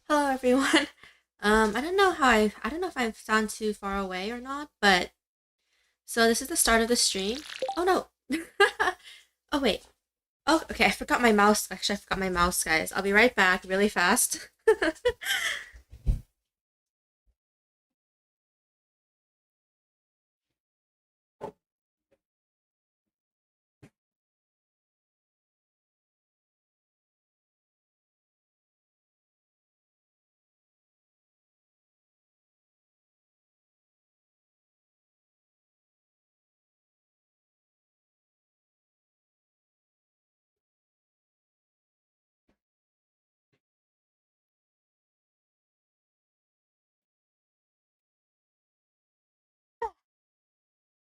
Hello everyone. I don't know if I sound too far away or not, but so this is the start of the stream. Oh no. Oh wait. Oh, okay, I forgot my mouse. Actually, I forgot my mouse, guys. I'll be right back really fast.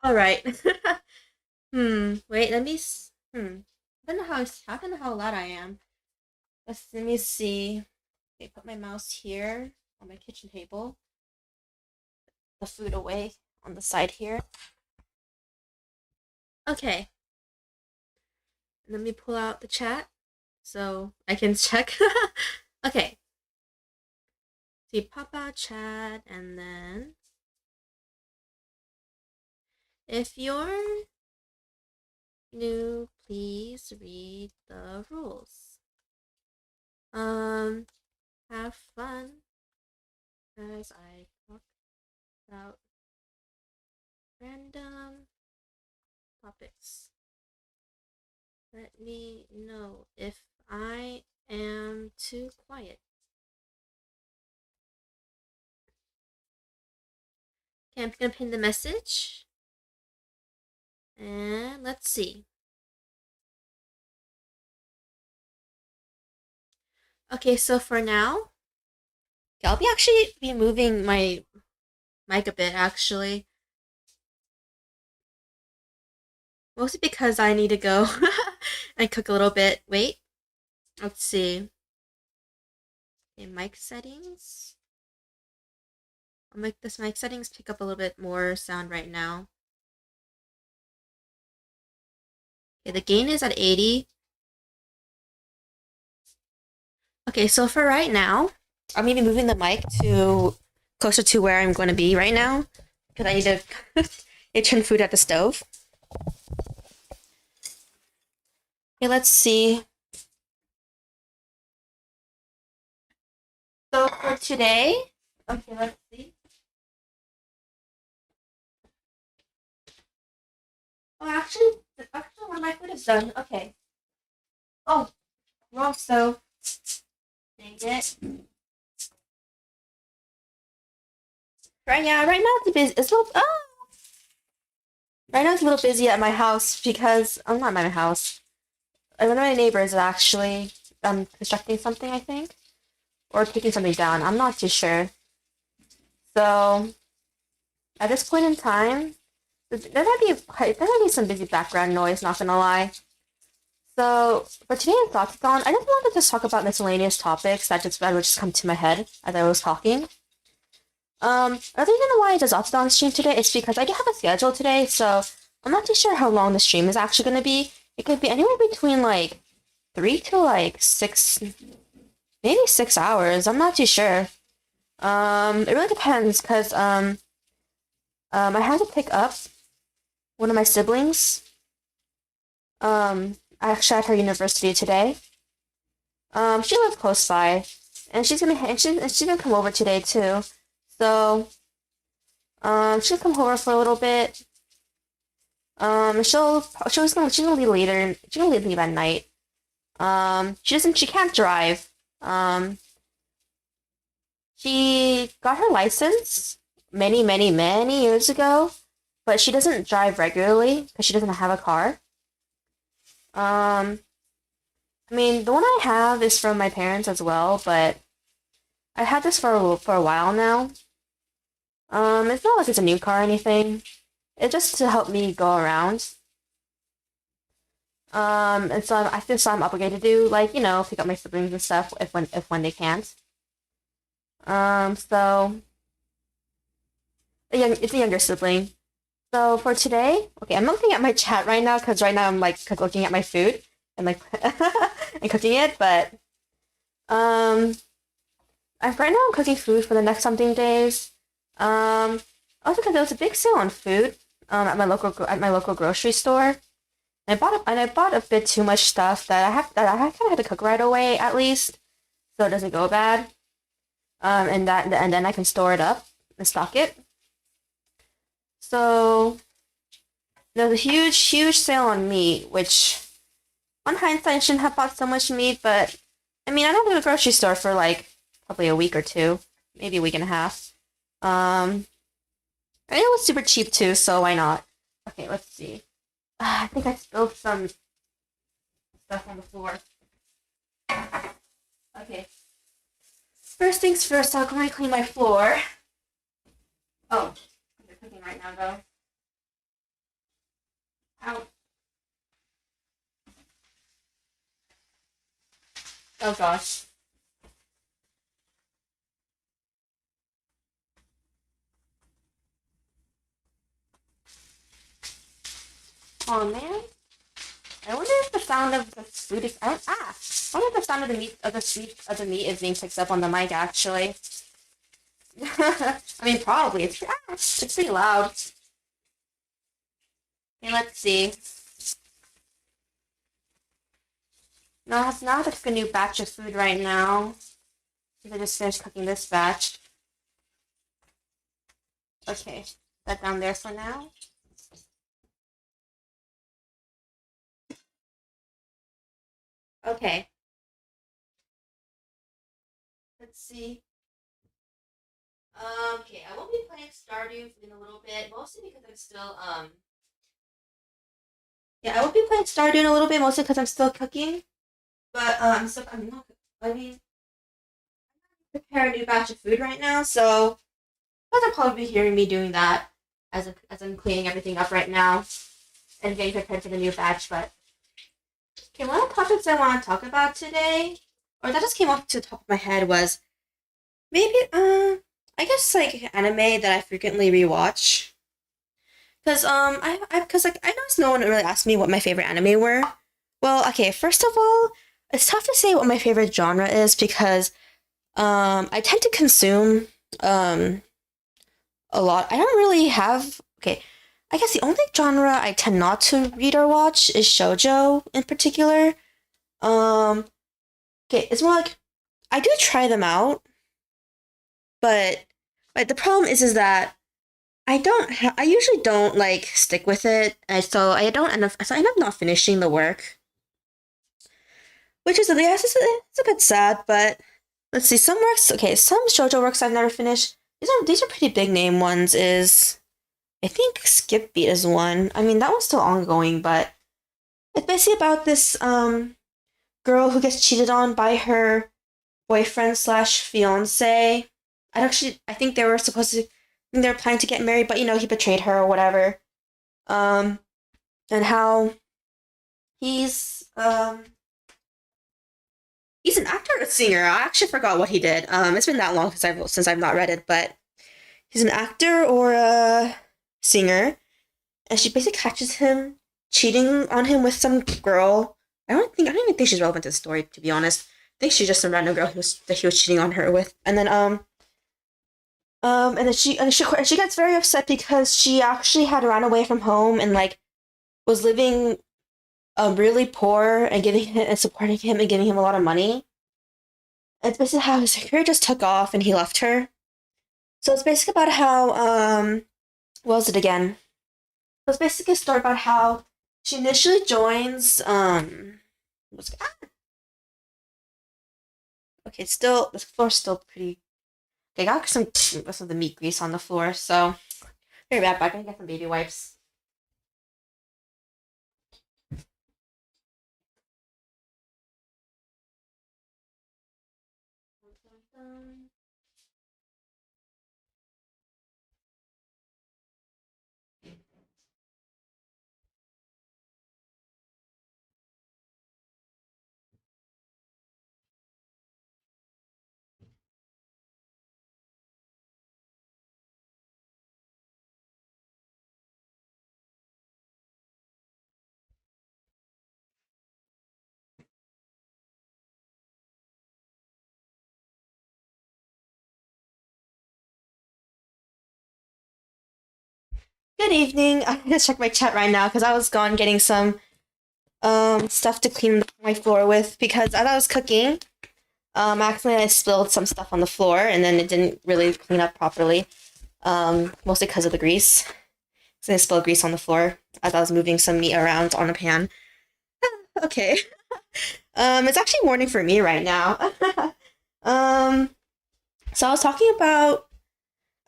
All right. Wait, I don't know I don't know how loud I am. Let me see. Okay, put my mouse here on my kitchen table. The food away on the side here. Okay. Let me pull out the chat so I can check. Okay. See, pop out chat, and then if you're new, please read the rules. Um, have fun as I talk about random topics. Let me know if I am too quiet. Okay, I'm gonna pin the message. And let's see. Okay, so for now, I'll be actually be moving my mic a bit actually. Mostly because I need to go and cook a little bit. Wait, let's see. Okay, mic settings. I'll make this mic settings pick up a little bit more sound right now. Okay, the gain is at 80. Okay, so for right now, I'm gonna be moving the mic to closer to where I'm going to be right now because I need to turn food at the stove. Okay, let's see. So for today, okay, let's see. Oh, actually, one of my food is done. Okay. Oh, wrong stove. Dang it. Right now it's a busy. It's a little. Oh, right now it's a little busy at my house because I'm not at my house. One of my neighbors is actually constructing something, I think, or taking something down. I'm not too sure. So at this point in time, there might be some busy background noise. Not gonna lie. So for today's Zatsudan, I just wanted to just talk about miscellaneous topics that would just come to my head as I was talking. Another reason why it's a Zatsudan stream today is because I do have a schedule today, so I'm not too sure how long the stream is actually gonna be. It could be anywhere between like 3 to 6, maybe 6 hours. I'm not too sure. It really depends because I had to pick up one of my siblings. Actually at her university today. She lives close by, and she's gonna come over today too. So, she'll come over for a little bit. She's gonna leave later. She's gonna leave at night. She can't drive. She got her license many years ago, but she doesn't drive regularly because she doesn't have a car. I mean, the one I have is from my parents as well, but I've had this for a while now. It's not like it's a new car or anything. It's just to help me go around. And so I feel so I'm obligated to do like pick up my siblings and stuff if when they can't. So it's a younger sibling. So for today, okay, I'm looking at my chat right now because right now I'm like looking at my food and like and cooking it, but um right now I'm cooking food for the next something days. Also because there was a big sale on food at my local grocery store. I bought a bit too much stuff that I kind of had to cook right away at least, so it doesn't go bad. And then I can store it up and stock it. So there's a huge sale on meat, which on hindsight I shouldn't have bought so much meat, but I mean I don't go to the grocery store for like probably a week or two, maybe a week and a half. And it was super cheap too, so why not? Okay, let's see. I think I spilled some stuff on the floor. Okay. First things first, I'll go and clean my floor. Oh, they're cooking right now though. Ow. Oh gosh. Oh man. I wonder if the sound of the food is I wonder if the sound of the meat is being picked up on the mic actually. I mean probably. It's pretty loud. Okay, let's see. Now I have to cook a new batch of food right now. Because I just finished cooking this batch. Okay, that down there for now. Okay, let's see. Okay, I won't be playing Stardew in a little bit, mostly because I'm still yeah, I will be playing Stardew in a little bit, mostly because I'm still cooking. But so I'm not. I mean, prepare a new batch of food right now, so you guys will probably be hearing me doing that as I'm cleaning everything up right now and getting prepared for the new batch. But okay, one of the topics I want to talk about today, or that just came up to the top of my head, was maybe I guess like anime that I frequently rewatch. Cause cause like I noticed no one really asked me what my favorite anime were. Well, okay, first of all, it's tough to say what my favorite genre is because I tend to consume um a lot. I don't really have okay. I guess the only genre I tend not to read or watch is shoujo in particular. Um, okay, it's more like I do try them out, but like the problem is that I usually don't like stick with it, and so I end up not finishing the work, which is yes, it's a bit sad. But let's see, some shoujo works I've never finished. These are pretty big name ones. Is I think Skip Beat is one. I mean that one's still ongoing, but it's basically about this girl who gets cheated on by her boyfriend slash fiance. I think they were supposed to they're planning to get married, but he betrayed her or whatever. Um, and how he's um he's an actor and a singer. I actually forgot what he did. It's been that long since I've not read it, but he's an actor or a singer, and she basically catches him cheating on him with some girl. I don't even think she's relevant to the story, to be honest. I think she's just some random girl that he was cheating on her with, and then she gets very upset because she actually had ran away from home and like was living really poor and giving him and supporting him and giving him a lot of money. It's basically how his career just took off and he left her. So it's basically about how what was it again? So it's basically a story about how she initially joins okay, still the floor's still pretty okay, I got some of the meat grease on the floor, so very bad, but I can get some baby wipes. Good evening. I'm gonna check my chat right now because I was gone getting some stuff to clean my floor with because as I was cooking, actually I spilled some stuff on the floor and then it didn't really clean up properly. Mostly because of the grease. So I spilled grease on the floor as I was moving some meat around on a pan. Okay. It's actually morning for me right now. um, so I was talking about.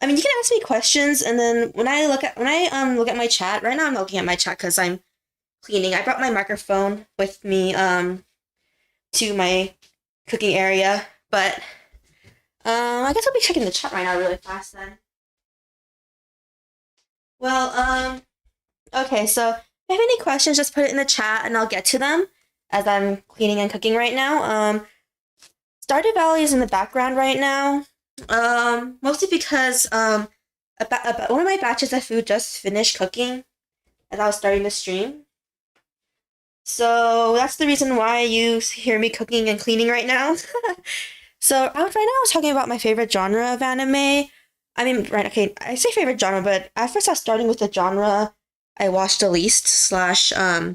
I mean, you can ask me questions, and then when I look at my chat right now, I'm looking at my chat because I'm cleaning. I brought my microphone with me to my cooking area, but I guess I'll be checking the chat right now really fast then. Well, okay, so if you have any questions, just put it in the chat and I'll get to them as I'm cleaning and cooking right now. Stardew Valley is in the background right now. Mostly because one of my batches of food just finished cooking as I was starting the stream. So that's the reason why you hear me cooking and cleaning right now. So I was talking about my favorite genre of anime. I mean, right, okay, I say favorite genre, but at first I was starting with the genre I watched the least, slash, I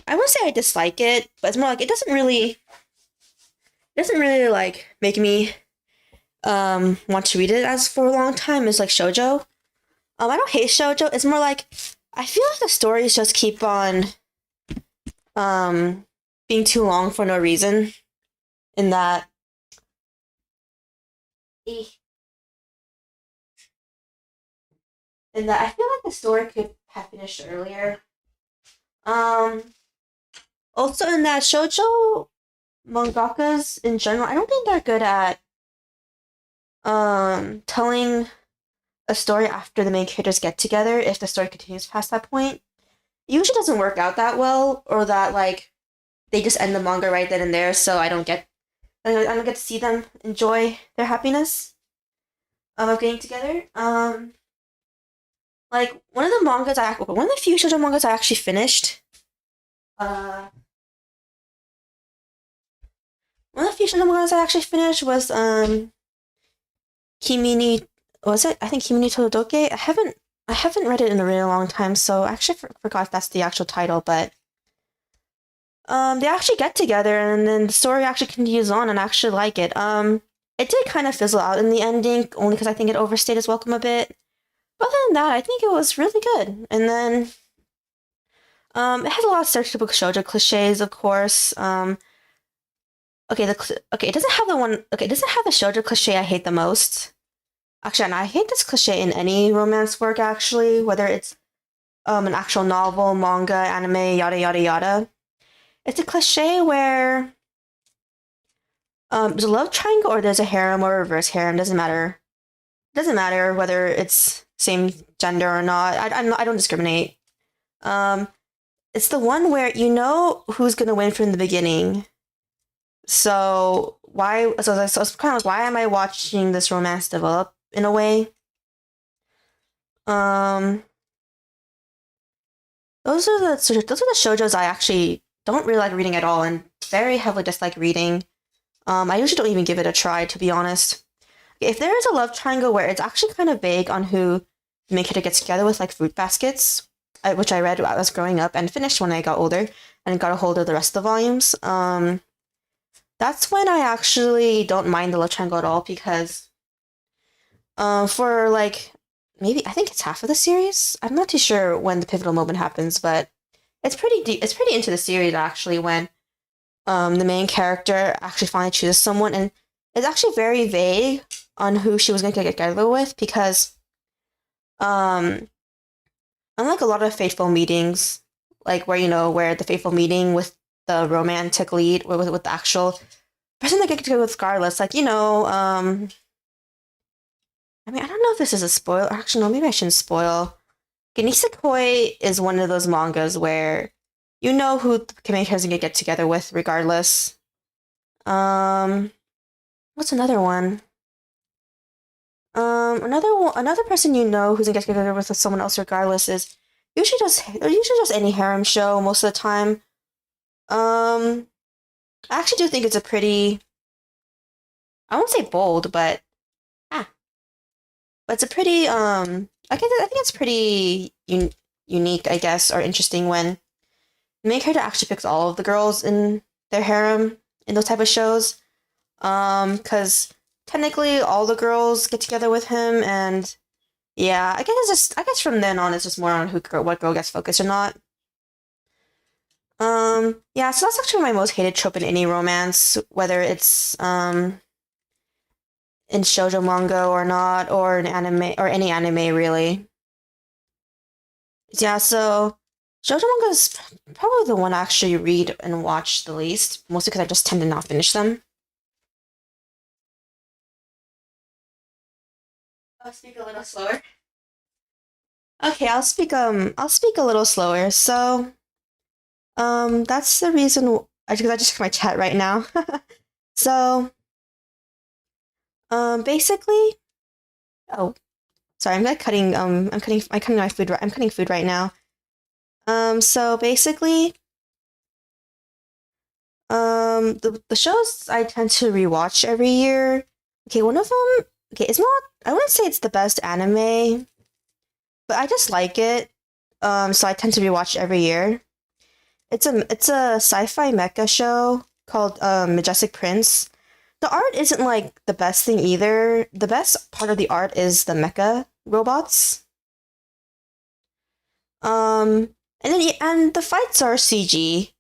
wouldn't say I dislike it, but it's more like it doesn't really like make me want to read it as for a long time is like shoujo. I don't hate shoujo. It's more like I feel like the stories just keep on being too long for no reason. In that, in that I feel like the story could have finished earlier. Um, Also in that shoujo mangakas in general, I don't think they're good at telling a story after the main characters get together if the story continues past that point. It usually doesn't work out that well, or that like they just end the manga right then and there, so I don't get to see them enjoy their happiness of getting together. Like one of the few shoujo mangas I actually finished. Uh, One of the few shoujo mangas I actually finished was Kimi ni was it? I think Kimi ni Todoke. I haven't read it in a really long time, so I actually forgot if that's the actual title, but they actually get together and then the story actually continues on and I actually like it. It did kind of fizzle out in the ending only because I think it overstayed its welcome a bit. But other than that, I think it was really good. And then it has a lot of stereotypical shoujo cliches, of course. Okay, it doesn't have the one. Okay, it doesn't have the shoujo cliche I hate the most. Actually, and I hate this cliche in any romance work. Actually, whether it's an actual novel, manga, anime, yada yada yada. It's a cliche where there's a love triangle or there's a harem or reverse harem. Doesn't matter. Doesn't matter whether it's same gender or not. I don't discriminate. Um, it's the one where you know who's gonna win from the beginning. So why? So it's kind of like, why am I watching this romance develop in a way? Um, those are the shoujos I actually don't really like reading at all, and very heavily dislike reading. I usually don't even give it a try, to be honest. If there is a love triangle where it's actually kind of vague on who the main character gets together with, like fruit baskets, which I read while I was growing up and finished when I got older and got a hold of the rest of the volumes. That's when I actually don't mind the love triangle at all because for like maybe I think it's half of the series. I'm not too sure when the pivotal moment happens, but it's pretty deep. It's pretty into the series actually when the main character actually finally chooses someone, and it's actually very vague on who she was going to get together with because um unlike a lot of fateful meetings, like where the fateful meeting with the romantic lead or with the actual person that gets together with Scarlett, like I mean, I don't know if this is a spoiler. Actually, no, maybe I shouldn't spoil. Nisekoi is one of those mangas where you know who the main character is gonna get together with, regardless. Um, what's another one? Another person you know who's gonna get together with someone else, regardless, is usually just any harem show most of the time. Um, I actually do think it's a pretty, I won't say bold, but it's a pretty I think it's pretty unique, I guess, or interesting when the main character actually picks all of the girls in their harem in those type of shows. Because technically all the girls get together with him, and yeah, I guess from then on it's just more on what girl gets focused or not. Yeah, so that's actually my most hated trope in any romance, whether it's in shoujo manga or not, or in anime or any anime really. Yeah, so shoujo manga is probably the one I actually read and watch the least, mostly because I just tend to not finish them. I'll speak a little slower. Okay, I'll speak a little slower. So, that's the reason because I just checked my chat right now. So, basically, oh, sorry, I'm cutting my food. I'm cutting food right now. So basically, the shows I tend to rewatch every year. Okay, one of them. Okay, it's not. I wouldn't say it's the best anime, but I just like it. So I tend to rewatch every year. It's a sci-fi mecha show called Majestic Prince. The art isn't like the best thing either. The best part of the art is the mecha robots. And the fights are CG,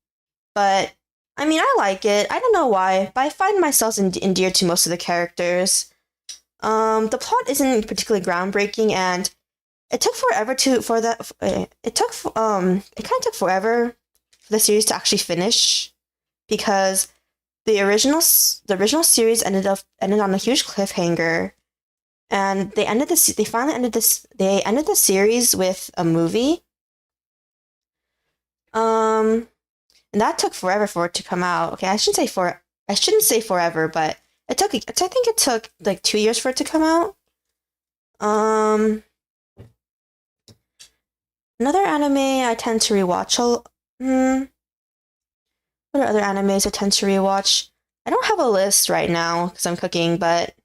but I mean I like it. I don't know why, but I find myself endeared to most of the characters. The plot isn't particularly groundbreaking, and it took forever to for that. It kind of took forever for the series to actually finish because the original series ended on a huge cliffhanger, and they ended the series with a movie. Um, and that took forever for it to come out. Okay, I shouldn't say forever, but I think it took like 2 years for it to come out. Um, Another anime I tend to rewatch. What are other animes I tend to rewatch? I don't have a list right now because I'm cooking, but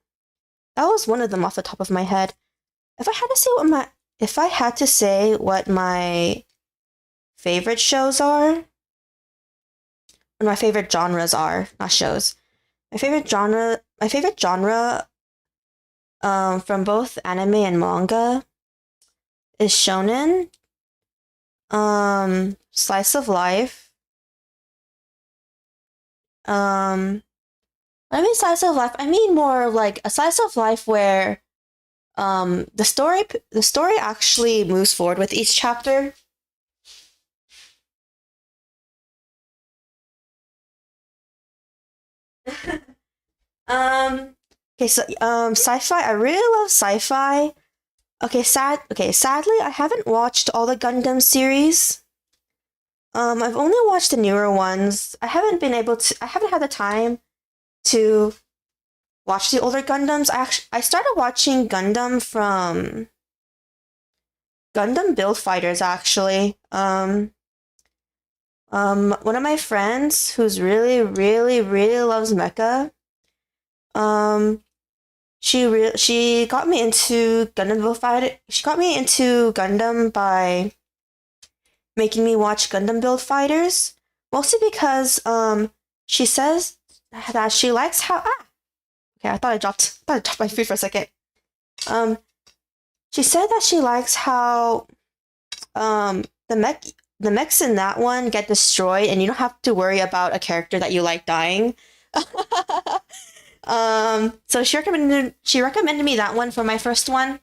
that was one of them off the top of my head. If I had to say what my favorite shows are, what my favorite genres are, not shows. My favorite genre, from both anime and manga is shonen, slice of life. When I mean slice of life, I mean more like a slice of life where the story actually moves forward with each chapter. Okay, so sci-fi. I really love sci-fi. Sadly, I haven't watched all the Gundam series. I've only watched the newer ones. I haven't had the time to watch the older Gundams. I started watching Gundam from Gundam Build Fighters actually. One of my friends who's really, really, really loves mecha. Um, she got me into Gundam Build Fighter. She got me into Gundam by making me watch Gundam Build Fighters, mostly because she says that she likes how okay, I dropped my food for a second. Um, she said that she likes how the mechs in that one get destroyed and you don't have to worry about a character that you like dying. So she recommended me that one for my first one.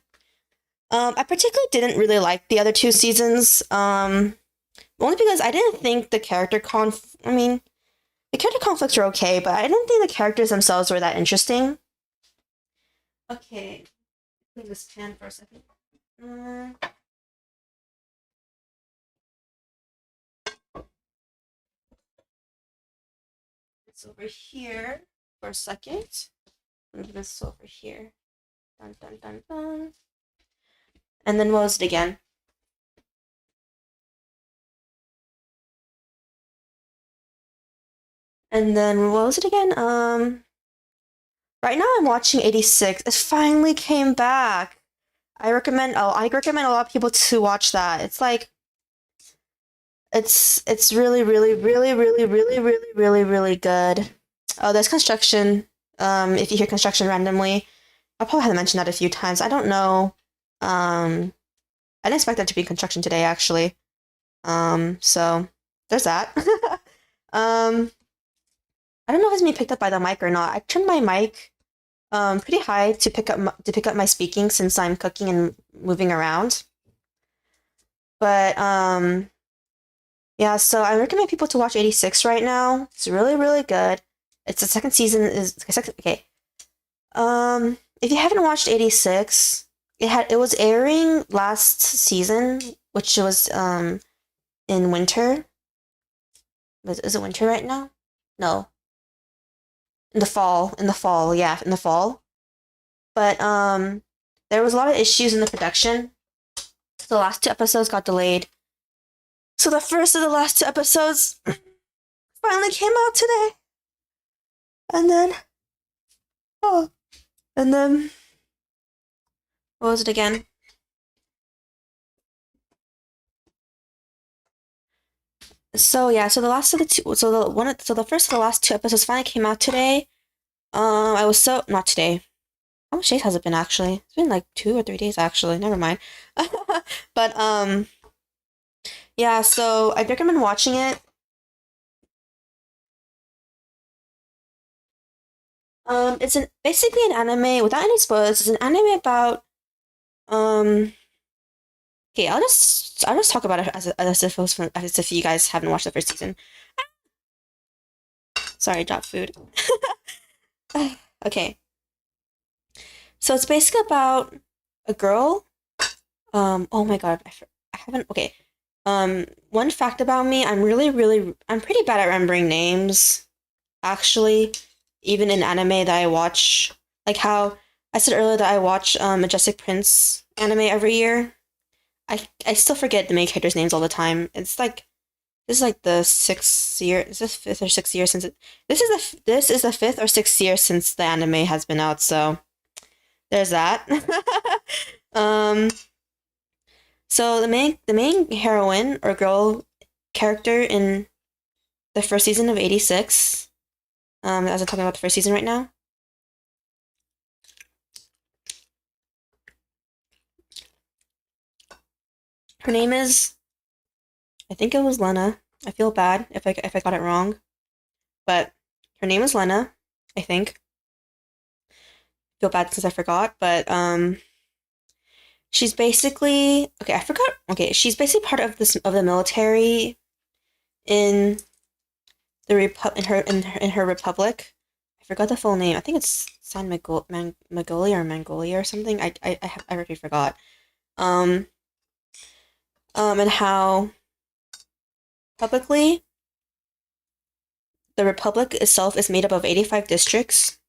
I particularly didn't really like the other two seasons. Only because I didn't think the character conflicts were okay, but I didn't think the characters themselves were that interesting. Okay, leave this pan for a second. It's over here for a second. Move this over here. Dun dun dun dun. And then what was it again? And then what was it again? Right now I'm watching 86. It finally came back. I recommend a lot of people to watch that. It's like it's really really really really really really really really good. Oh, there's construction. If you hear construction randomly, I'll probably have to mention that a few times. I don't know. I didn't expect there to be construction today actually. So there's that. um, I don't know if it's being picked up by the mic or not. I turned my mic pretty high to pick up my speaking since I'm cooking and moving around. But yeah, so I recommend people to watch 86 right now. It's really really good. It's the second season is okay. If you haven't watched 86, it was airing last season, which was in winter. Is it winter right now? No. In the fall. Yeah, in the fall. But there was a lot of issues in the production. So the last two episodes got delayed. So the first of the last two episodes finally came out today. And then what was it again? So yeah, so the last of the two, so the first of the last two episodes finally came out today. I was so not today. How much days has it been actually? It's been like 2 or 3 days actually. Never mind. But yeah, so I recommend watching it. It's basically an anime without any spoilers. It's an anime about um. Okay, I'll just talk about it as if you guys haven't watched the first season. Sorry, dropped food. Okay. So it's basically about a girl. Oh my god, I haven't. Okay. One fact about me, I'm pretty bad at remembering names. Actually, even in anime that I watch, like how I said earlier that I watch Majestic Prince anime every year. I still forget the main characters' names all the time. It's like this is like the 6th year. Is this 5th or 6th year since it? This is the 5th or 6th year since the anime has been out. So there's that. um. So the main heroine or girl character in the first season of 86. As I'm talking about the first season right now. Her name is, I think it was Lena. I feel bad if I got it wrong, but her name is Lena. I think. I feel bad because I forgot, but she's basically okay. I forgot. Okay, she's basically part of the military in the in her republic. I forgot the full name. I think it's Mongolia or something. I already forgot. And how publicly the republic itself is made up of 85 districts,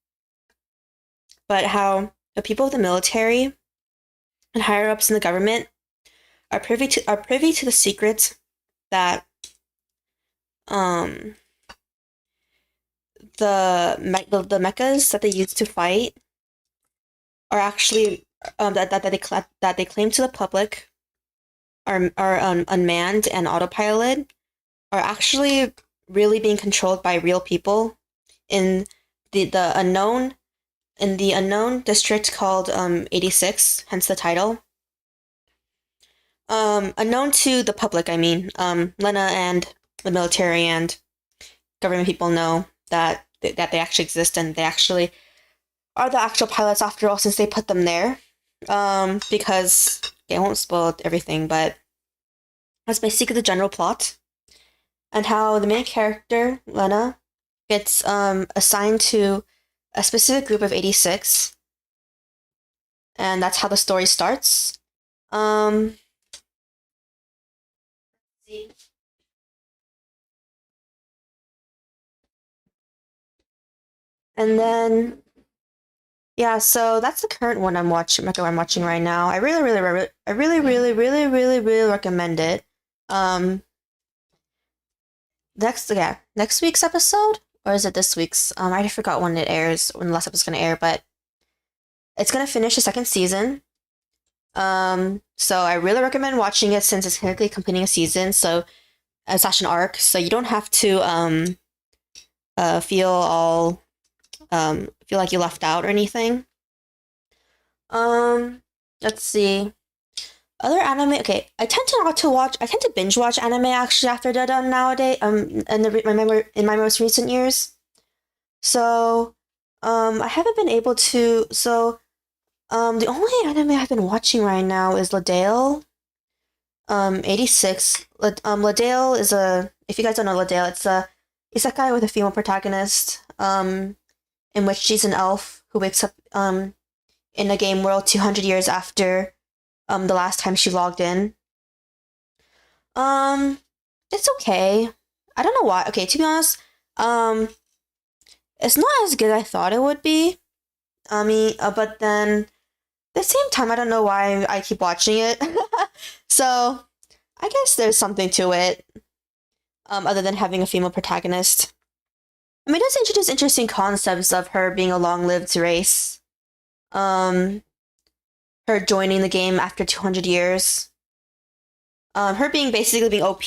but how the people of the military and higher ups in the government are privy to the secrets that the mechas that they use to fight are actually that they claim to the public are unmanned and autopilot are actually really being controlled by real people in the unknown district called 86, hence the title. Unknown to the public, I mean. Lena and the military and government people know that they actually exist and they actually are the actual pilots after all, since they put them there. Because I won't spoil everything, but that's basically the general plot. And how the main character, Lena, gets assigned to a specific group of 86. And that's how the story starts. And then yeah, so that's the current one I'm watching right now. I really recommend it. Next week's episode, or is it this week's? I already forgot when it airs, when the last episode's gonna air, but it's gonna finish the second season. So I really recommend watching it since it's technically completing a season, so slash an arc, so you don't have to feel like you left out or anything. Let's see. Other anime. Okay, I tend to binge watch anime actually after they're done nowadays. In my most recent years. So, I haven't been able to. So, the only anime I've been watching right now is Ladale. 86. Ladale is a. If you guys don't know Ladale, it's a isekai with a female protagonist. In which she's an elf who wakes up in a game world 200 years after the last time she logged in. Um, it's okay. I don't know why. Okay, to be honest, um, it's not as good as I thought it would be. But then at the same time, I don't know why I keep watching it. So I guess there's something to it. Other than having a female protagonist. I mean, it does introduce interesting concepts of her being a long-lived race. Um, Her joining the game after 200 years. Her basically being OP,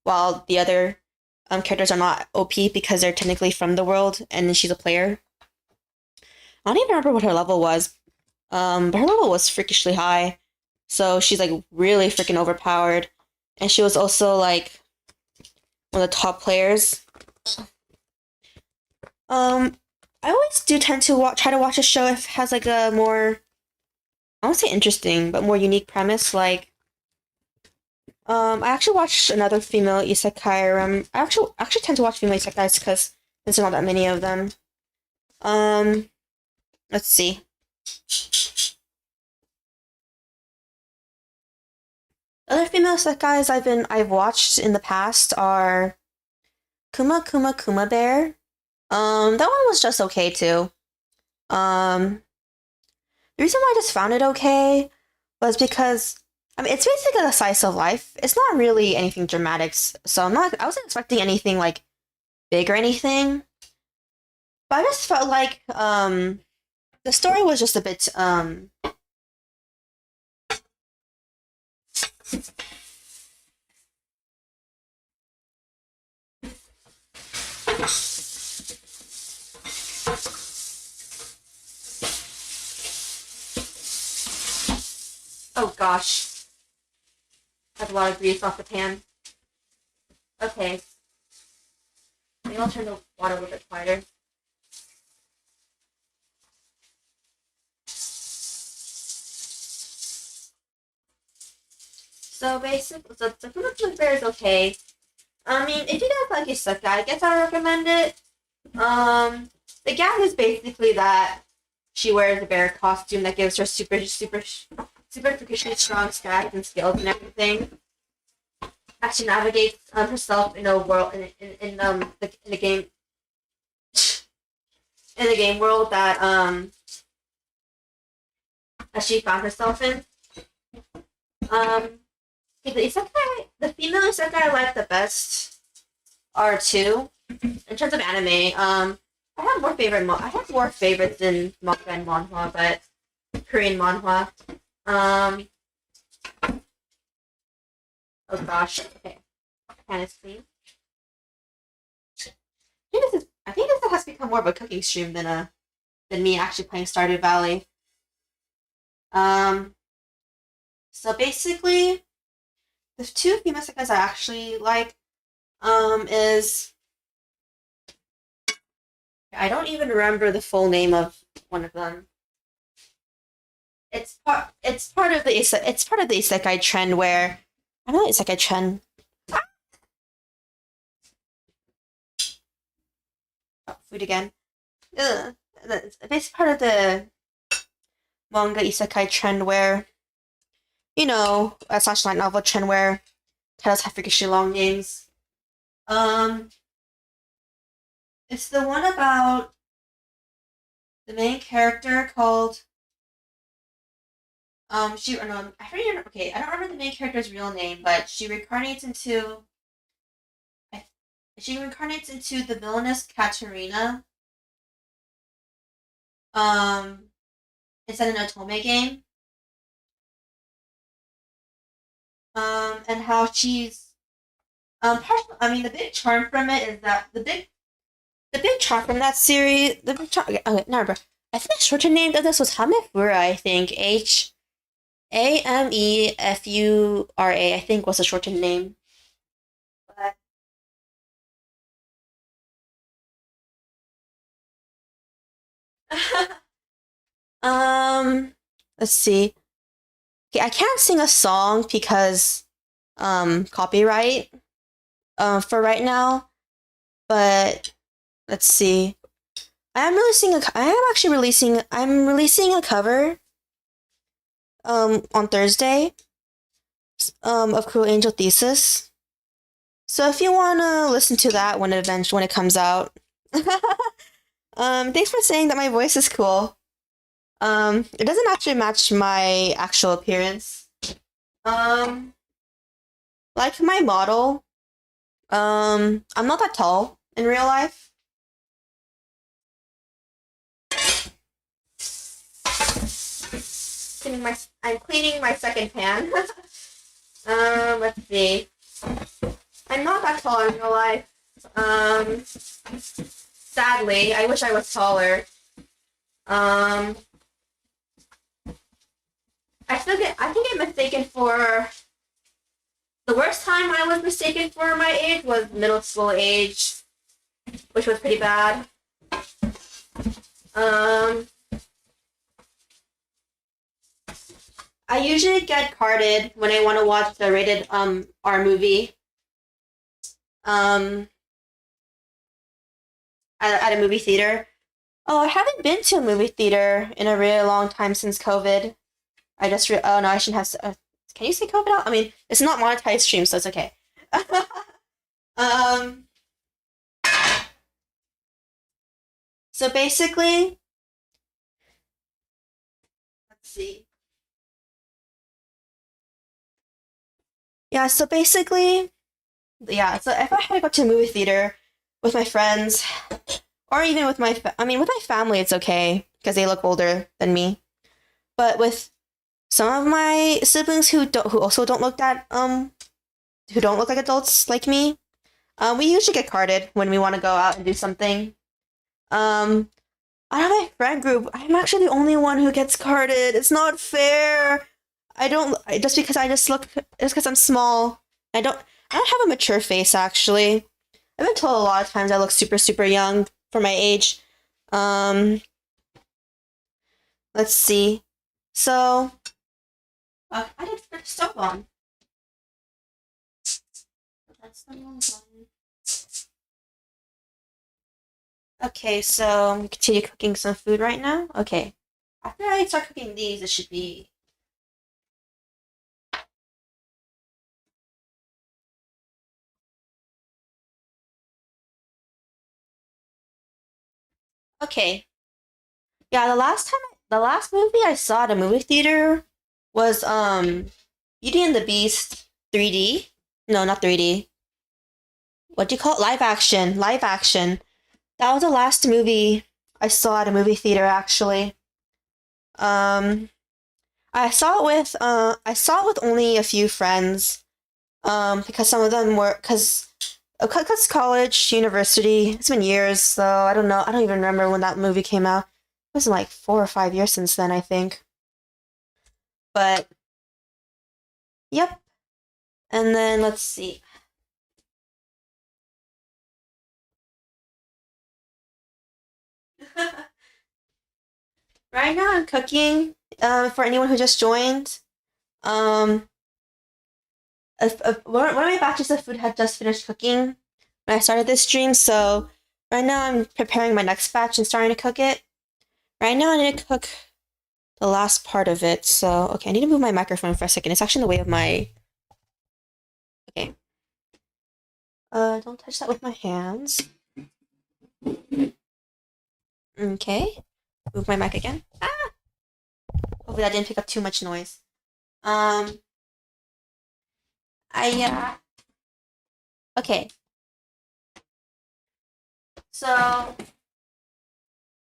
while the other characters are not OP because they're technically from the world and she's a player. I don't even remember what her level was, but her level was freakishly high, so she's like really freaking overpowered, and she was also like one of the top players. I always do tend to try to watch a show if it has like a more, I won't say interesting, but more unique premise. Like, I actually watched another female isekai. I actually tend to watch female isekais because there's not that many of them. Let's see. Other female isekais I've watched in the past are Kuma Kuma Kuma Bear. That one was just okay too. The reason why I just found it okay was because I mean it's basically a slice of life. It's not really anything dramatic, so I wasn't expecting anything like big or anything. But I just felt like the story was just a bit oh gosh. I have a lot of grease off the pan. Okay. Maybe I'll turn the water a little bit quieter. So basically, so Kuma Bear is okay. I mean, if you guys like Isekai, I guess I recommend it. The gag is basically that she wears a bear costume that gives her superficially strong stats and skills and everything. As she navigates herself in a world in the game in the game world that as she found herself in. The female isekai I like the best are two. In terms of anime, I have more favorites than manga and manhwa, but Korean manhwa. Oh gosh. Okay. Pan is clean. I think this has become more of a cooking stream than me actually playing Stardew Valley. So basically, the two female isekais I actually like, is I don't even remember the full name of one of them. It's part of the isekai trend where I know isekai trend. Oh, food again. Ugh. It's basically part of the manga isekai trend where a slash light novel trend where titles have freakishly long names. It's the one about the main character called she no I forget okay I don't remember the main character's real name, but she reincarnates into the villainous Katarina. It's in an Otome game. And how she's partial, I mean, the big charm from it is that the big charm from that series, the big charm. Okay, no, remember. I think the shortened name of this was Hamefura. I think Hamefura. I think was the shortened name. But um, let's see. Okay, I can't sing a song because copyright for right now. But let's see. I'm releasing a cover on Thursday of Cruel Angel Thesis. So if you wanna listen to that when it comes out. Thanks for saying that my voice is cool. It doesn't actually match my actual appearance. Um, like my model, I'm not that tall in real life. I'm cleaning my second pan. Let's see. I'm not that tall in real life. Sadly, I wish I was taller. I can get mistaken for the worst time I was mistaken for my age was middle school age, which was pretty bad. I usually get carded when I want to watch the rated R movie. Um, at a movie theater. Oh, I haven't been to a movie theater in a really long time since COVID. Oh no, I shouldn't have. Can you say COVID out? I mean, it's not monetized stream, so it's okay. um. So basically, let's see. Yeah. So basically, yeah. So if I had to go to a movie theater with my friends, or even with with my family, it's okay because they look older than me. But with some of my siblings who also don't look who don't look like adults like me, we usually get carded when we want to go out and do something. Um, Out of my friend group, I'm actually the only one who gets carded. It's not fair. Just because just because I'm small. I don't have a mature face actually. I've been told a lot of times I look super super young for my age. Um, let's see. So, I did put the stove on. That's the wrong one. Okay, so I'm gonna continue cooking some food right now. Okay. After I start cooking these, it should be. Okay. Yeah, the last movie I saw at a movie theater was Beauty and the Beast 3D. No, not 3D. What do you call it? Live action. Live action. That was the last movie I saw at a movie theater actually. Um I saw it with only a few friends. Because some of them were because college, university, it's been years, so I don't know. I don't even remember when that movie came out. It was like 4 or 5 years since then, I think. But yep. And then let's see. Right now I'm cooking. For anyone who just joined. Um, one of my batches of food had just finished cooking when I started this stream, so right now I'm preparing my next batch and starting to cook it. Right now I need to cook the last part of it, so okay, I need to move my microphone for a second. It's actually in the way of my. Okay. Don't touch that with my hands. Okay. Move my mic again. Ah! Hopefully that didn't pick up too much noise. Okay. So right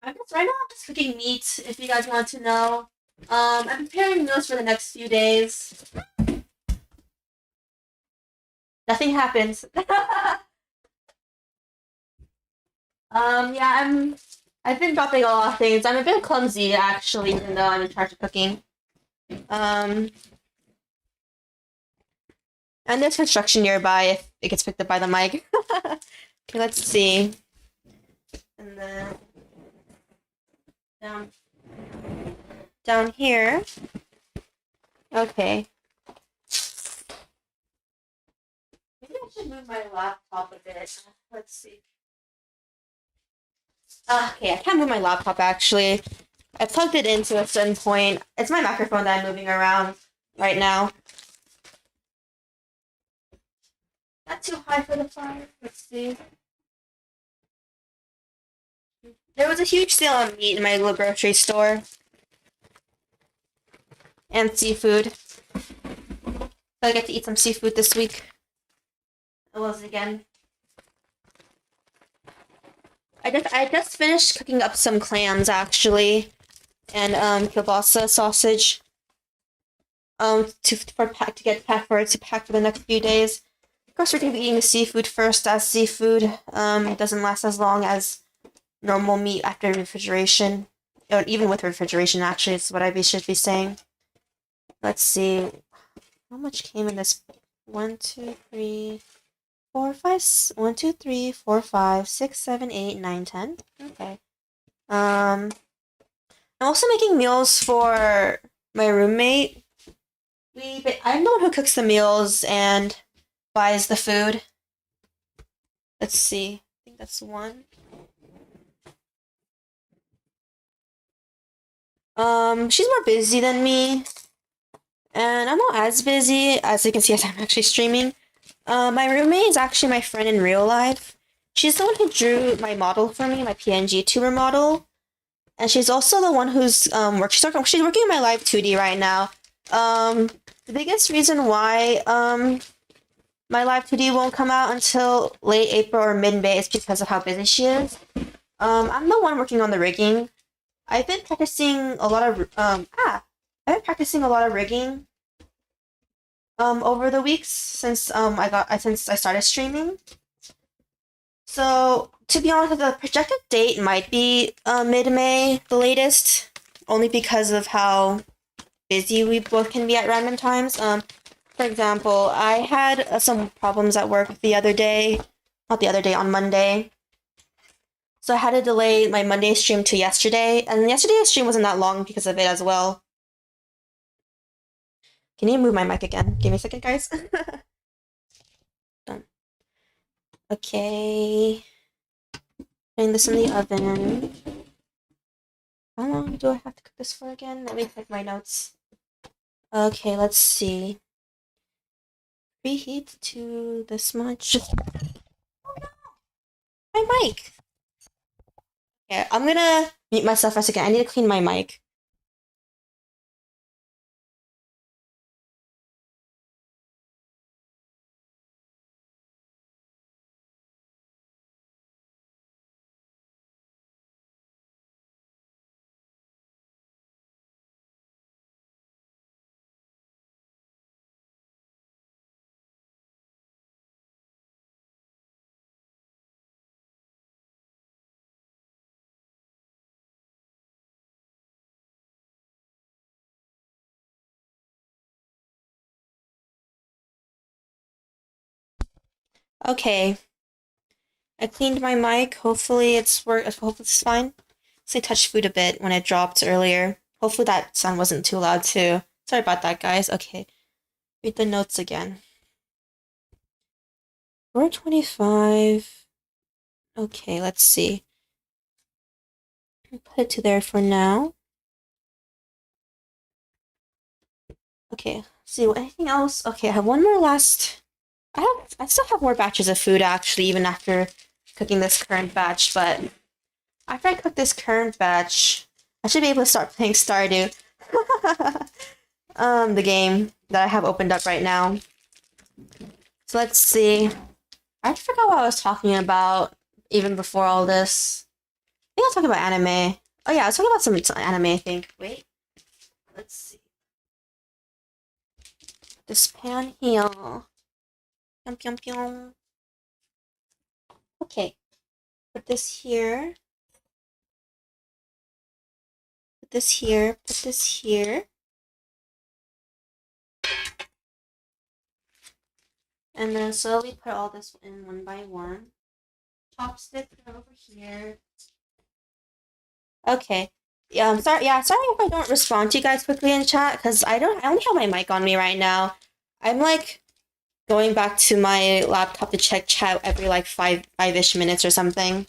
now I'm just cooking meat. If you guys want to know, I'm preparing meals for the next few days. Nothing happens. Yeah, I've been dropping a lot of things. I'm a bit clumsy actually, even though I'm in charge of cooking. Um, and there's construction nearby if it gets picked up by the mic. Okay, let's see. And then down down here. Okay. Maybe I should move my laptop a bit. Let's see. Okay, I can't move my laptop actually. I plugged it in to a certain point. It's my microphone that I'm moving around right now. Not too high for the fire. Let's see. There was a huge sale on meat in my little grocery store. And seafood. So I get to eat some seafood this week. It was again. I just finished cooking up some clams actually. And kielbasa sausage. To get packed for the next few days. Of course, we're gonna be eating seafood first, as seafood it doesn't last as long as normal meat after refrigeration. Or even with refrigeration, actually, is what should be saying. Let's see, how much came in this? 1, 2, 3, 4, 5. 1, 2, 3, 4, 5, 6, 7, 8, 9, 10. Okay. I'm also making meals for my roommate. I'm the one who cooks the meals and buys the food. Let's see. I think that's 1. She's more busy than me. And I'm not as busy, as you can see, as I'm actually streaming. My roommate is actually my friend in real life. She's the one who drew my model for me, my pngtuber model. And she's also the one who's she's working on my live 2D right now. The biggest reason why my live 2D won't come out until late April or mid-May is because of how busy she is. I'm the one working on the rigging. I've been practicing a lot of rigging over the weeks since I started streaming. So to be honest, the projected date might be mid-May, the latest, only because of how busy we both can be at random times. For example, I had some problems at work on Monday. So I had to delay my Monday stream to yesterday, and yesterday's stream wasn't that long because of it as well. Can you move my mic again? Give me a second, guys. Done. Okay. Putting this in the oven. How long do I have to cook this for again? Let me check my notes. Okay, let's see. Preheat to this much. Oh no! My mic! Yeah, I'm gonna mute myself for a second. I need to clean my mic. Okay. I cleaned my mic. Hopefully hopefully it's fine. So I touched food a bit when it dropped earlier. Hopefully that sound wasn't too loud too. Sorry about that, guys. Okay. Read the notes again. 425. Okay, let's see. I'll put it to there for now. Okay, see anything else? Okay, I have one more last. I still have more batches of food actually, even after cooking this current batch, but after I cook this current batch, I should be able to start playing Stardew. The game that I have opened up right now. So let's see. I forgot what I was talking about even before all this. I think I was talking about anime. Oh yeah, I was talking about some anime, I think. Wait. Let's see. This pan here. Pyong, pyong, pyong. Okay. Put this here. Put this here. Put this here. And then slowly put all this in one by one. Chopstick over here. Okay. Yeah, I'm sorry. Yeah, sorry if I don't respond to you guys quickly in chat because I only have my mic on me right now. I'm like going back to my laptop to check chat every like five-ish minutes or something.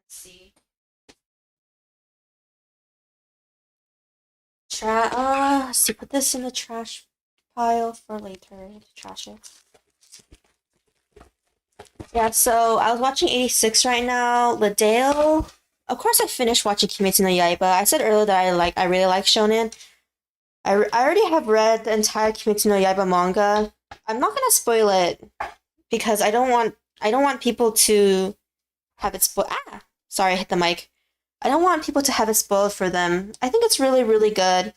Let's see. Let's see. Put this in the trash pile for later. Trash it. Yeah, so I was watching 86 right now. Ladale. Of course, I finished watching Kimetsu no Yaiba. I said earlier that I really like shonen. I already have read the entire Kimetsu no Yaiba manga. I'm not gonna spoil it because I don't want people to have it spoiled. Sorry, I hit the mic. I don't want people to have it spoiled for them. I think it's really, really good.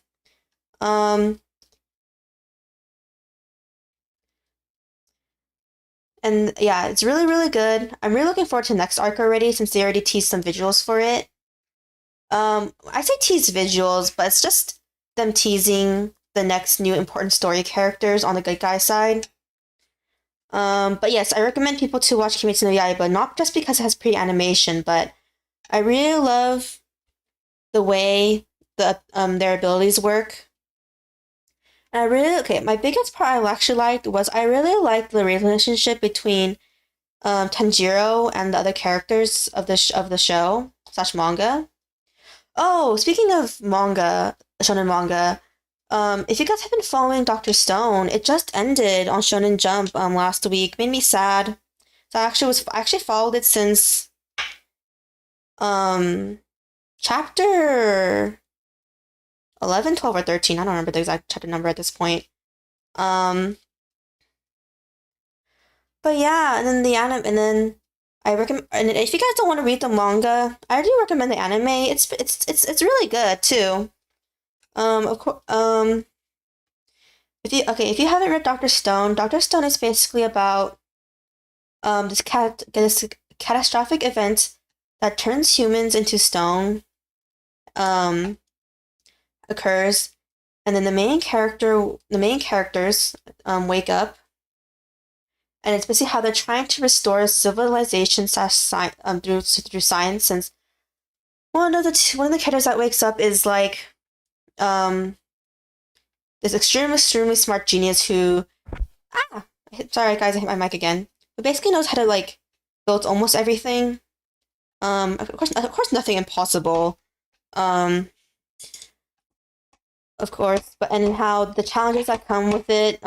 And yeah, it's really, really good. I'm really looking forward to the next arc already since they already teased some visuals for it. I say tease visuals, but it's just them teasing the next new important story characters on the good guy side. But yes, I recommend people to watch Kimetsu no Yaiba, not just because it has pretty animation, but I really love the way their abilities work. And my biggest part I actually liked was I really liked the relationship between Tanjiro and the other characters of the show / manga. Oh, speaking of manga, shonen manga, if you guys have been following Dr. Stone, it just ended on Shonen Jump last week. Made me sad. So I actually followed it since chapter 11, 12, or 13. I don't remember the exact chapter number at this point. But yeah, and then I recommend. And if you guys don't want to read the manga, I do recommend the anime. It's really good too. Of course. If you haven't read Dr. Stone, Dr. Stone is basically about this catastrophic event that turns humans into stone. Occurs, and then the main characters wake up, and it's basically how they're trying to restore civilization through science. Since one of the characters that wakes up is like this extremely smart genius who sorry guys, I hit my mic again. But basically knows how to like build almost everything. Of course, nothing impossible. Of course, and how the challenges that come with it,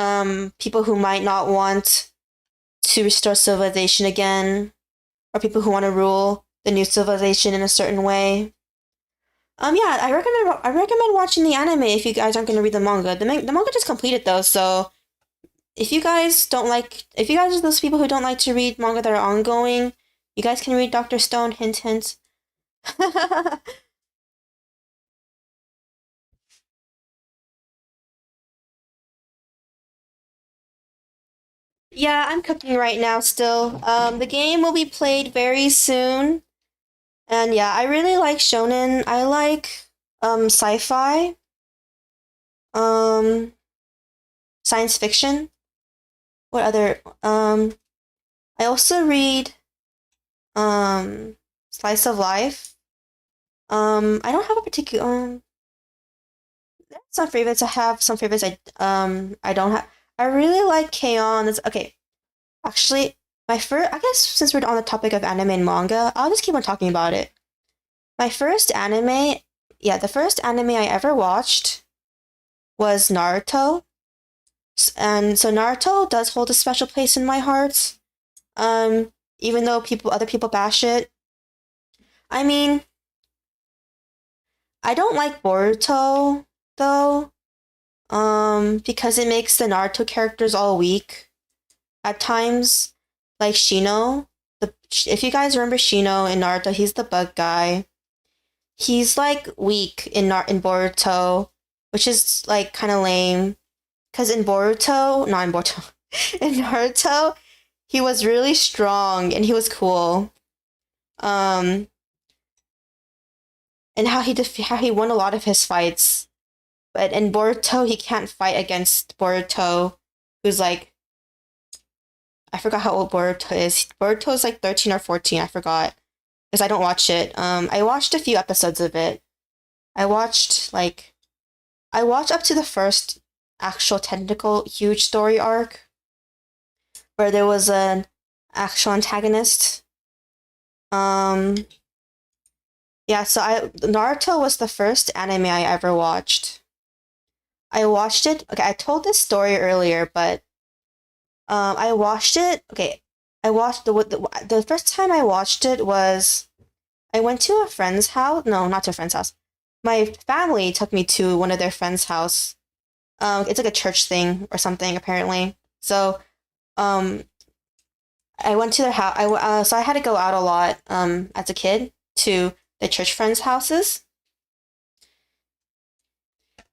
people who might not want to restore civilization again, or people who want to rule the new civilization in a certain way. Yeah, I recommend watching the anime if you guys aren't going to read the manga. The manga just completed though, so if you guys are those people who don't like to read manga that are ongoing, you guys can read Dr. Stone. Hint, hint. Yeah, I'm cooking right now still. The game will be played very soon. And yeah, I really like shonen. I like sci-fi. Science fiction. What other I also read slice of life. I don't have a particular some favorites I have, some favorites I don't have. I really like K-On! Okay. Actually, I guess since we're on the topic of anime and manga, I'll just keep on talking about it. The first anime I ever watched was Naruto. And so Naruto does hold a special place in my heart. Even though other people bash it. I mean, I don't like Boruto though. Because it makes the Naruto characters all weak at times. Like Shino. If you guys remember Shino in Naruto, he's the bug guy. He's like weak in Boruto, which is like kind of lame. Because not in Boruto. In Naruto, he was really strong and he was cool. Um, and how he won a lot of his fights. But in Boruto, he can't fight against Boruto, who's like, I forgot how old Boruto is. Boruto's like 13 or 14, I forgot. Because I don't watch it. I watched a few episodes of it. I watched up to the first actual technical huge story arc where there was an actual antagonist. Yeah, so Naruto was the first anime I ever watched. I watched it. Okay, I told this story earlier, but I watched it. Okay, I watched the first time I watched it was I went to a friend's house. No, not to a friend's house. My family took me to one of their friends' house. It's like a church thing or something apparently. So, I went to their house. So I had to go out a lot as a kid to the church friends' houses,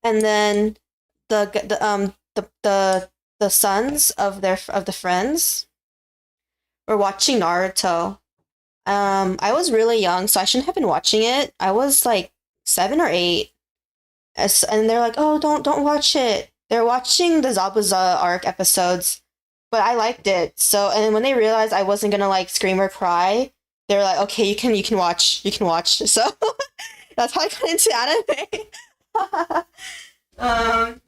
and then the sons of the friends were watching Naruto. I was really young, so I shouldn't have been watching it. I was like 7 or 8, and they're like, "Oh, don't watch it." They're watching the Zabuza arc episodes, but I liked it. So, and when they realized I wasn't gonna like scream or cry, they were like, "Okay, you can watch, you can watch." So that's how I got into anime. um,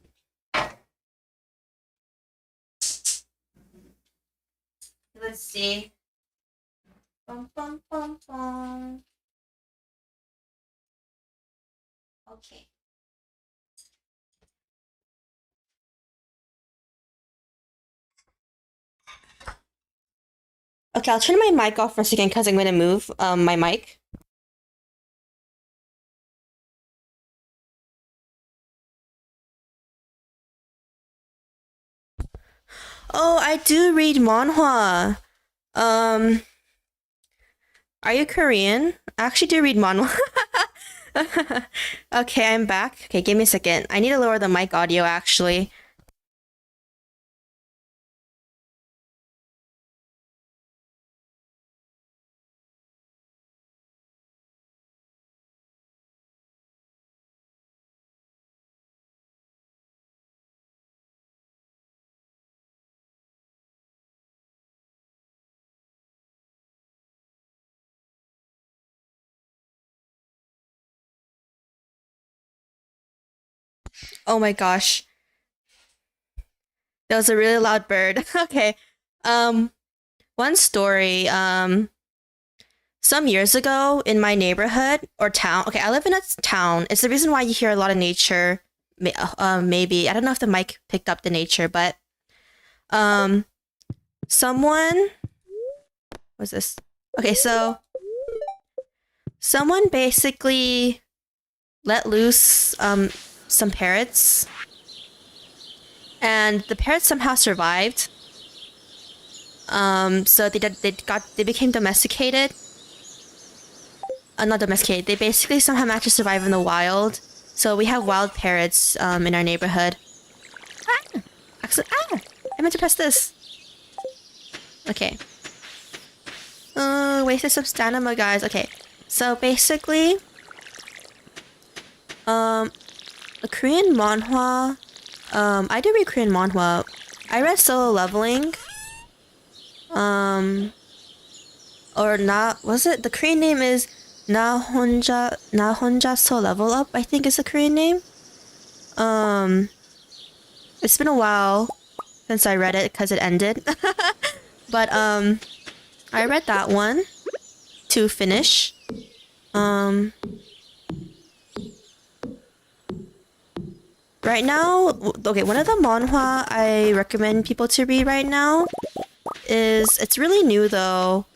let's see. Bum, bum, bum, bum. Okay. Okay, I'll turn my mic off for a second because I'm gonna move my mic. Oh, I do read manhwa. Um, are you Korean? I actually do read manhwa. Okay, I'm back. Okay, give me a second. I need to lower the mic audio actually. Oh my gosh. That was a really loud bird. Okay. Um, one story. Some years ago in my neighborhood or town. Okay, I live in a town. It's the reason why you hear a lot of nature. Maybe I don't know if the mic picked up the nature, but um, someone was this? Okay, so someone basically let loose some parrots, and the parrots somehow survived. So they became domesticated. Not domesticated. They basically somehow managed to survive in the wild. So we have wild parrots in our neighborhood. Ah! I meant to press this. Okay. Wasted some stamina, guys. Okay. So basically, a Korean manhwa. I do read Korean manhwa. I read Solo Leveling. Or not. Was it? The Korean name is Na Honja So Level Up, I think is the Korean name. It's been a while since I read it because it ended. But I read that one to finish. Right now, okay, one of the manhwa I recommend people to read right now is, it's really new though.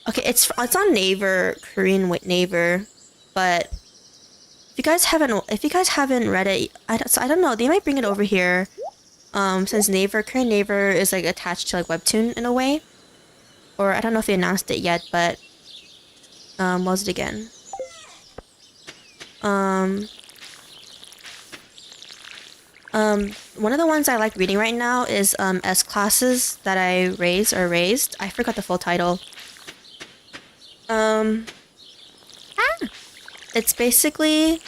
Okay, it's on Naver, Korean Naver, but if you guys haven't read it, I don't know, they might bring it over here. Since Korean Naver is like attached to like Webtoon in a way, or I don't know if they announced it yet, but what was it again? One of the ones I like reading right now is S classes that I raised. I forgot the full title. It's basically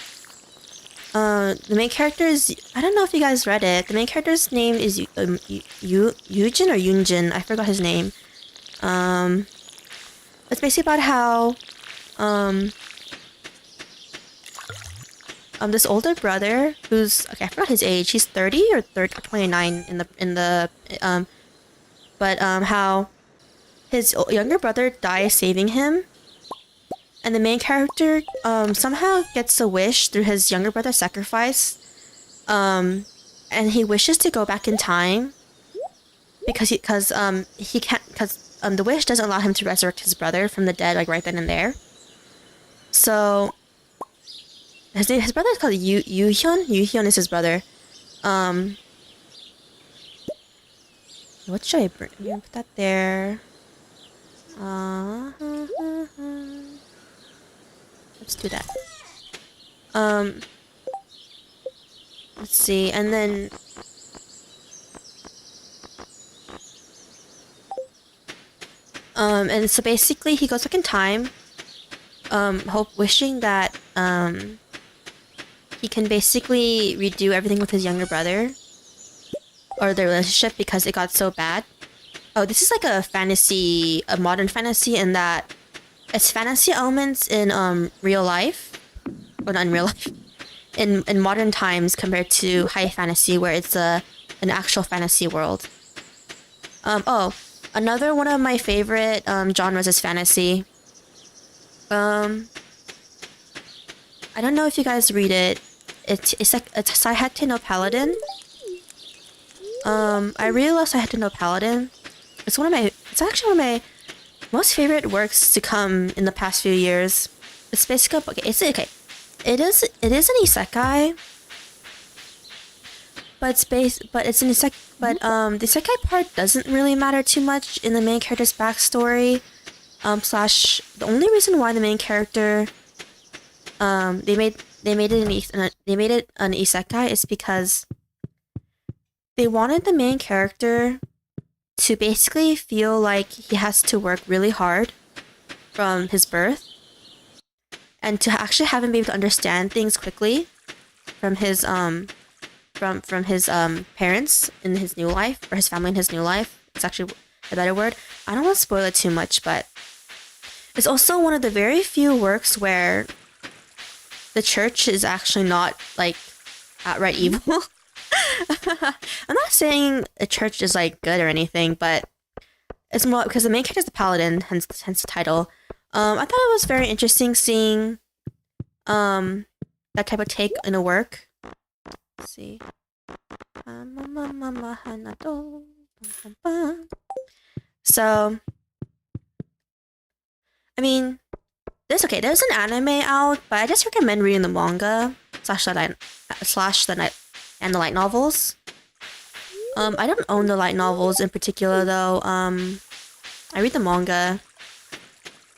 the main character is, I don't know if you guys read it. The main character's name is Yujin or Yunjin. I forgot his name. It's basically about how this older brother who's, okay, I forgot his age. He's 30 or 29 but how his younger brother dies saving him. And the main character somehow gets a wish through his younger brother's sacrifice. And he wishes to go back in time because he can't, because the wish doesn't allow him to resurrect his brother from the dead, like right then and there. So his brother is called Yu-hyun. Yu-hyun is his brother. What should I bring? Put that there. Let's do that. Let's see, and then and so basically he goes back in time, wishing that he can basically redo everything with his younger brother or their relationship because it got so bad. Oh, this is like a fantasy, a modern fantasy, in that it's fantasy elements in real life, or not in real life, in modern times compared to high fantasy where it's an actual fantasy world. Oh, another one of my favorite genres is fantasy. I don't know if you guys read it. It's like it's Saihate no Paladin. I really love Saihate no Paladin. It's actually one of my most favorite works to come in the past few years. It's basically okay. It is an isekai, but the isekai part doesn't really matter too much in the main character's backstory. Slash the only reason why the main character they made it an isekai is because they wanted the main character to basically feel like he has to work really hard from his birth, and to actually have him be able to understand things quickly from his from his parents in his new life, or his family in his new life. It's actually a better word. I don't want to spoil it too much, but it's also one of the very few works where the church is actually not like outright evil. I'm not saying a church is like good or anything, but it's more because the main character is the paladin, hence the title. I thought it was very interesting seeing that type of take in a work. Let's see. So, I mean, there's an anime out, but I just recommend reading the manga and the light novels. I don't own the light novels in particular though. I read the manga.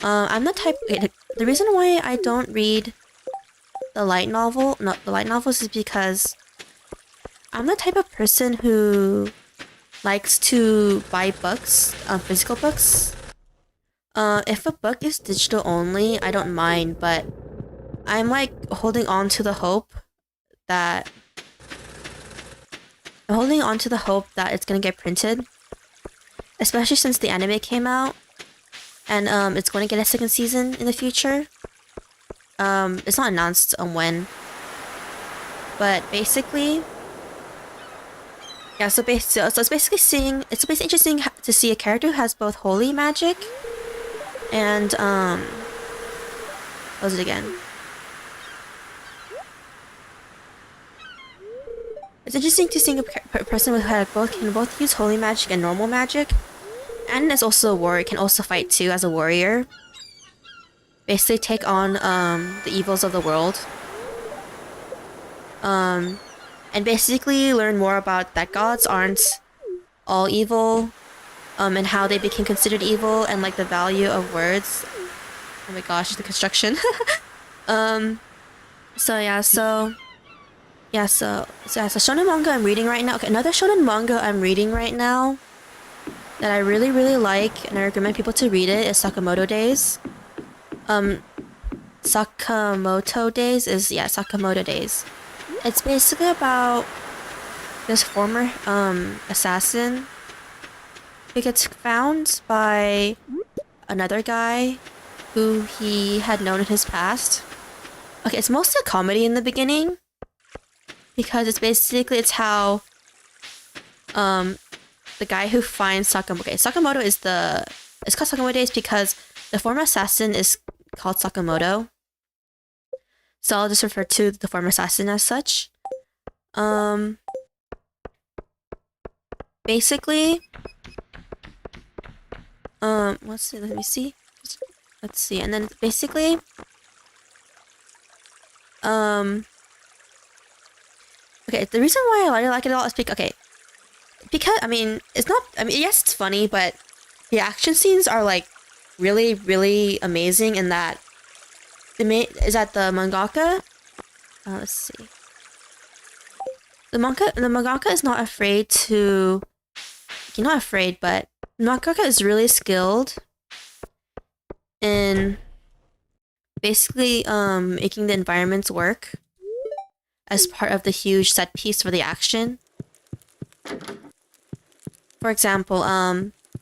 I'm the type. The reason why I don't read the light novels is because I'm the type of person who likes to buy books, physical books. If a book is digital only, I don't mind, but I'm like holding on to the hope that it's gonna get printed, especially since the anime came out, and it's going to get a second season in the future. It's not announced on when, but basically, yeah. So it's basically interesting to see a character who has both holy magic and what was it again? It's interesting to see a person who can both use holy magic and normal magic, and is also a warrior, can also fight too as a warrior. Basically take on the evils of the world. And basically learn more about that gods aren't all evil, and how they became considered evil, and like the value of words. Oh my gosh, the construction. So yeah, so Yeah, so it's a shonen manga I'm reading right now. Okay, another shonen manga I'm reading right now that I really, really like and I recommend people to read it is Sakamoto Days. Um, Sakamoto Days is, yeah, Sakamoto Days. It's basically about this former, assassin who gets found by another guy who he had known in his past. Okay, it's mostly a comedy in the beginning because it's how the guy who finds Sakamoto. Okay, Sakamoto is it's called Sakamoto Days because the former assassin is called Sakamoto. So I'll just refer to the former assassin as such. Basically, let's see, let me see. Let's see, and then basically, okay, the reason why I like it a lot is because I mean, it's not. I mean, yes, it's funny, but the action scenes are like really, really amazing. In that the mangaka. Let's see. The mangaka is not afraid to. He's not afraid, but the mangaka is really skilled in basically making the environments work as part of the huge set piece for the action. For example,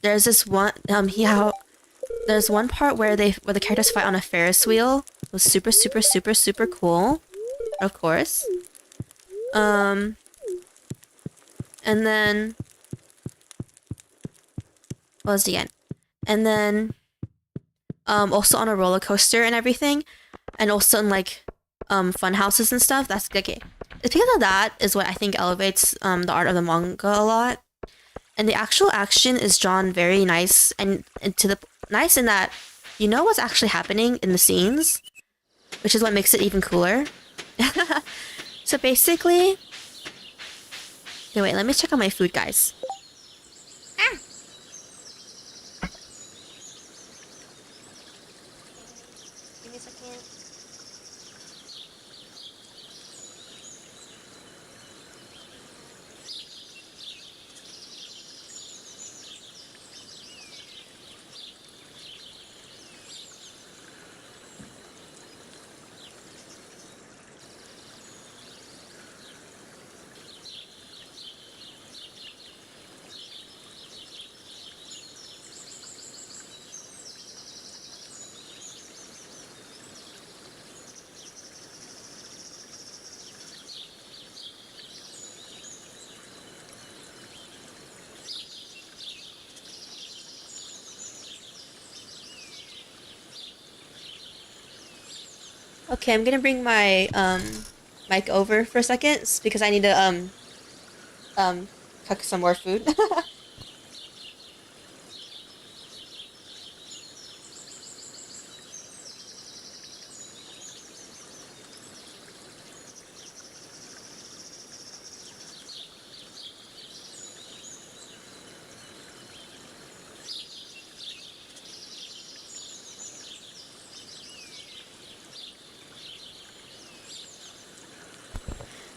there's this one there's one part where the characters fight on a Ferris wheel. It was super, super, super, super cool. Of course. And then what was the end? And then also on a roller coaster and everything. And also in like fun houses and stuff. That's okay. It's because of that is what I think elevates the art of the manga a lot. And the actual action is drawn very nice and to the nice in that you know what's actually happening in the scenes, which is what makes it even cooler. So basically, okay, wait, let me check on my food, guys. Give me a second. Okay, I'm gonna bring my mic over for a second because I need to cook some more food.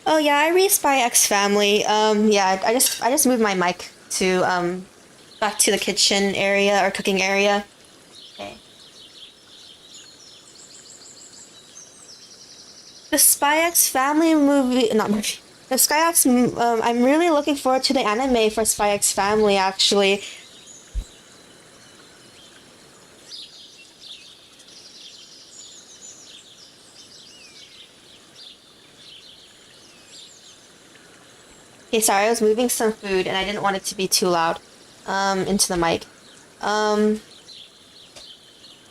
Oh yeah, I read Spy X Family. Yeah, I just moved my mic to back to the kitchen area or cooking area. Okay. The Spy X Family movie, not movie. The Spy X. I'm really looking forward to the anime for Spy X Family. Actually, okay, sorry, I was moving some food and I didn't want it to be too loud, into the mic. Um,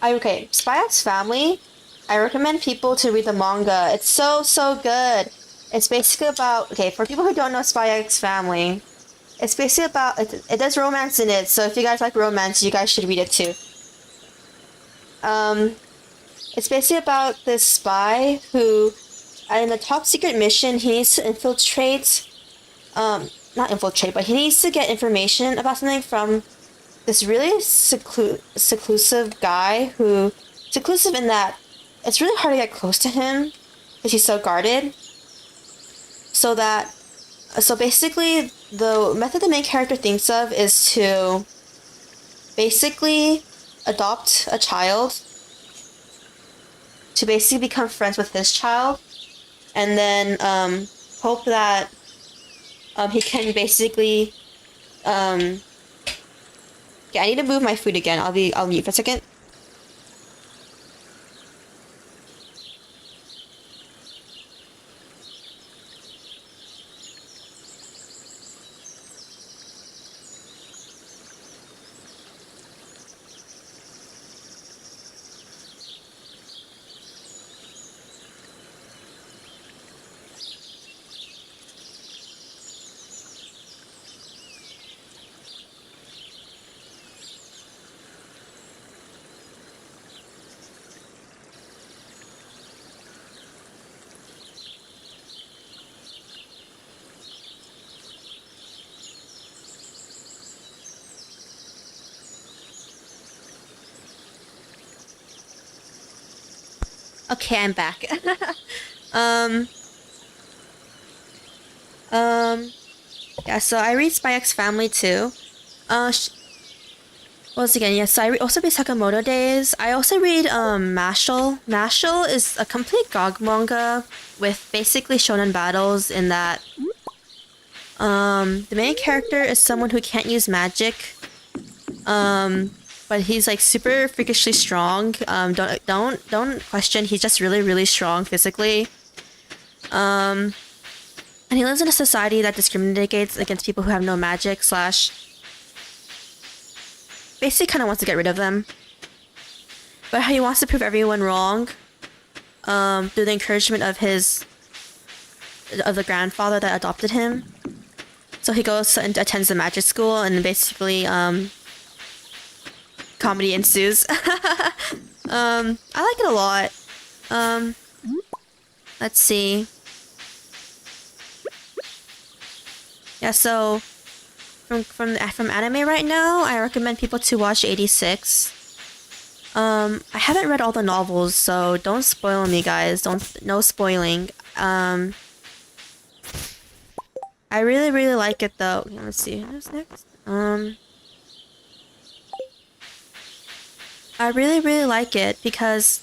okay, Spy X Family. I recommend people to read the manga. It's so, so good. It's basically about, okay, for people who don't know Spy X Family, it's basically about, it does romance in it, so if you guys like romance, you guys should read it too. Um, it's basically about this spy who, in a top secret mission, he needs to infiltrate, not infiltrate, but he needs to get information about something from this really seclusive guy who, seclusive in that it's really hard to get close to him because he's so guarded. So basically, the method the main character thinks of is to basically adopt a child to basically become friends with his child, and then hope that he can basically yeah, I need to move my food again. I'll mute for a second. Okay, I'm back. um, yeah, so I read Spy X Family too. Once again, yes, so I also read Sakamoto Days. I also read, Mashal. Mashal is a complete GOG manga with basically shonen battles in that, the main character is someone who can't use magic. But he's like super freakishly strong. Don't question. He's just really, really strong physically. And he lives in a society that discriminates against people who have no magic slash basically kind of wants to get rid of them. But he wants to prove everyone wrong. Through the encouragement of the grandfather that adopted him. So he goes and attends the magic school, and basically comedy ensues. I like it a lot. Let's see. Yeah, so from anime right now, I recommend people to watch 86. I haven't read all the novels, so don't spoil me, guys. No spoiling. I really, really like it though. Let's see. What's next? I really, really like it because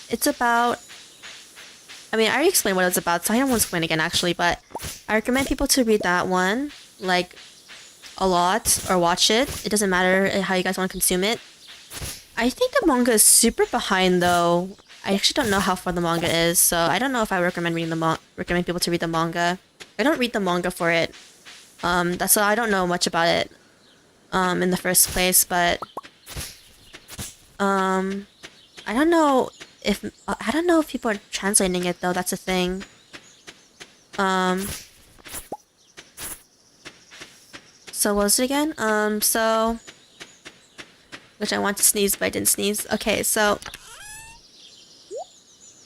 it's about... I mean, I already explained what it's about, so I don't want to explain again actually, but I recommend people to read that one, like, a lot, or watch it. It doesn't matter how you guys want to consume it. I think the manga is super behind though. I actually don't know how far the manga is, so I don't know if I recommend recommend people to read the manga. I don't read the manga for it. That's why I don't know much about it in the first place, but I don't know if people are translating it though. That's a thing. So what was it again? So which I want to sneeze but I didn't sneeze. Okay, so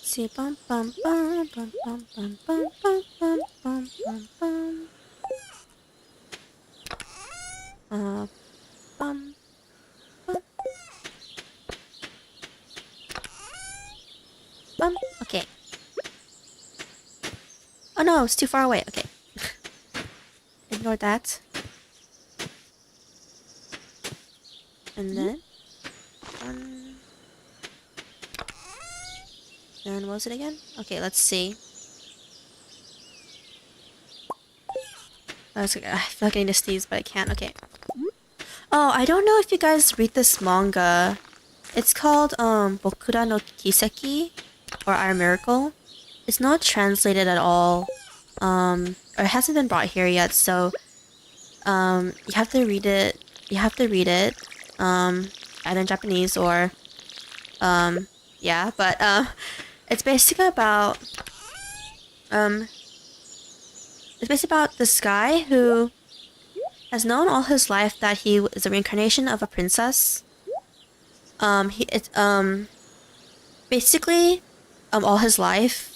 see bum bum bum bum bum bum bum bum bum bum bum bum. Bum bum. Okay. Oh no, it's too far away. Okay. Ignore that. And then then what was it again? Okay, let's see. I feel like I need to sneeze, but I can't. Okay. Oh, I don't know if you guys read this manga. It's called Bokura no Kiseki, or Our Miracle. It's not translated at all. Or it hasn't been brought here yet, so you have to read it. Either in Japanese or yeah, but it's basically about this guy who has known all his life that he is a reincarnation of a princess. Basically all his life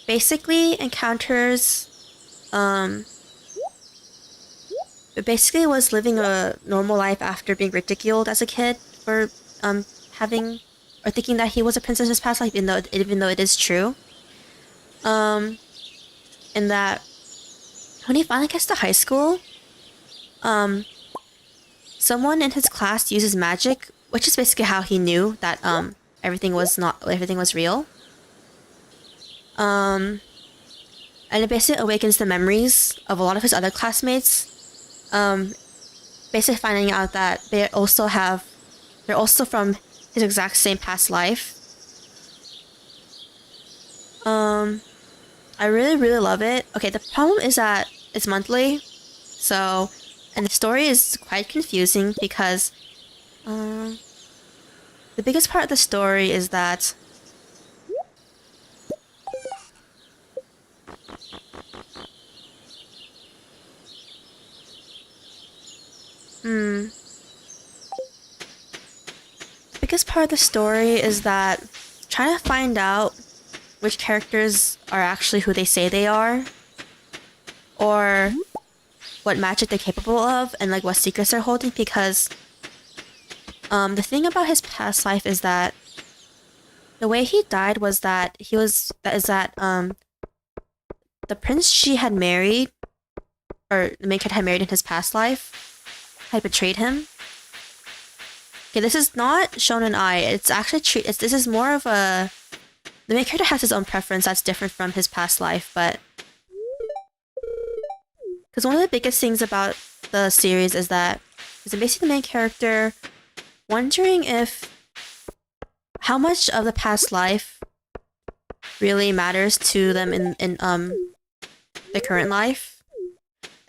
basically encounters basically was living a normal life after being ridiculed as a kid for having or thinking that he was a princess in his past life, even though it is true. In that when he finally gets to high school, someone in his class uses magic, which is basically how he knew that everything was real. And it basically awakens the memories of a lot of his other classmates. Basically finding out that they're also from his exact same past life. I really, really love it. Okay, the problem is that it's monthly, so, and the story is quite confusing because, the biggest part of the story is that the biggest part of the story is that trying to find out which characters are actually who they say they are, or what magic they're capable of, and like what secrets they're holding, because the thing about his past life is that the way he died was that the prince she had married, or the main character had married in his past life, had betrayed him. Okay, this is not Shonen Ai. It's actually this is more of a, the main character has his own preference that's different from his past life, but because one of the biggest things about the series is that basically the main character wondering if how much of the past life really matters to them in the current life,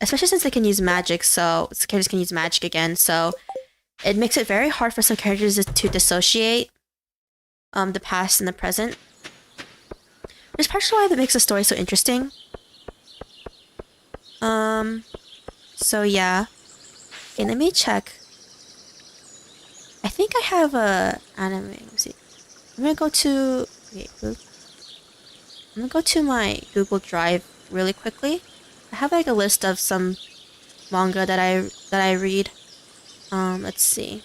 especially since they can use magic. So characters can use magic again, so it makes it very hard for some characters to dissociate the past and the present. Which is partially why that makes the story so interesting. So yeah. Okay, let me check. I think I have a anime. Let's see. I'm gonna go to my Google Drive really quickly. I have like a list of some manga that I read. Let's see.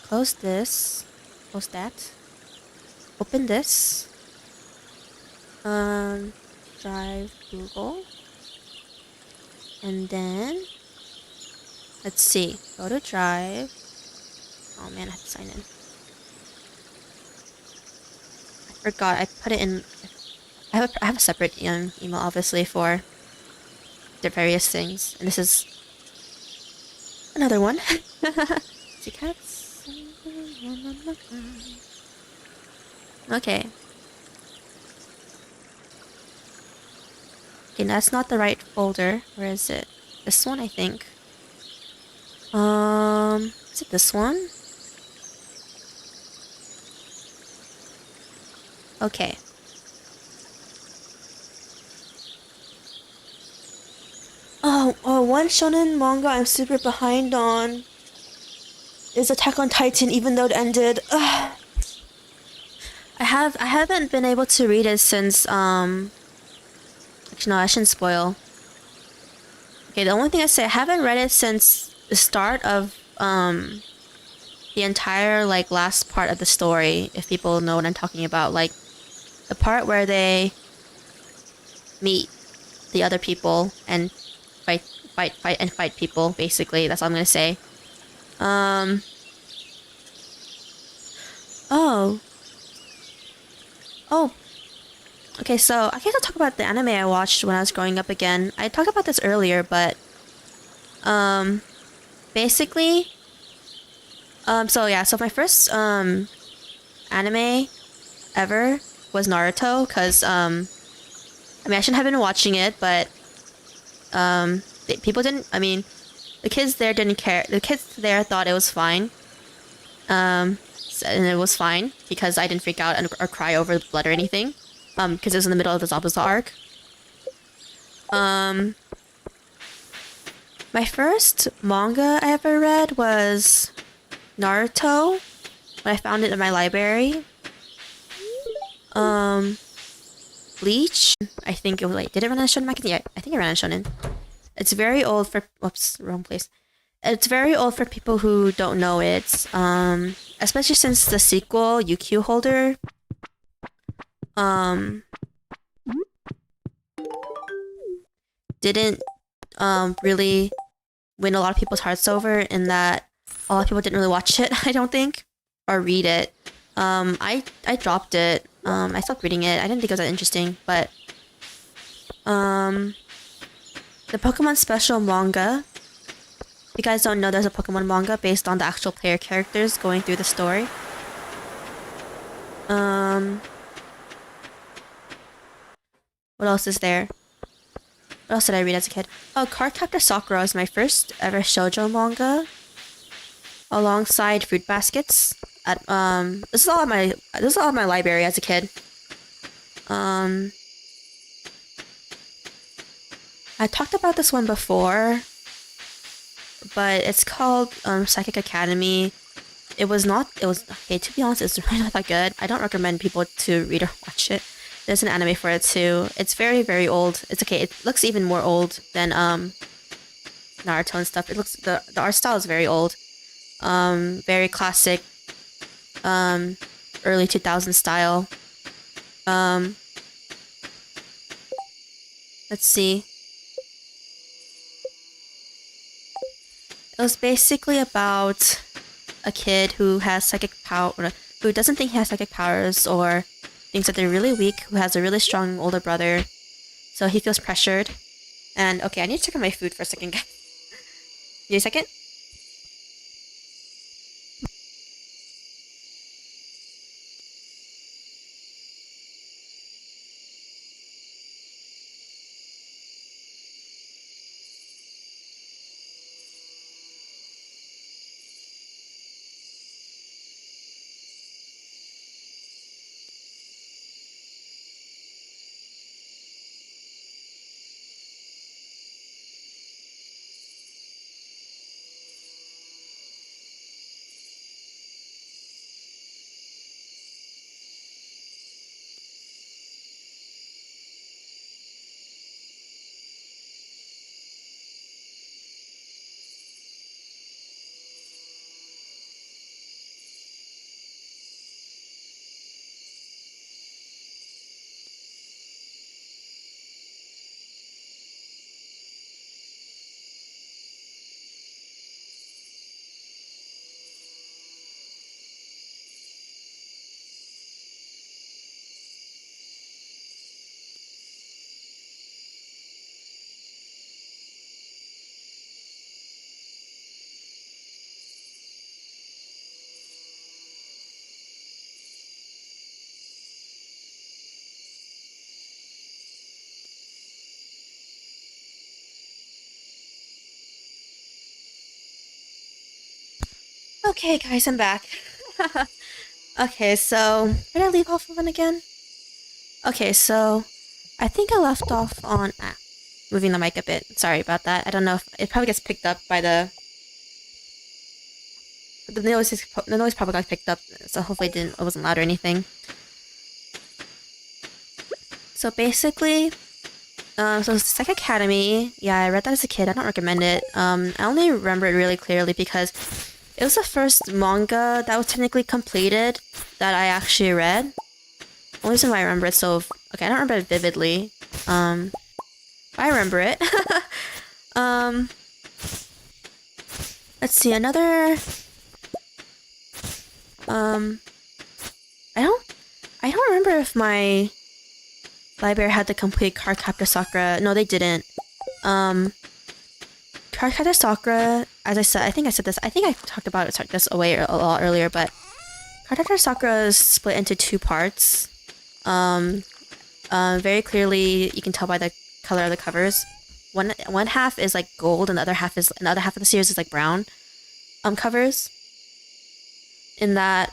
Close this. Close that. Open this. Drive Google. And then let's see. Go to Drive. Oh man, I have to sign in. I forgot. I put it in. I have a separate email obviously for the various things, and this is another one. See cats. Okay. Okay, that's not the right folder. Where is it? This one, I think. Is it this one? Okay. Oh, one shonen manga I'm super behind on is Attack on Titan, even though it ended. Ugh. I haven't been able to read it since actually no, I shouldn't spoil. Okay, the only thing I say, I haven't read it since the start of the entire like last part of the story, if people know what I'm talking about, like the part where they meet the other people and fight people, basically. That's all I'm gonna say. Oh. Okay, so I guess I'll talk about the anime I watched when I was growing up again. I talked about this earlier, but basically, so yeah, so my first anime ever was Naruto, because I mean, I shouldn't have been watching it, but people didn't, I mean, the kids there didn't care. The kids there thought it was fine. And it was fine because I didn't freak out or cry over the blood or anything. Because it was in the middle of the Zabuza arc. My first manga I ever read was Naruto, when I found it in my library. Bleach, I think it was like, did it run on Shonen Magazine? Yeah, I think it ran on Shonen. It's very old for, whoops, wrong place. It's very old for people who don't know it, especially since the sequel, UQ Holder, um didn't really win a lot of people's hearts over, in that a lot of people didn't really watch it, I don't think, or read it. I dropped it. I stopped reading it. I didn't think it was that interesting, but the Pokemon Special manga. If you guys don't know, there's a Pokemon manga based on the actual player characters going through the story. What else is there? What else did I read as a kid? Oh, Cardcaptor Sakura is my first ever shoujo manga, alongside Fruit Baskets. This is all in my library as a kid. I talked about this one before, but it's called Psychic Academy. It was okay, to be honest, it's really not that good. I don't recommend people to read or watch it. There's an anime for it too. It's very, very old. It's okay. It looks even more old than Naruto and stuff. It looks the art style is very old. Very classic early 2000s style. Let's see. It was basically about a kid who has psychic power, who doesn't think he has psychic powers, or thinks that they're really weak, who has a really strong older brother. So he feels pressured. And okay, I need to check on my food for a second, guys. Give me a second. Okay, guys, I'm back. Okay, so where did I leave off on again? Okay, so I think I left off on moving the mic a bit. Sorry about that. I don't know if it probably gets picked up by the noise. The noise probably got picked up, so hopefully it wasn't loud or anything. So basically, so Psych Academy. Yeah, I read that as a kid. I don't recommend it. I only remember it really clearly because it was the first manga that was technically completed that I actually read. Only reason why I remember it so... Okay, I don't remember it vividly. But I remember it. Let's see, another... I don't remember if my library had the complete Cardcaptor Sakura. No, they didn't. Cardcaptor Sakura, as I said, I think I talked about this a lot earlier, but Cardcaptor Sakura is split into two parts. Very clearly, you can tell by the color of the covers. One half is like gold, and the other half of the series is like brown. Covers. In that,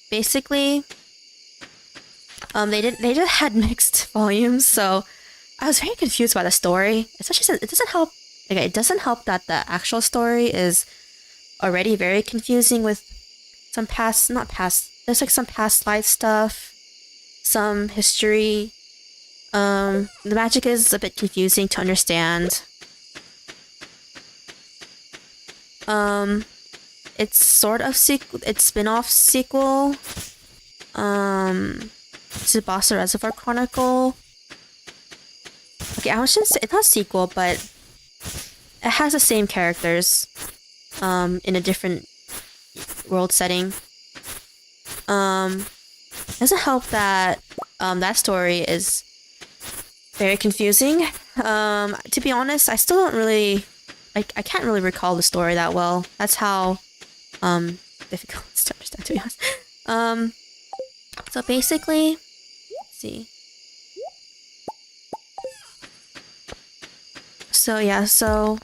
basically, they just had mixed volumes, so I was very confused by the story. Especially since it doesn't help. Okay, it doesn't help that the actual story is already very confusing with some there's like some past life stuff, some history. The magic is a bit confusing to understand. It's sort of it's spin-off sequel. Tsubasa Reservoir Chronicle. Okay, I was just it's not a sequel, but it has the same characters, in a different world setting. Doesn't help that that story is very confusing. To be honest, I still don't really I can't really recall the story that well. That's how difficult it's to understand, to be honest. So basically, let's see. So yeah, so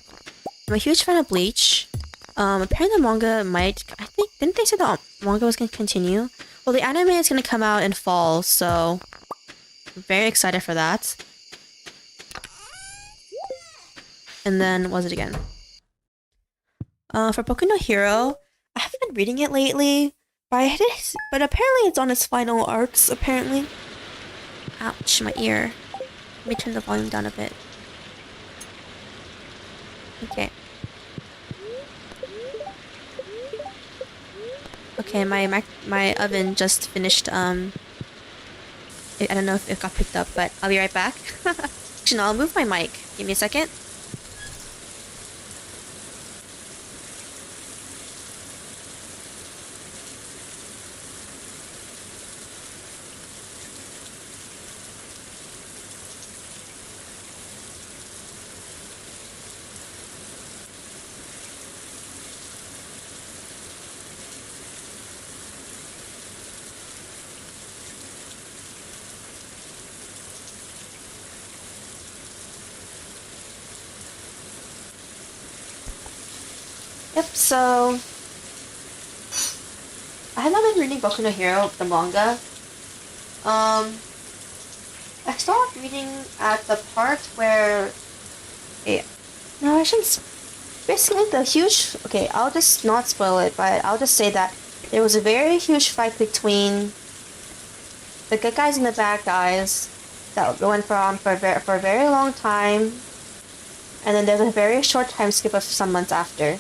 I'm a huge fan of Bleach. Apparently the manga might, I think, didn't they say the manga was gonna continue? Well, the anime is gonna come out in fall, so I'm very excited for that. And then, what was it again? For Boku no Hero, I haven't been reading it lately, but apparently it's on its final arcs, apparently. Ouch, my ear. Let me turn the volume down a bit. Okay. Okay, my oven just finished, I don't know if it got picked up, but I'll be right back. Actually, no, I'll move my mic. Give me a second. Yep, so I have not been reading Boku no Hero, the manga. I stopped reading at the part where no, I shouldn't. Basically, the huge. Okay, I'll just not spoil it, but I'll just say that there was a very huge fight between the good guys and the bad guys that went on for a very long time, and then there's a very short time skip of some months after.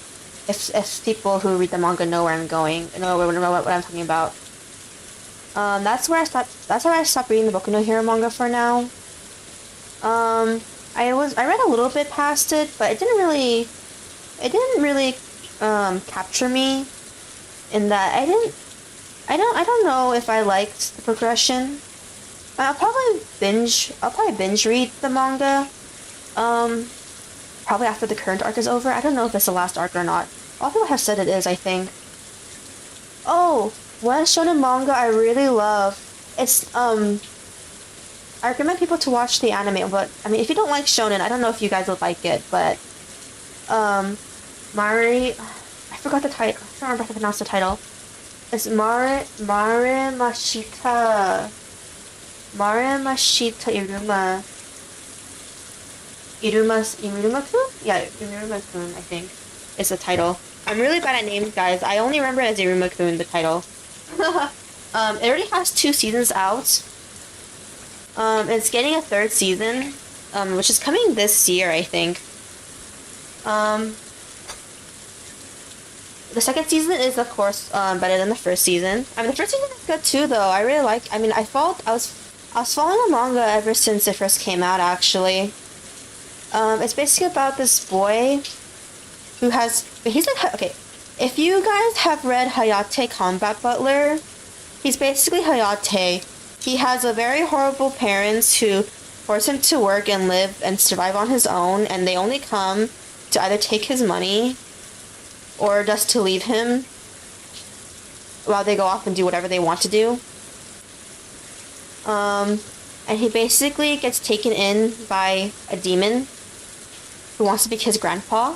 If people who read the manga know where I'm going, know what I'm talking about. That's where I stopped. That's why I stopped reading the Boku no Hero manga for now. I read a little bit past it, but it didn't really capture me. In that I don't know if I liked the progression. I'll probably binge read the manga. Probably after the current arc is over. I don't know if it's the last arc or not. All people have said it is, I think. Oh, one shonen manga I really love. It's I recommend people to watch the anime, but I mean if you don't like shonen, I don't know if you guys would like it, but Mari, I forgot the title. I don't remember how to pronounce the title. It's Mare Mashita Iruma. Iruma-kun? Yeah, Iruma-kun, I think, is the title. I'm really bad at names, guys. I only remember it as Iruma-kun, the title. It already has 2 seasons out. It's getting a 3rd season, which is coming this year, I think. The 2nd season is, of course, better than the 1st season. I mean, the 1st season is good too, though. I really like. I mean, I was following the manga ever since it first came out, actually. It's basically about this boy who he's like, okay, if you guys have read Hayate Combat Butler, he's basically Hayate. He has a very horrible parents who force him to work and live and survive on his own, and they only come to either take his money or just to leave him while they go off and do whatever they want to do. And he basically gets taken in by a demon who wants to be his grandpa.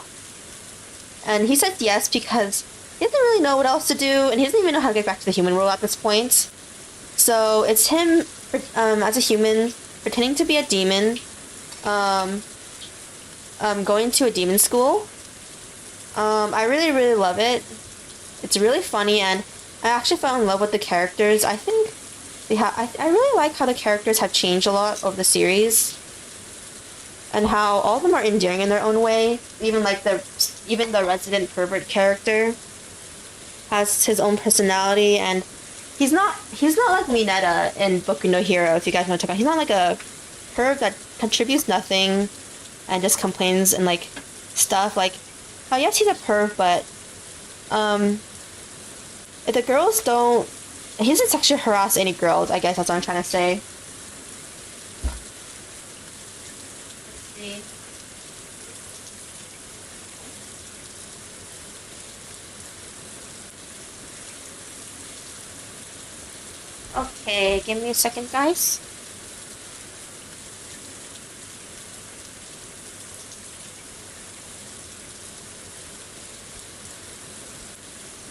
And he says yes because he doesn't really know what else to do, and he doesn't even know how to get back to the human world at this point. So it's him, as a human, pretending to be a demon, going to a demon school. I really, really love it. It's really funny, and I actually fell in love with the characters. I think I really like how the characters have changed a lot over the series, and how all of them are endearing in their own way. Even the resident pervert character has his own personality, and he's not like Mineta in Boku no Hero, if you guys want to talk about. He's not like a perv that contributes nothing and just complains and like stuff. Like, oh yes, he's a perv, but if the girls don't, he doesn't sexually harass any girls. I guess that's what I'm trying to say. Let's see. Okay, give me a second, guys.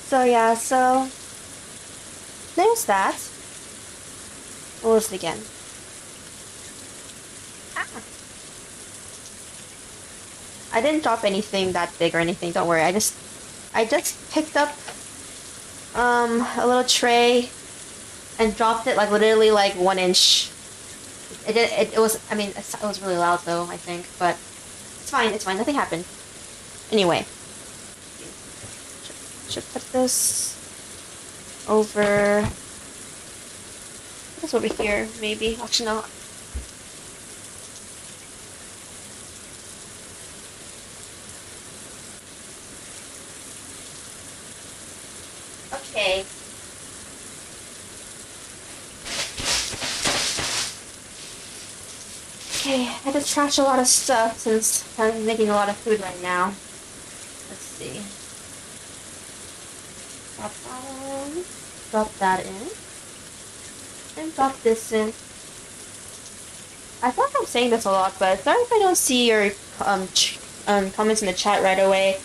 So yeah, so there's that. What was it again? Ah. I didn't drop anything that big or anything, don't worry. I just picked up a little tray and dropped it like literally like 1 inch. It was, I mean, it was really loud though, I think, but it's fine, nothing happened. Anyway. Should put this over. Put this over here, maybe. Actually, no. Okay. Okay, I had to trash a lot of stuff since I'm making a lot of food right now. Let's see. Drop that in, and drop this in. I feel like I'm saying this a lot, but sorry if I don't see your comments in the chat right away,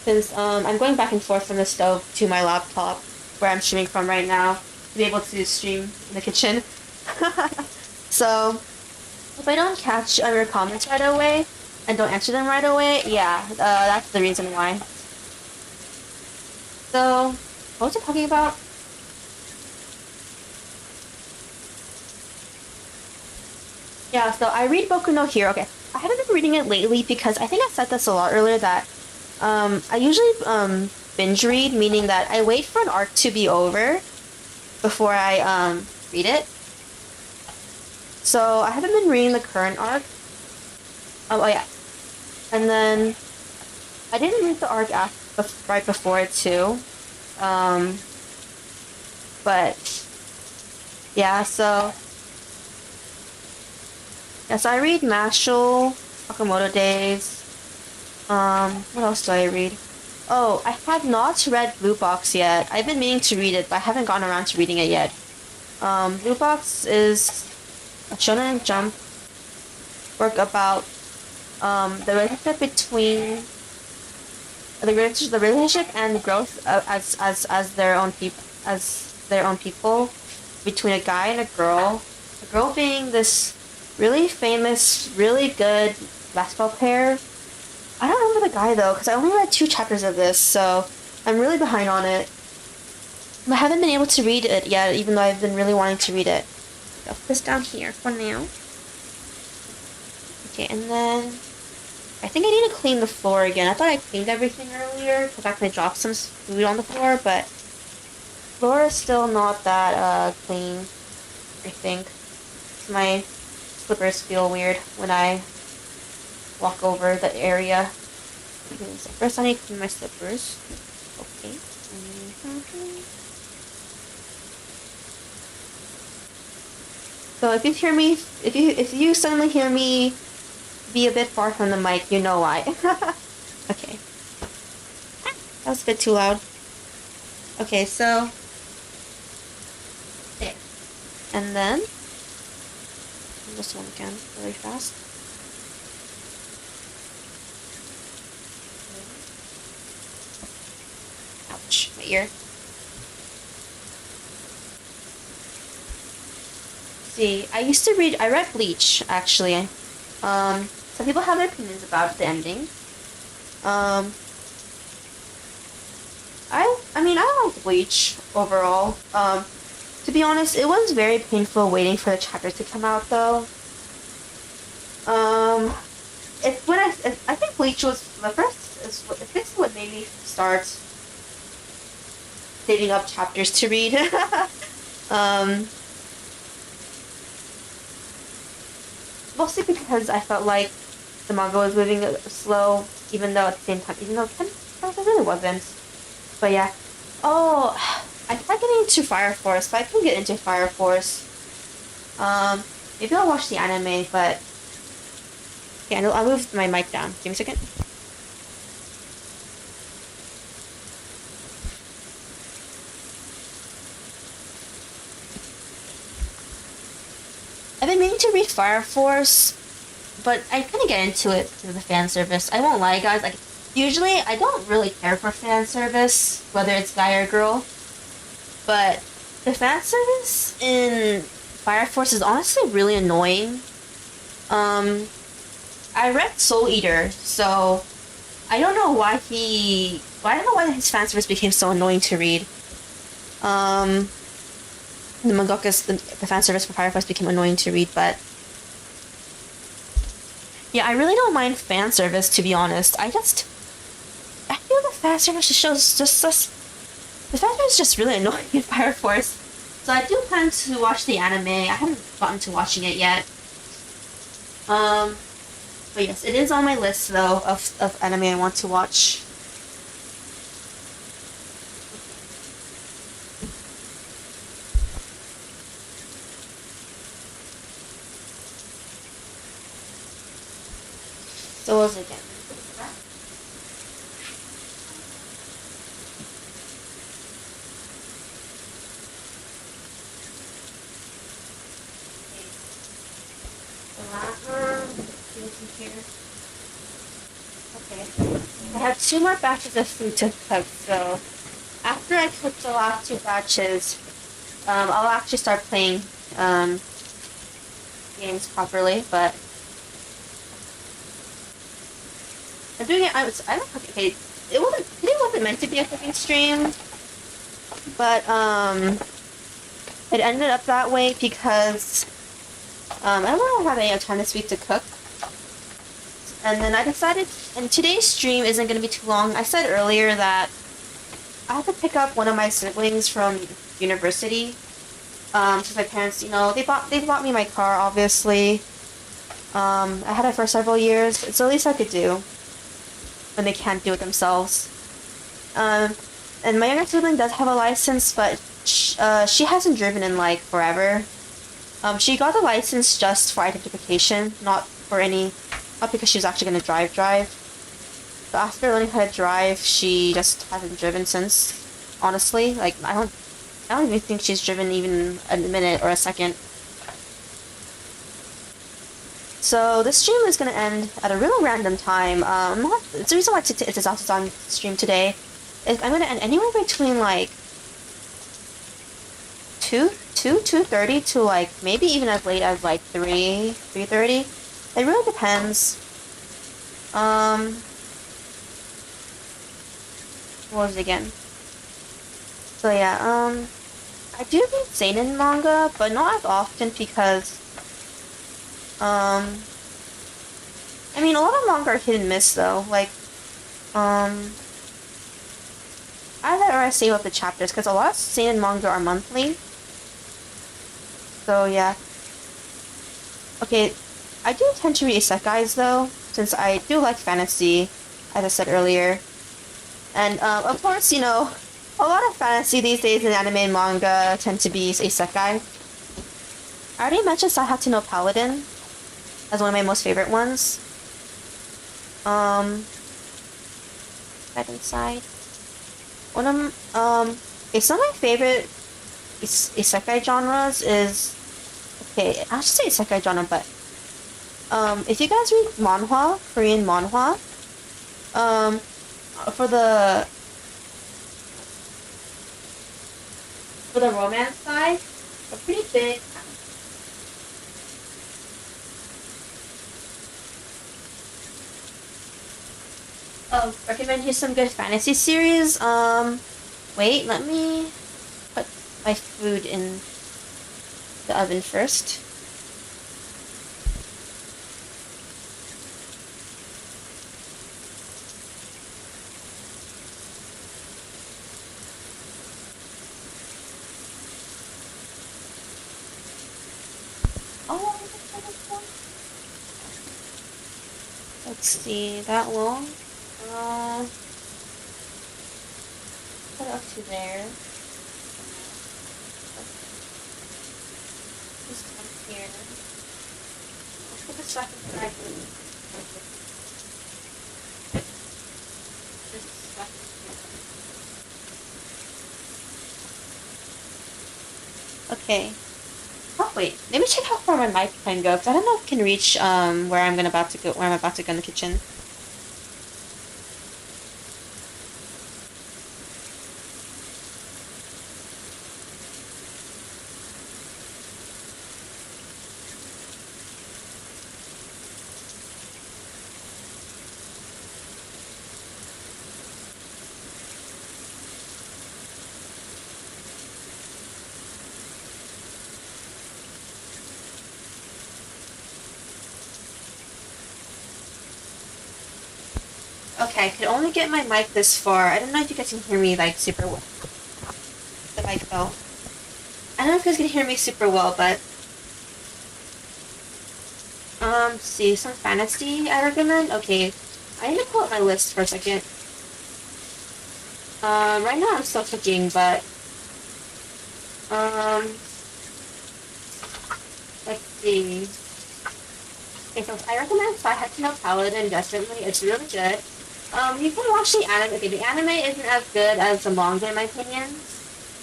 since I'm going back and forth from the stove to my laptop, where I'm streaming from right now, to be able to stream in the kitchen. So, if I don't catch your comments right away, and don't answer them right away, yeah, that's the reason why. So, what was I talking about? Yeah, so I read Boku no Hero. Okay, I haven't been reading it lately because I think I said this a lot earlier that I usually binge read, meaning that I wait for an arc to be over before I read it. So I haven't been reading the current arc. Oh yeah, and then I didn't read the arc right before it too. But yeah, so I read Mashal, Sakamoto Days. What else do I read? Oh, I have not read Blue Box yet. I've been meaning to read it, but I haven't gotten around to reading it yet. Blue Box is a Shonen Jump work about the relationship between the relationship and growth as their own people between a guy and a girl. The girl being this really famous, really good basketball player. I don't remember the guy though, because I only read 2 chapters of this, so I'm really behind on it. I haven't been able to read it yet, even though I've been really wanting to read it. I'll put this down here for now. Okay, and then I think I need to clean the floor again. I thought I cleaned everything earlier because I actually dropped some food on the floor, but the floor is still not that clean, I think. My slippers feel weird when I walk over the area. Okay, so first I need to clean my slippers. Okay. So if you hear me, if you suddenly hear me be a bit far from the mic, you know why. Okay. That was a bit too loud. Okay, so there. And then this one again, really fast. Ouch, my ear. See, I read Bleach, actually. Some people have their opinions about the ending. I mean, I liked Bleach overall. To be honest, it was very painful waiting for the chapters to come out, though. I think Bleach was the first. This is what made me start saving up chapters to read. Um, Mostly because I felt like the manga was moving slow, even though at the same time, even though it really wasn't. But yeah. Oh, I tried getting into Fire Force, but I couldn't get into Fire Force. Maybe I'll watch the anime, but yeah, I'll move my mic down. Give me a second. I've been meaning to read Fire Force, but I couldn't get into it because of the fan service. I won't lie, guys. Like, usually I don't really care for fan service, whether it's guy or girl. But the fan service in Fire Force is honestly really annoying. I read Soul Eater, so I don't know why I don't know why his fan service became so annoying to read. The fan service for Fire Force became annoying to read, but yeah, I really don't mind fan service, to be honest. I feel the fan service the fan service is just really annoying in Fire Force. So I do plan to watch the anime. I haven't gotten to watching it yet. But yes, it is on my list though of anime I want to watch. So what was it again? Here. Okay. I have 2 more batches of food to cook, so after I cook the last 2 batches, I'll actually start playing games properly, but I'm doing it. I don't cook. Okay, today wasn't meant to be a cooking stream, but it ended up that way because I don't really have any time this week to cook. And then I decided, and today's stream isn't going to be too long. I said earlier that I have to pick up one of my siblings from university. Because my parents, they bought me my car, obviously. I had it for several years. It's the least I could do when they can't do it themselves. And my younger sibling does have a license, but she hasn't driven in like forever. She got the license just for identification, not because she was actually going to drive. But after learning how to drive, she just hasn't driven since. Honestly, like I don't even think she's driven even a minute or a second. So this stream is going to end at a really random time. It's the reason why it's a Zatsudan stream today. I'm going to end anywhere between like 2:30 to like maybe even as late as like 3:30. It really depends. What was it again? So yeah, I do read seinen manga, but not as often because, I mean, a lot of manga are hit and miss though. Like, I save up the chapters because a lot of seinen manga are monthly. So yeah. Okay, I do tend to read isekais though, since I do like fantasy, as I said earlier. And of course, a lot of fantasy these days in anime and manga tend to be isekai. I already mentioned Saihachi no Paladin as one of my most favorite ones. Back inside. Some of my favorite isekai genres is, okay, I should say isekai genre, but if you guys read manhwa, Korean manhwa, for the romance side, a pretty big. Recommend you some good fantasy series. Wait, let me put my food in the oven first. Oh, let's see, that long. Put it up to there. This one here. Let's put this back in the this back in here. Okay. Oh wait, let me check how far my mic can go, because I don't know if it can reach where I'm about to go in the kitchen. Okay, I could only get my mic this far. I don't know if you guys can hear me like super well. The mic fell. I don't know if you guys can hear me super well, but see, some fantasy I recommend. Okay, I need to pull up my list for a second. Right now I'm still cooking, but let's see. Okay, so I recommend Spy Head to No Paladin, definitely. It's really good. You can watch the anime. Okay, the anime isn't as good as the manga, in my opinion.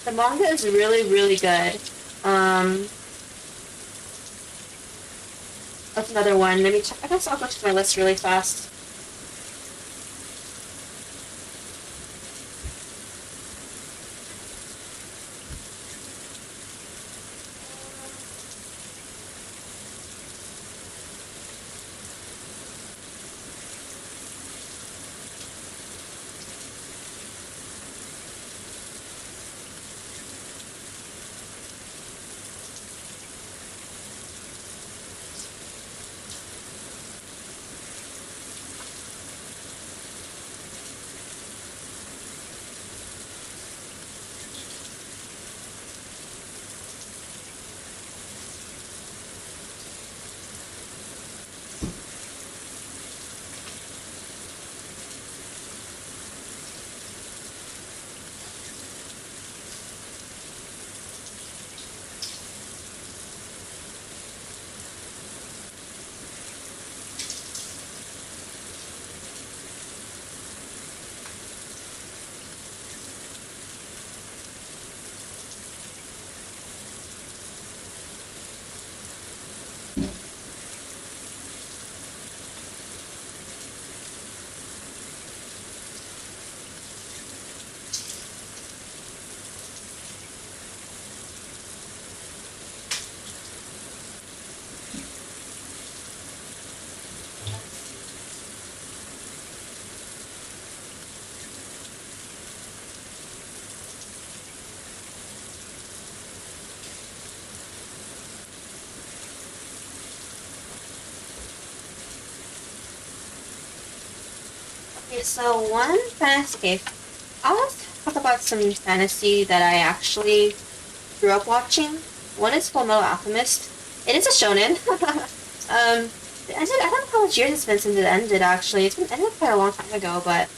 The manga is really, really good. That's another one. Let me check. I guess I'll go to my list really fast. Okay, so one fantasy. I'll talk about some fantasy that I actually grew up watching. One is Fullmetal Alchemist. It is a shonen. It ended, I don't know how much years it's been since it ended, actually. It's been ended quite a long time ago, but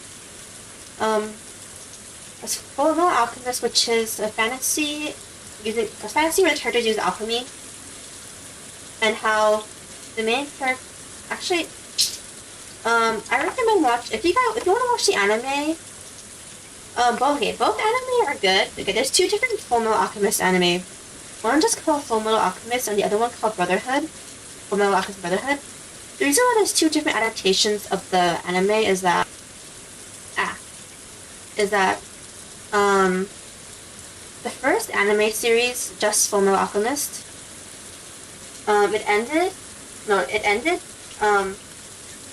it's Fullmetal Alchemist, which is a fantasy where the characters use alchemy, and how the main character actually. I recommend if you want to watch the anime. Both anime are good. Okay, there's two different Fullmetal Alchemist anime. One just called Fullmetal Alchemist, and the other one called Brotherhood. Fullmetal Alchemist Brotherhood. The reason why there's two different adaptations of the anime is that the first anime series, just Fullmetal Alchemist, it ended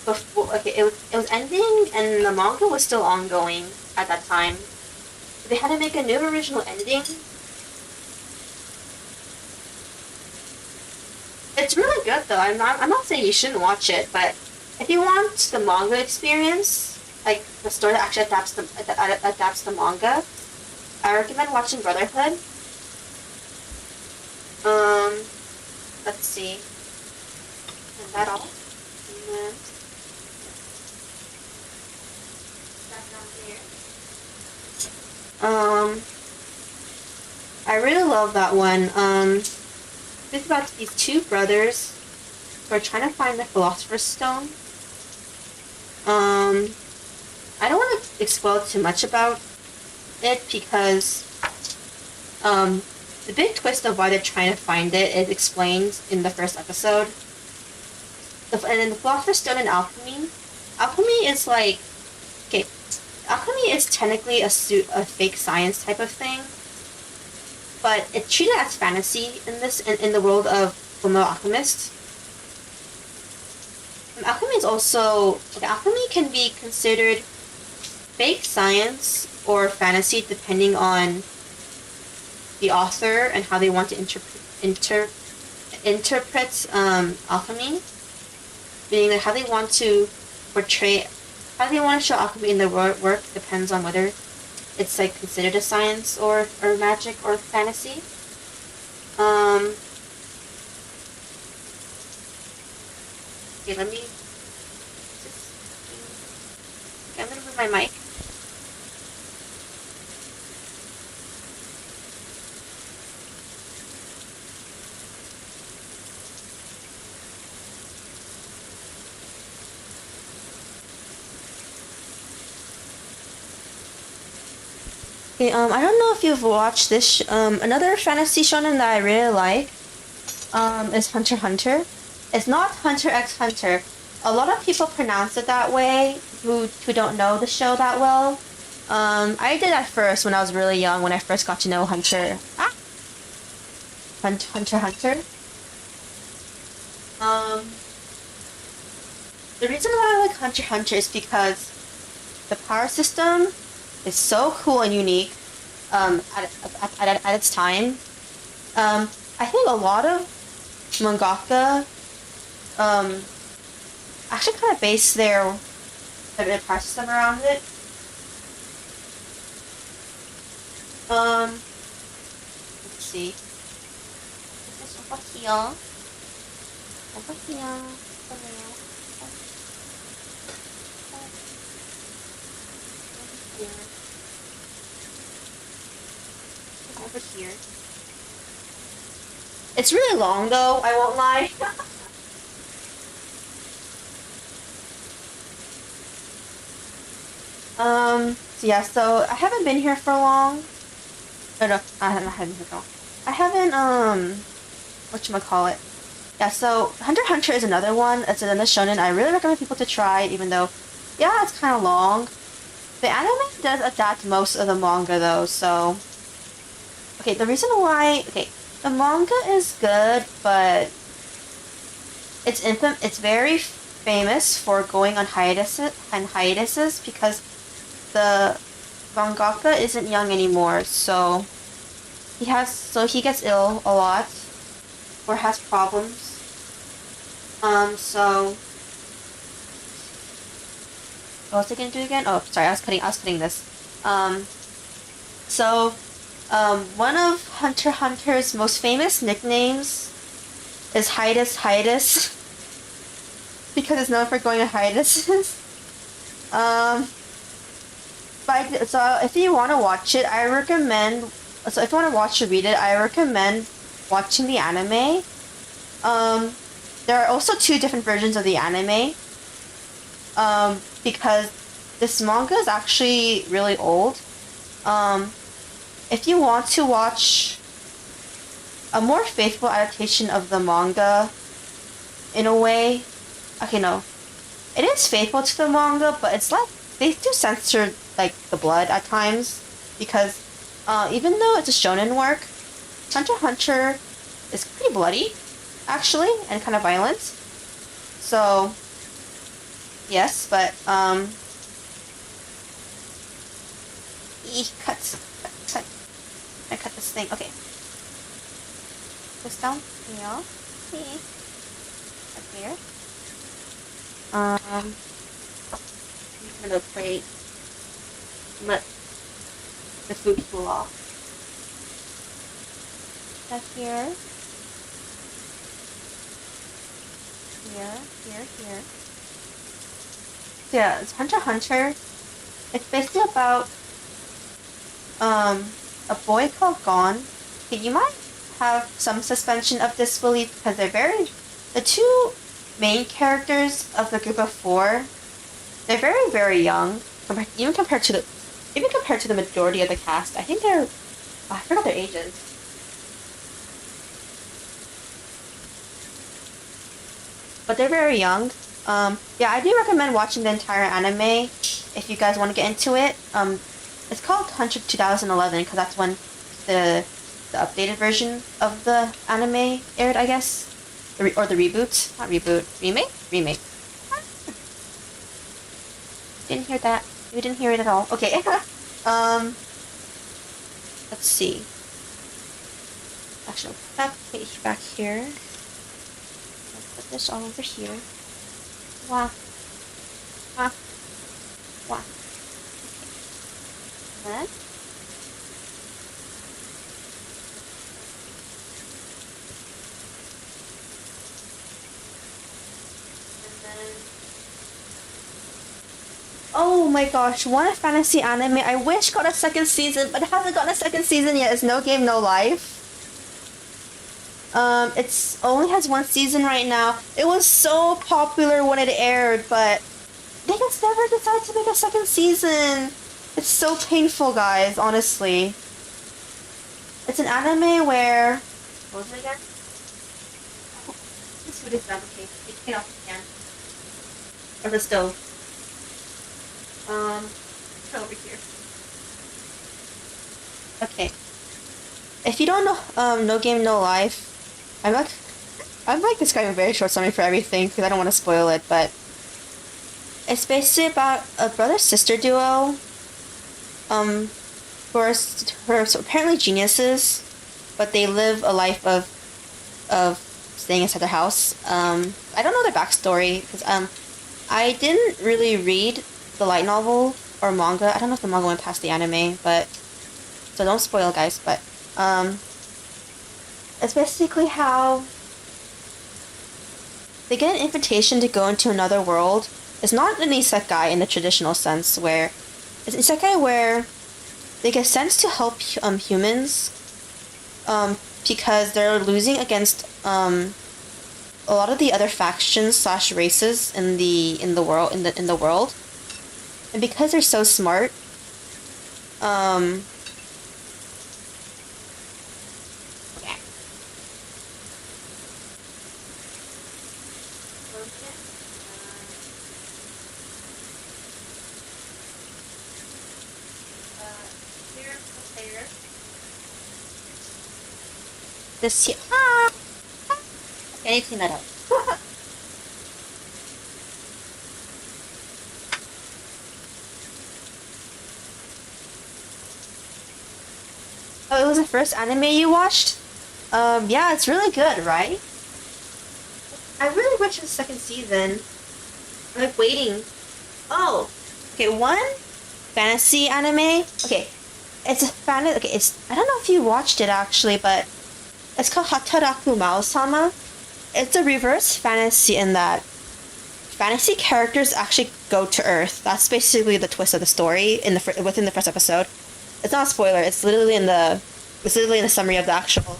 before, okay, it was ending, and the manga was still ongoing at that time. They had to make a new original ending. It's really good though. I'm not saying you shouldn't watch it, but if you want the manga experience, like the story that actually adapts the manga, I recommend watching Brotherhood. let's see. Is that all? And that down there. I really love that one. It's about these two brothers who are trying to find the Philosopher's Stone. I don't want to spoil too much about it because the big twist of why they're trying to find it is explained in the first episode. And then the Philosopher's Stone and alchemy. Alchemy is like, okay, alchemy is technically a fake science type of thing, but it's treated as fantasy in the world of Fullmetal Alchemist. Alchemy is also, alchemy can be considered fake science or fantasy depending on the author and how they want to interpret alchemy. Meaning that how they want to portray, how they want to show alchemy in their work depends on whether it's like considered a science or magic or fantasy. Okay, let me I'm gonna move my mic. Okay, I don't know if you've watched this, another fantasy shonen that I really like, is Hunter x Hunter. It's not Hunter x Hunter. A lot of people pronounce it that way, who don't know the show that well. I did at first when I was really young, when I first got to know Hunter x Hunter. The reason why I like Hunter x Hunter is because the power system is so cool and unique at its time. I think a lot of mangaka actually kind of base their power system around it. Let's see. This is over here. Over here. Over here. It's really long though, I won't lie. So yeah, so I haven't been here for long. No, I haven't been here for long. I haven't, whatchamacallit. Yeah, so Hunter x Hunter is another one. It's another shonen I really recommend people to try, even though, yeah, it's kind of long. The anime does adapt most of the manga though, so... Okay, the reason why... Okay, the manga is good, but... It's very famous for going on hiatuses because the mangaka isn't young anymore, so... He gets ill a lot, or has problems. So... What was I gonna do again? Oh, sorry, I was cutting this. One of Hunter x Hunter's most famous nicknames is hiatus, because it's known for going on hiatuses. So if you want to watch it, I recommend... So if you want to watch or read it, I recommend watching the anime. There are also two different versions of the anime. Because this manga is actually really old. If you want to watch a more faithful adaptation of the manga, in a way, okay, no, it is faithful to the manga, but it's like, they do censor, like, the blood at times, because, even though it's a shonen work, Hunter x Hunter is pretty bloody, actually, and kind of violent. So, yes, but, cut. I cut this thing. Okay. This down here. Up here. I'm gonna let the food cool off. Back here. here. So yeah, it's Hunter x Hunter. It's basically about a boy called Gon. Okay, you might have some suspension of disbelief because the two main characters of the group of four, they're very, very young. Even compared to the majority of the cast. I think I forgot their ages. But they're very young. Yeah, I do recommend watching the entire anime if you guys want to get into it. It's called Hunter 2011 because that's when the updated version of the anime aired, I guess. Or the reboot. Not reboot. Remake? Remake. Didn't hear that. You didn't hear it at all. Okay. Let's see. Actually, put that page back here. Let's put this all over here. Wow. Wow. Wow. Okay. Then. Oh my gosh, one fantasy anime I wish got a second season, but it hasn't gotten a second season yet. It's No Game, No Life. It's only has one season right now. It was so popular when it aired, but they just never decided to make a second season. It's so painful, guys, honestly. It's an anime where... What was it again? Oh, this food is done. Okay, take it off again. Or the stove. Over here. Okay. If you don't know, No Game, No Life, I'm like describing a very short summary for everything because I don't want to spoil it, but it's basically about a brother-sister duo, who are apparently geniuses, but they live a life of staying inside their house. I don't know their backstory because I didn't really read the light novel or manga. I don't know if the manga went past the anime, but so don't spoil, guys. But it's basically how they get an invitation to go into another world. It's not an isekai in the traditional sense, where it's an isekai where they get sent to help humans because they're losing against a lot of the other factions / races in the world. And because they're so smart, yeah. Here. This here. Okay, I need to clean that up. Oh, it was the first anime you watched? Yeah, it's really good, right? I really wish it was the second season. I'm like waiting. Oh, okay, one fantasy anime. Okay, it's a fantasy. Okay, I don't know if you watched it actually, but it's called Hataraku Mao-sama. It's a reverse fantasy in that fantasy characters actually go to Earth. That's basically the twist of the story within the first episode. It's not a spoiler. It's literally in the summary of the actual.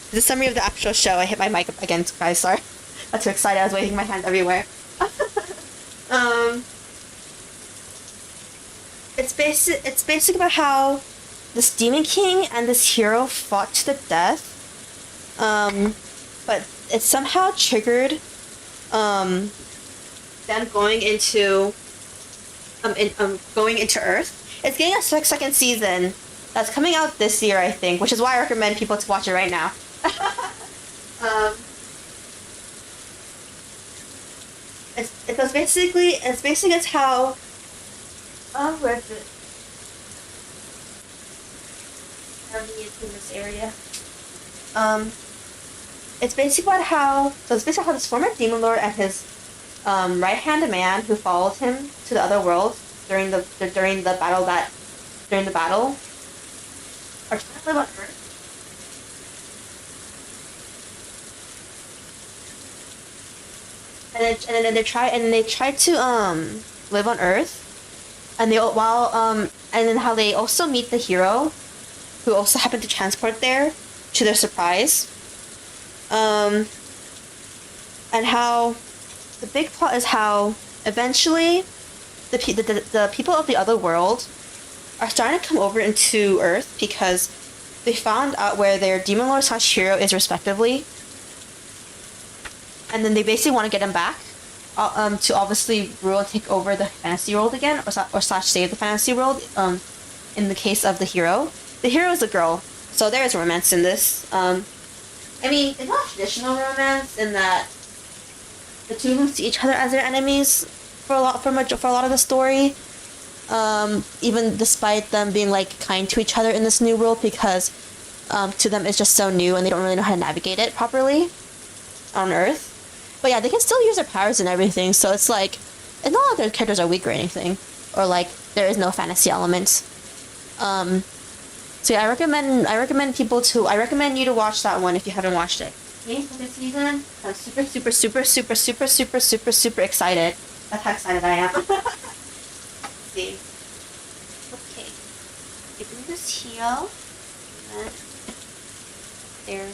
The summary of the actual show. I hit my mic again, guys. Sorry. I got too excited. I was waving my hands everywhere. It's basic about how this demon king and this hero fought to the death. But it somehow triggered them going into Earth. It's getting a second season that's coming out this year, I think, which is why I recommend people to watch it right now. It's basically how where is it? In this area. It's basically how this former demon lord and his right-hand man who followed him to the other world during the battle are trying to live on Earth. then they try to live on Earth, and and then how they also meet the hero, who also happened to transport there, to their surprise. And how the big plot is how eventually the people of the other world are starting to come over into Earth because they found out where their demon lord / hero is respectively, and then they basically want to get him back, to obviously rule and take over the fantasy world again, or / save the fantasy world. In the case of the hero is a girl, so there is romance in this. I mean, it's not traditional romance in that the two of them see each other as their enemies for a lot of the story. Even despite them being like kind to each other in this new world, because to them it's just so new and they don't really know how to navigate it properly on Earth. But yeah, they can still use their powers and everything, so it's like it's not like their characters are weak or anything, or like there is no fantasy element. So yeah, I recommend you to watch that one if you haven't watched it. Okay, for this season, I'm super excited. That's how excited I am. Let's see. Okay. You do this here. And there.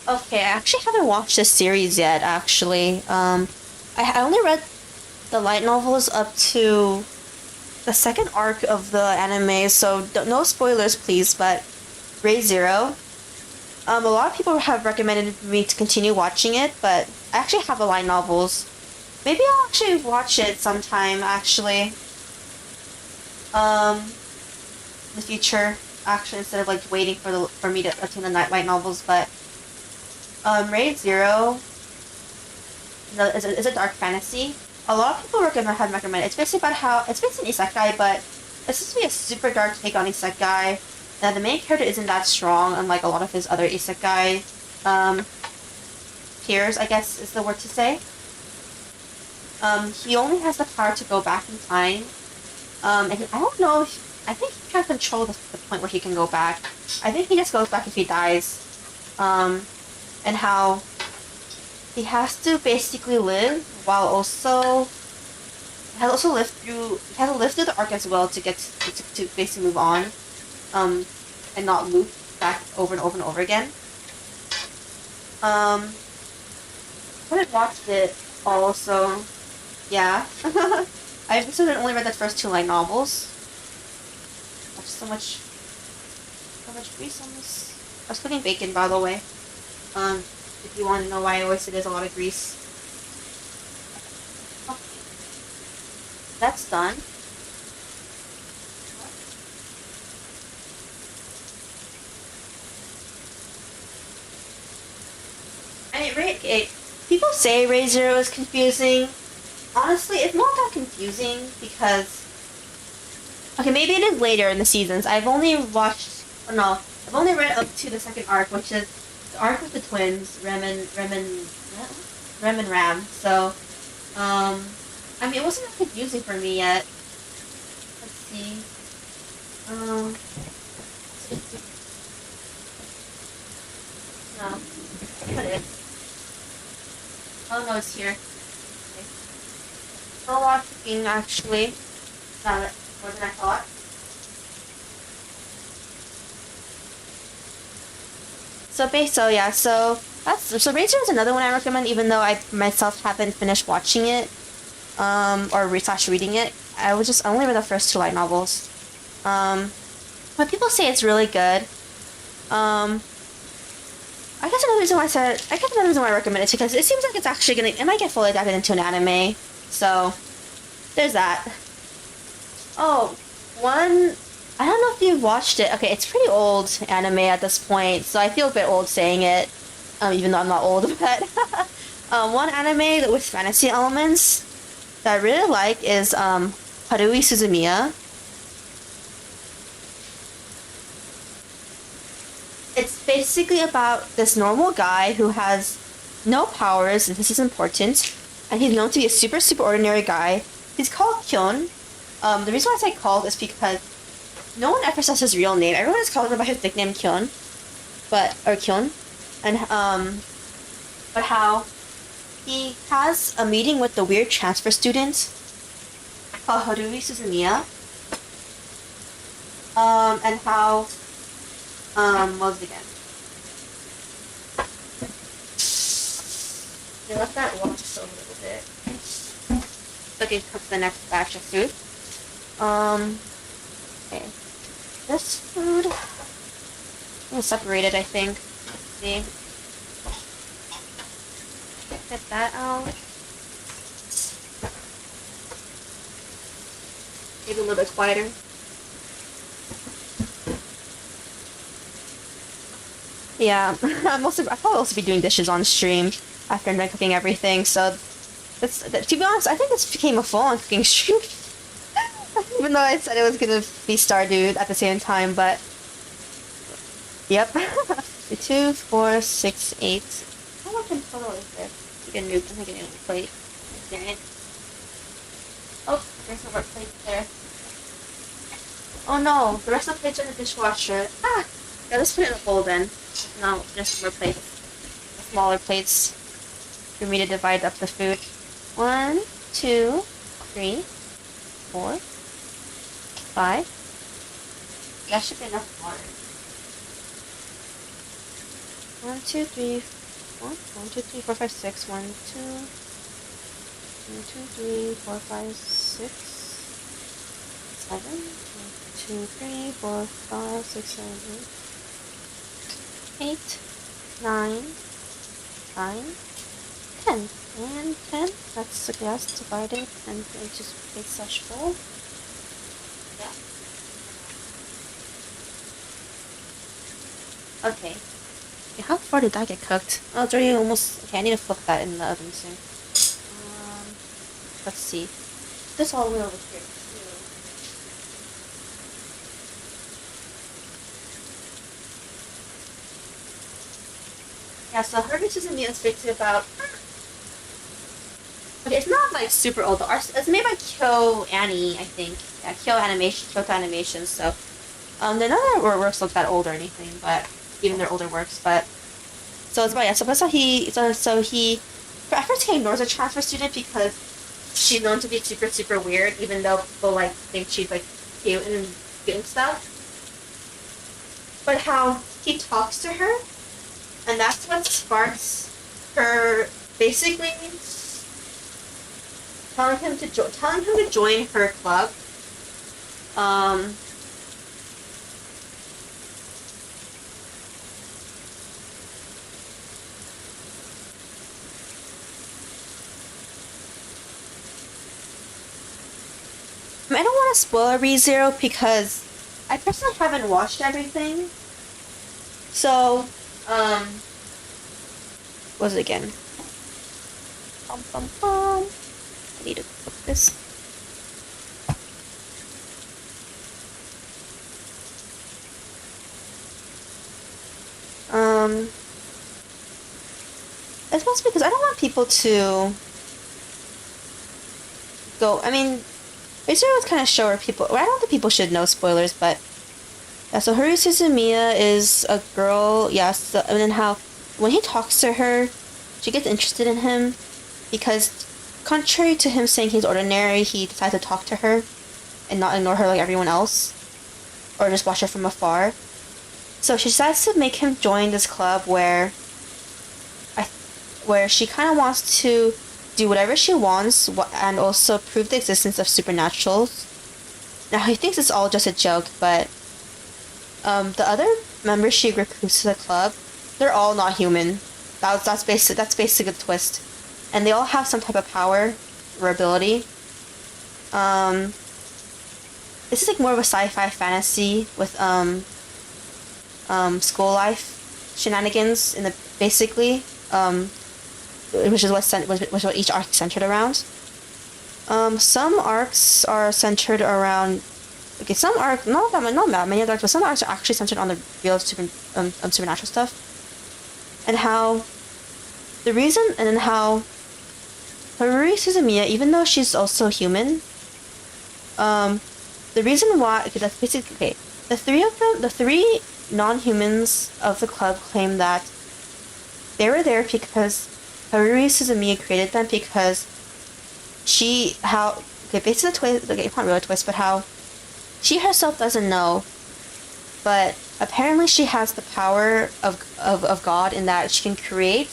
Okay, I actually haven't watched this series yet, actually. I only read the light novels up to the second arc of the anime, so no spoilers, please, but Ray Zero. A lot of people have recommended me to continue watching it, but I actually have the light novels. Maybe I'll actually watch it sometime, actually. In the future, actually, instead of like waiting for me to obtain the light novels, but Raid Zero is a dark fantasy. A lot of people have recommended it. It's basically about how it's basically an isekai, but it's supposed to be a super dark take on isekai. And the main character isn't that strong, unlike a lot of his other isekai peers, I guess is the word to say. He only has the power to go back in time. And I don't know I think he can't control the point where he can go back. I think he just goes back if he dies. And how he has to basically live while also live through the arc as well to get to basically move on, and not loop back over and over and over again. I haven't watched it all, so yeah. I only read the first two light novels. There's so much grease on this. I was cooking bacon, by the way. If you want to know why I always say there's a lot of grease. Okay. That's done. People say Raid Zero is confusing. Honestly, it's not that confusing because... Okay, maybe it is later in the seasons. I've only read up to the second arc, which is the arc with the twins, Rem and Ram. So, I mean, it wasn't that confusing for me yet. Let's see. No. What is? Oh no, it's here. Okay. A lot of cooking, actually. Not more than I thought. So Razor is another one I recommend, even though I myself haven't finished watching it, or reading it. I only read the first two light novels. But people say it's really good. I guess another reason why I recommend it, because it seems like it's actually it might get fully adapted into an anime. So there's that. Oh, I don't know if you've watched it. Okay, it's pretty old anime at this point, so I feel a bit old saying it, even though I'm not old, but one anime with fantasy elements that I really like is Harui Suzumiya. It's basically about this normal guy who has no powers, and this is important, and he's known to be a super ordinary guy, he's called Kyun. The reason why I say called is because no one ever says his real name. Everyone is calling him by his nickname Kyun, or Kyun, and but how he has a meeting with the weird transfer student called Haruhi Suzumiya. And how what was it again? They let that walk just a little bit. Looking cook the next batch of food. Okay. This food is separated, I think. Let's see. Get that out. Maybe a little bit quieter. Yeah, I'll probably also be doing dishes on stream after I'm done cooking everything, so to be honest, I think this became a full-on cooking stream. Even though I said it was gonna be Stardew at the same time, but yep. 2, 4, 6, 8. How much in total is there? You can move. I'm getting a plate. Oh, there's no more plates there. Oh no, the rest of the plates are in the dishwasher. Ah! Yeah, let's put it in a bowl then. No, just more plates. Smaller plates for me to divide up the food. 1, 2, 3, 4, 5. That should be enough water. 1, 2, 3, 4. 1, 2, 3, 4, 5, 6. 1, 2, 1, 2, 3, 4, 5, 6, 7. 1, 2, 3, 4, 5, 6, 7, 8, 9, 10. And 10. That's the gas divided and it just makes such full. Yeah. Okay. How far did that get cooked? Oh, it's already almost. Okay, I need to flip that in the oven soon. Let's see. This all the way over here. Yeah, so Haruhi Suzumiya is written about. Okay, it's not like super old. It's made by Kyoto Annie, I think. Yeah, Kyoto Animation. So, none of their works look that old or anything, but even their older works. But so it's so that's how he. So he. At first, he ignores a transfer student because she's known to be super weird, even though people like think she's like cute and stuff. But how he talks to her. And that's what sparks her basically telling him to join her club. I don't want to spoil ReZero because I personally haven't watched everything. So what was it again? I need to put this. It's mostly because I don't want people to go. I mean, ReZero was kind of show where people. Well, I don't think people should know spoilers, but yeah. So Haruhi Suzumiya is a girl. Yes, and then how when he talks to her, she gets interested in him because, contrary to him saying he's ordinary, he decides to talk to her and not ignore her like everyone else, or just watch her from afar. So she decides to make him join this club where she kind of wants to do whatever she wants and also prove the existence of supernaturals. Now he thinks it's all just a joke, but the other members she recruits to the club, they're all not human. That's basically the twist, and they all have some type of power or ability. This is like more of a sci-fi fantasy with school life shenanigans in the basically which is what each arc is centered around. Some arcs are centered around. Okay, some arcs not that many other arcs, but some arcs are actually centered on the real supernatural stuff, and how the reason and then how Haruri Suzumiya, even though she's also human, the reason why, okay, that's basically, okay, the three non-humans of the club claim that they were there because Haruri Suzumiya created them because basically the twist, okay, not really a twist, but how she herself doesn't know, but apparently she has the power of God in that she can create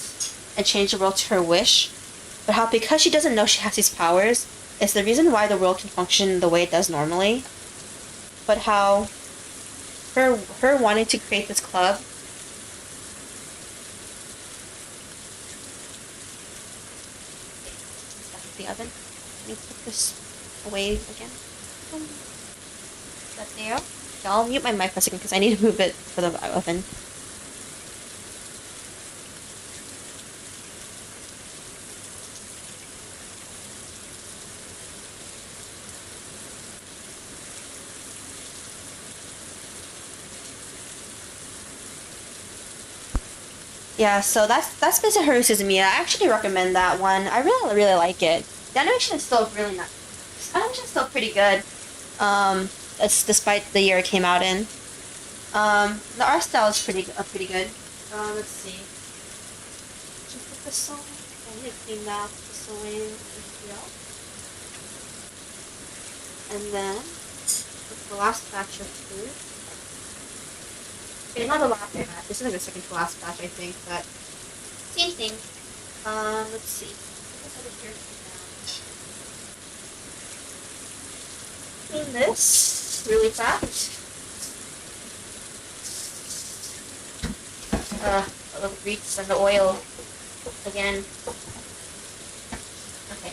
and change the world to her wish, but how because she doesn't know she has these powers, it's the reason why the world can function the way it does normally, but how her wanting to create this club the oven. Let me put this away again. Is that there? Okay, I'll mute my mic for a second because I need to move it for the oven. Yeah, so that's basically Haru Suzumiya. I actually recommend that one. I really like it. The animation is still really nice. The animation is still pretty good. It's despite the year it came out in. The art style is pretty good. Let's see. Just put this on. I need to clean that. Put this away. And then the last batch of food. Okay, not the last batch. This is like the second to last batch, I think, but same thing. Let's see. What's over here now? Clean this really fast. The grease and the oil again. Okay.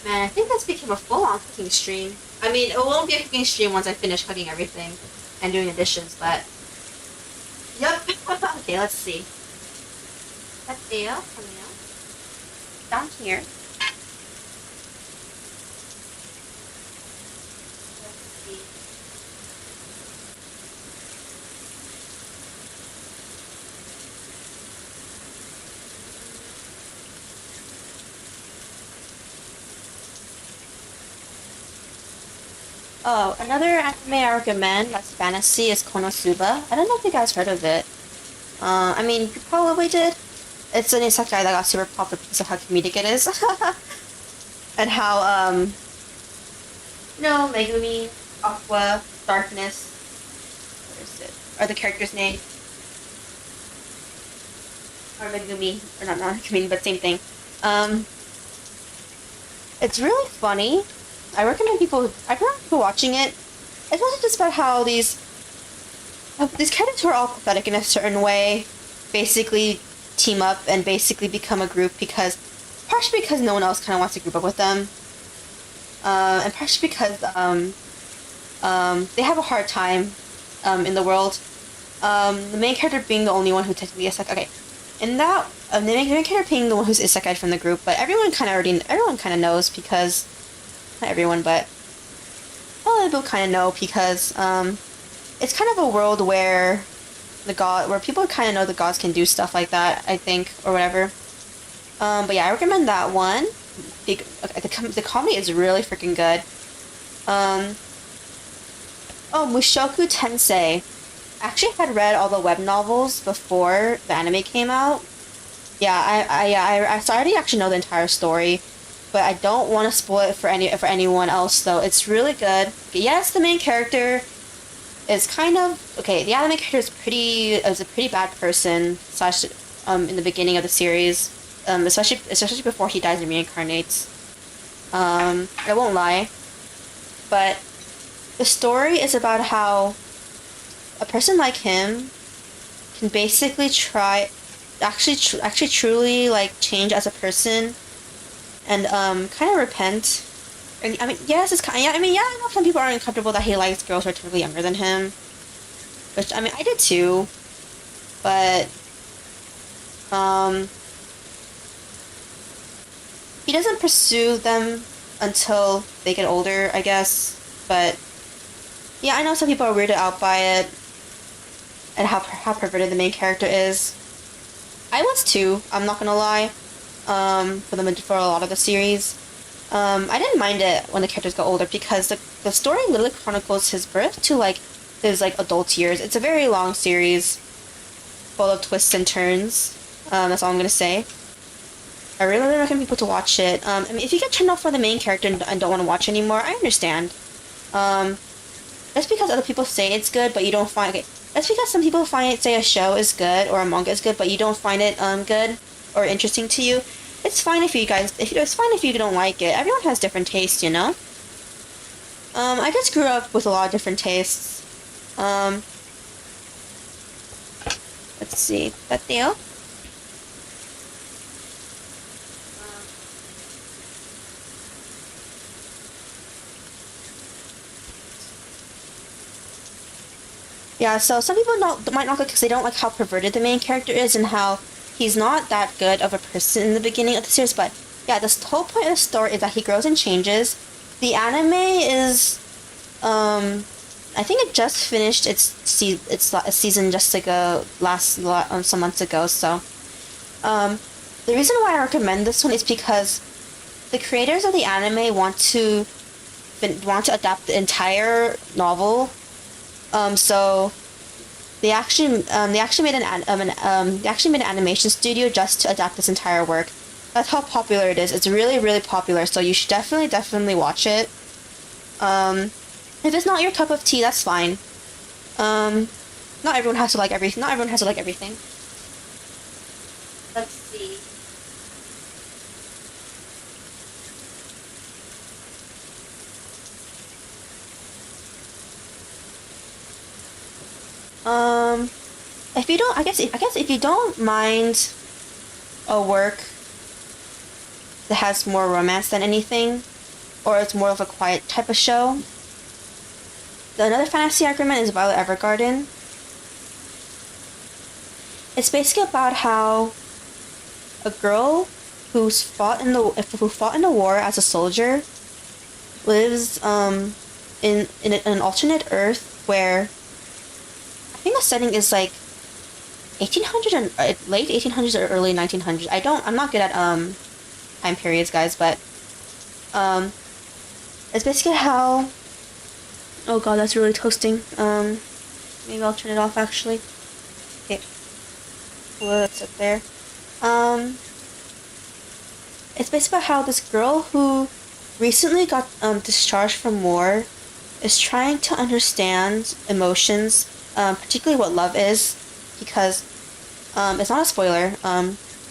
Man, I think this became a full-on cooking stream. I mean, it won't be a cooking stream once I finish cooking everything and doing the dishes, but... Yep. Okay, let's see. That's there, coming out. Down here. Let's see. Oh, another anime I recommend that's fantasy is Konosuba. I don't know if you guys heard of it. I mean, you probably did. It's an isekai that got super popular because of how comedic it is. And how, Megumi, Aqua, Darkness, what is it? Are the characters' name? Or Megumi, or not Megumi, but same thing. It's really funny. I recommend people watching it. It's mostly just about how these characters who are all pathetic in a certain way basically team up and basically become a group partially because no one else kind of wants to group up with them, and partially because they have a hard time in the world. The main character being the only one who technically is okay. In that, the main character being the one who's isekai from the group, but everyone kind of knows because. Not everyone, but a lot of people kind of know because it's kind of a world where people kind of know the gods can do stuff like that, I think, or whatever. But yeah, I recommend that one. The comedy is really freaking good. Mushoku Tensei. I actually had read all the web novels before the anime came out. Yeah, I already actually know the entire story. But I don't want to spoil it for anyone else, though. It's really good. Yes, the main character is kind of okay. The anime character is a pretty bad person / in the beginning of the series, especially before he dies and reincarnates. I won't lie, but the story is about how a person like him can basically actually truly like change as a person and kind of repent. And I mean, yes, it's kind of, yeah. I mean, yeah, I know some people are uncomfortable that he likes girls who are typically younger than him, which I mean, I did too, but he doesn't pursue them until they get older, I guess. But yeah, I know some people are weirded out by it and how perverted the main character is. I was too. I'm not gonna lie. For a lot of the series, I didn't mind it when the characters got older because the story literally chronicles his birth to like his like adult years. It's a very long series, full of twists and turns. That's all I'm gonna say. I really recommend people to watch it. I mean, if you get turned off by the main character and don't want to watch anymore, I understand. That's because other people say it's good, but you don't find it. That's because some people say a show is good or a manga is good, but you don't find it good or interesting to you. It's fine if it's fine if you don't like it. Everyone has different tastes, you know. I just grew up with a lot of different tastes. Let's see, that deal. Yeah, so some people might not like because they don't like how perverted the main character is and how he's not that good of a person in the beginning of the series. But yeah, the whole point of the story is that he grows and changes. The anime is, I think it just finished its season just ago, some months ago. So, the reason why I recommend this one is because the creators of the anime want to adapt the entire novel. So they actually made an animation studio just to adapt this entire work. That's how popular it is. It's really, really popular. So you should definitely watch it. If it's not your cup of tea, that's fine. Not everyone has to like everything. Not everyone has to like everything. Let's see. If you don't mind a work that has more romance than anything, or it's more of a quiet type of show, another fantasy argument is Violet Evergarden. It's basically about how a girl who fought in the war as a soldier lives in an alternate Earth where I think the setting is like 1800 and late 1800s or early 1900s. I'm not good at time periods, guys, but it's basically how. Oh god, that's really toasting. Maybe I'll turn it off actually. Okay, let's sit there. It's basically about how this girl who recently got discharged from war is trying to understand emotions, particularly what love is, because it's not a spoiler.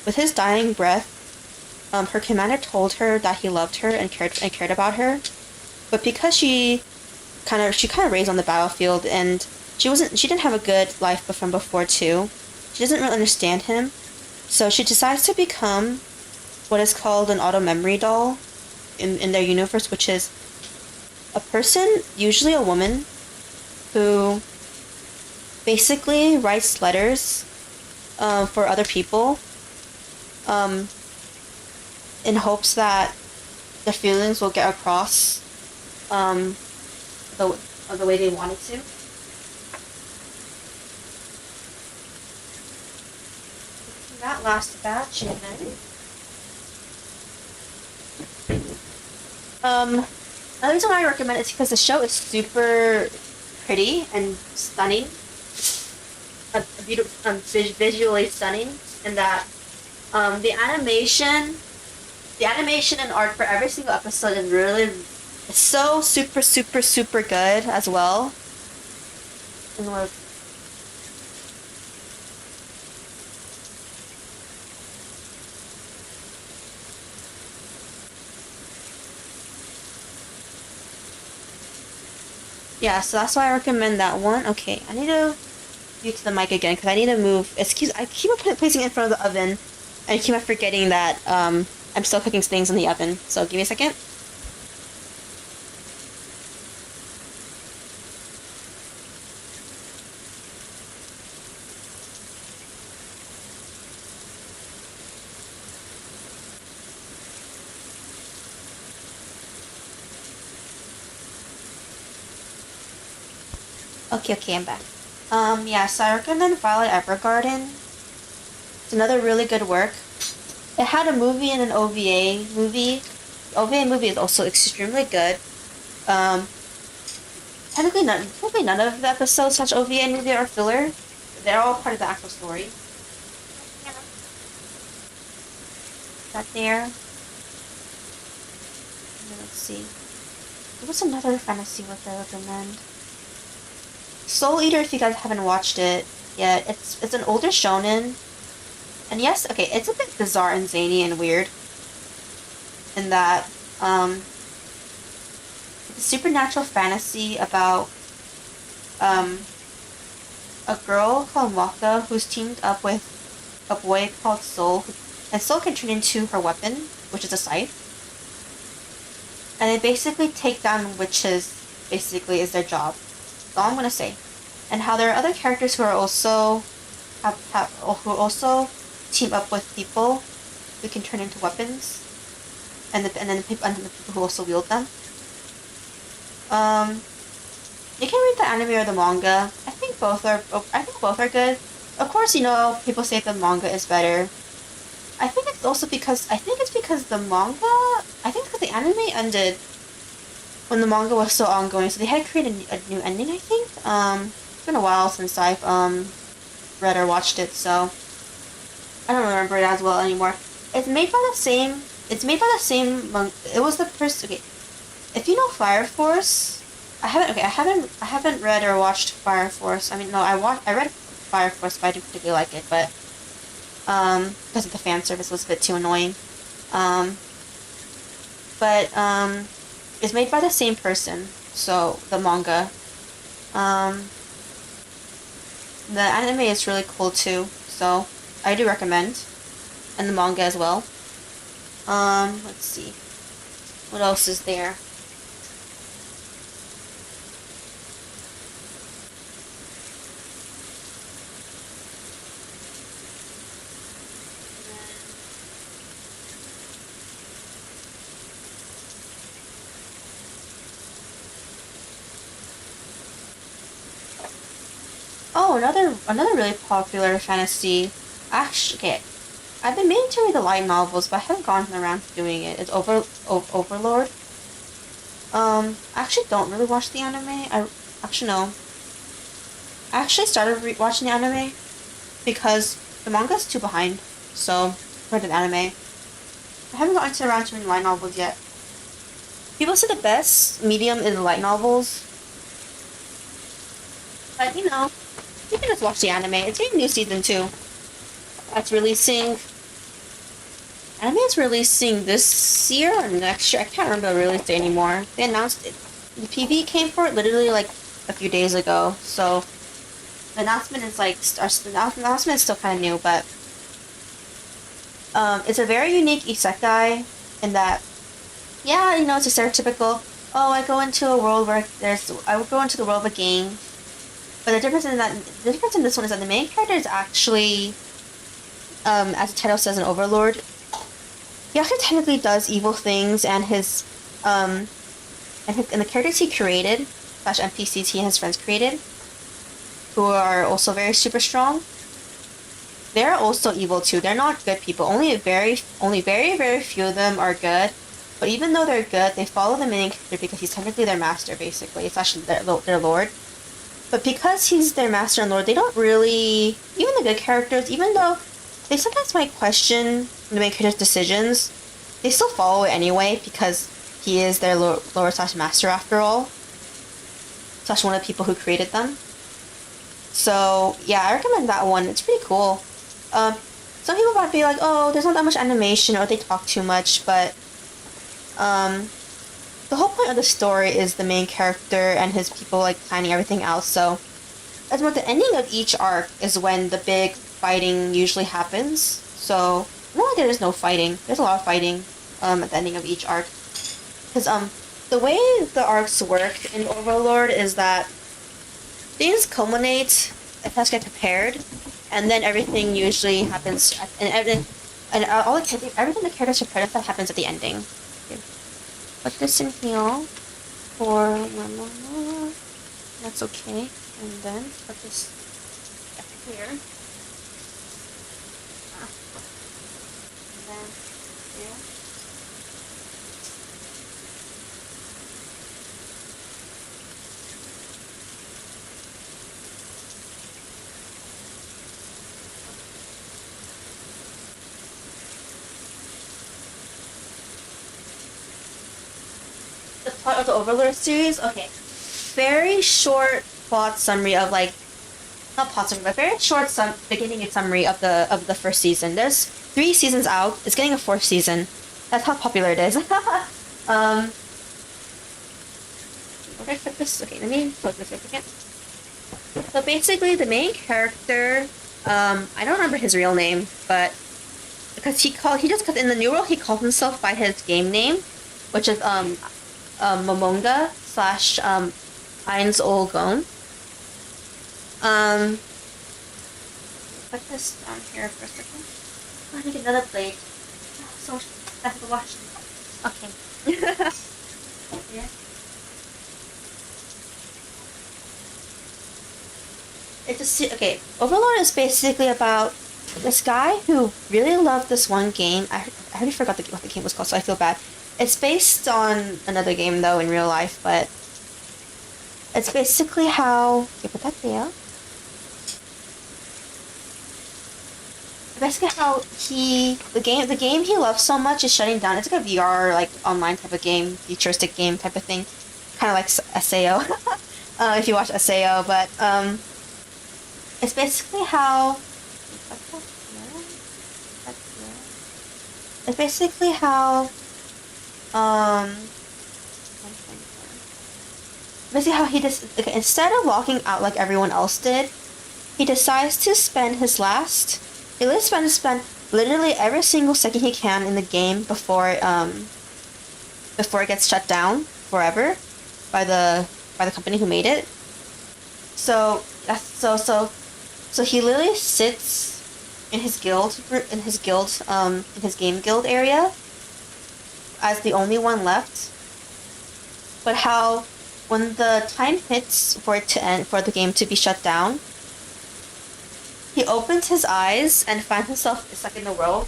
With his dying breath, her commander told her that he loved her and cared about her, but because she kind of raised on the battlefield and she didn't have a good life from before too. She doesn't really understand him, so she decides to become what is called an auto memory doll in their universe, which is a person, usually a woman, who basically writes letters for other people in hopes that the feelings will get across the way they want it to. That last batch and then the reason why I recommend it is because the show is super pretty and stunning, visually stunning, and that the animation and art for every single episode is really so super good as well. And yeah, so that's why I recommend that one. Okay, I need to you to the mic again because I need to move. I keep placing it in front of the oven, and I keep on forgetting that I'm still cooking things in the oven. So give me a second. Okay, I'm back. Yeah, so I recommend Violet Evergarden. It's another really good work. It had a movie and an OVA movie. The OVA movie is also extremely good. Technically none of the episodes slash OVA and movie are filler. They're all part of the actual story. That there. Let's see. What's another fantasy work I recommend? Soul Eater, if you guys haven't watched it yet, it's an older shonen. And yes, okay, it's a bit bizarre and zany and weird. In that, it's a supernatural fantasy about, a girl called Waka who's teamed up with a boy called Soul, and Soul can turn into her weapon, which is a scythe. And they basically take down witches, basically, is their job. That's all I'm gonna say. And how there are other characters who are also who also team up with people who can turn into weapons, and the people who also wield them. You can read the anime or the manga. I think both are good. Of course, you know, people say the manga is better. I think it's because the anime ended when the manga was still ongoing, so they had created a new ending, I think. It's been a while since I've read or watched it, so I don't remember it as well anymore. It was the first. Okay, if you know Fire Force, I haven't read or watched Fire Force. I mean, no, I read Fire Force, but I didn't particularly like it, but because of the fan service was a bit too annoying. It's made by the same person, so the manga. The anime is really cool too, so I do recommend, and the manga as well. Let's see, what else is there? Oh, another really popular fantasy. Actually, okay, I've been meaning to read the light novels, but I haven't gotten around to doing it. It's Overlord. I actually don't really watch the anime. I actually started watching the anime because the manga's too behind, so for the anime. I haven't gotten around to reading light novels yet. People say the best medium is light novels, but you know, you can just watch the anime. It's getting a new season too. Anime is releasing this year or next year. I can't remember the release date anymore. They announced it. The PV came for it literally like a few days ago. So the announcement is still kind of new, but it's a very unique isekai in that, yeah, you know, it's a stereotypical. Oh, I would go into the world of a game. But the difference in this one is that the main character is actually, as the title says, an overlord. He actually technically does evil things, and and the characters he created, / NPCs he and his friends created, who are also very super strong, they're also evil too. They're not good people. Only very few of them are good. But even though they're good, they follow the main character because he's technically their master, basically. It's actually their lord. But because he's their master and lord, they don't really... Even the good characters, even though they sometimes might question the main character's decisions, they still follow it anyway because he is their lord / master after all. / one of the people who created them. So, yeah, I recommend that one. It's pretty cool. Some people might be like, oh, there's not that much animation or they talk too much, but... the whole point of the story is the main character and his people, like, planning everything else, so as about the ending of each arc is when the big fighting usually happens. So not like there is no fighting. There's a lot of fighting at the ending of each arc. Because the way the arcs work in Overlord is that things culminate, it has to get prepared, and then everything usually happens everything the characters prepare for happens at the ending. Okay. Put this in here for that's okay. And then put this back here. And then here. The plot of the Overlord series? Okay. Very short plot summary of like not plot summary, but very short beginning and summary of the first season. There's 3 seasons out. It's getting a 4th season. That's how popular it is. We're gonna put this. Okay, let me put this for a second. So basically, the main character, I don't remember his real name, but because in the new world he called himself by his game name, which is Momonga / Heinz Olgon. Put this down here for a second. I need another plate. So much stuff to wash. Okay. Yeah. Okay. Overlord is basically about this guy who really loved this one game. I already forgot what the game was called, so I feel bad. It's based on another game though in real life, but it's basically how put that there. Basically how the game he loves so much is shutting down. It's like a VR like online type of game, futuristic game type of thing, kind of like SAO. If you watch SAO, but it's basically how. It's basically how. Basically how he just instead of walking out like everyone else did, he decides to spend his last. He spend literally every single second he can in the game before it gets shut down forever by the company who made it. So he literally sits in his game guild area as the only one left. But how when the time hits for it to end, for the game to be shut down, he opens his eyes and finds himself stuck in the world.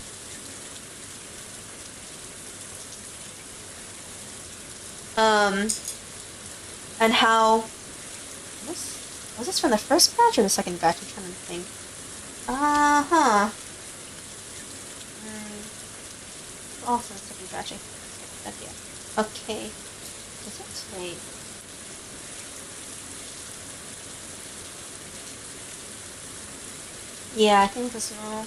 And how was this from the first batch or the second batch? I'm trying to think. Also the second batch. Okay. Is it? Wait. Yeah, I think this will.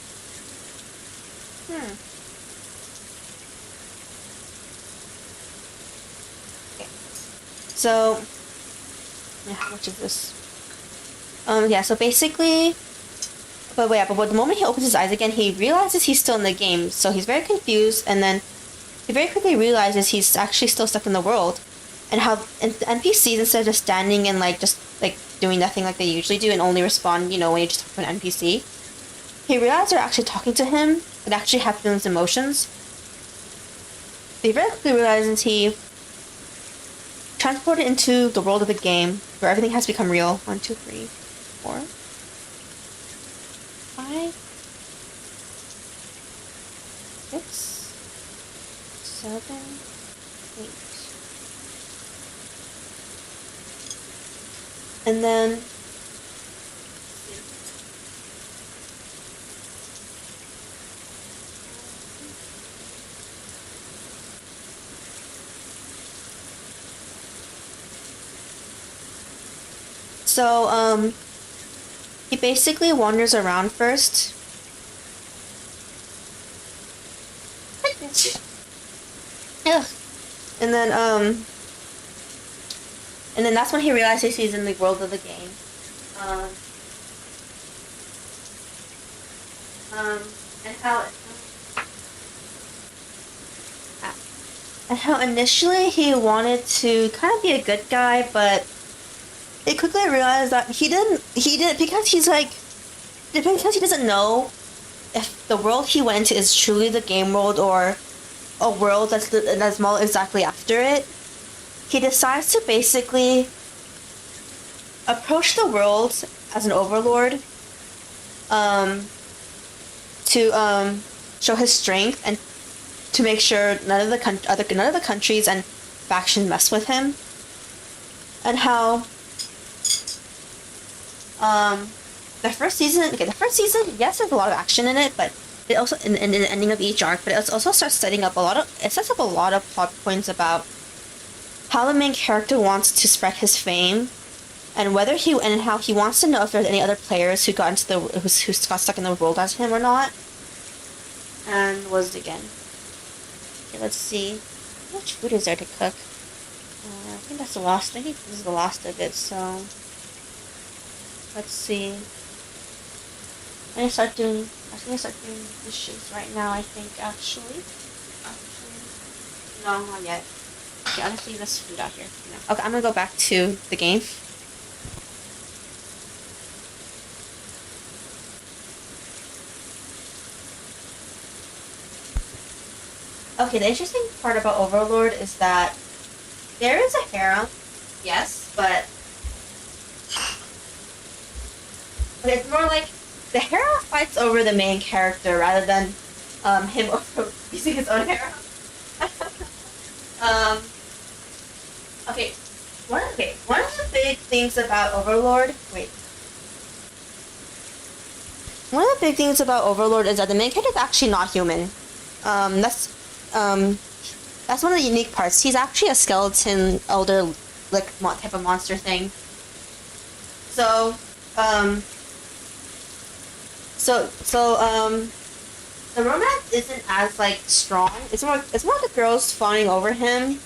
Okay. So, yeah, how much is this? Yeah, so basically, but the moment he opens his eyes again, he realizes he's still in the game, so he's very confused, and then he very quickly realizes he's actually still stuck in the world, and how the NPCs, instead of just standing and just doing nothing like they usually do and only respond, when you just talk to an NPC, he realized they're actually talking to him and actually have feelings and emotions. He very quickly realizes he transported into the world of the game where everything has become real. 1, 2, 3, 4, 5, 6, 7, 8. And then he basically wanders around first. Ugh. And then that's when he realizes he's in the world of the game. Um, and how and how initially he wanted to kind of be a good guy, but he quickly realized that he didn't because because he doesn't know if the world he went to is truly the game world or a world that's modeled exactly after it. He decides to basically approach the world as an overlord, to show his strength and to make sure none of the countries and factions mess with him, and how the first season, yes, there's a lot of action in it, but it also in the ending of each arc, but it also starts setting up a lot of plot points about how the main character wants to spread his fame, and how he wants to know if there's any other players who got stuck in the world as him or not. And what was it again? Okay, let's see. How much food is there to cook? I think that's the last. I think this is the last of it. So let's see. I'm gonna start doing dishes right now. I think actually, no, not yet. Okay, I'll just leave this food out here. No. Okay, I'm gonna go back to the game. Okay, the interesting part about Overlord is that there is a harem, yes, but it's more like the harem fights over the main character rather than him using his own harem. One of the big things about Overlord. One of the big things about Overlord is that the main character is actually not human. That's one of the unique parts. He's actually a skeleton elder, like, type of monster thing. So, the romance isn't as, like, strong. It's more the girls fawning over him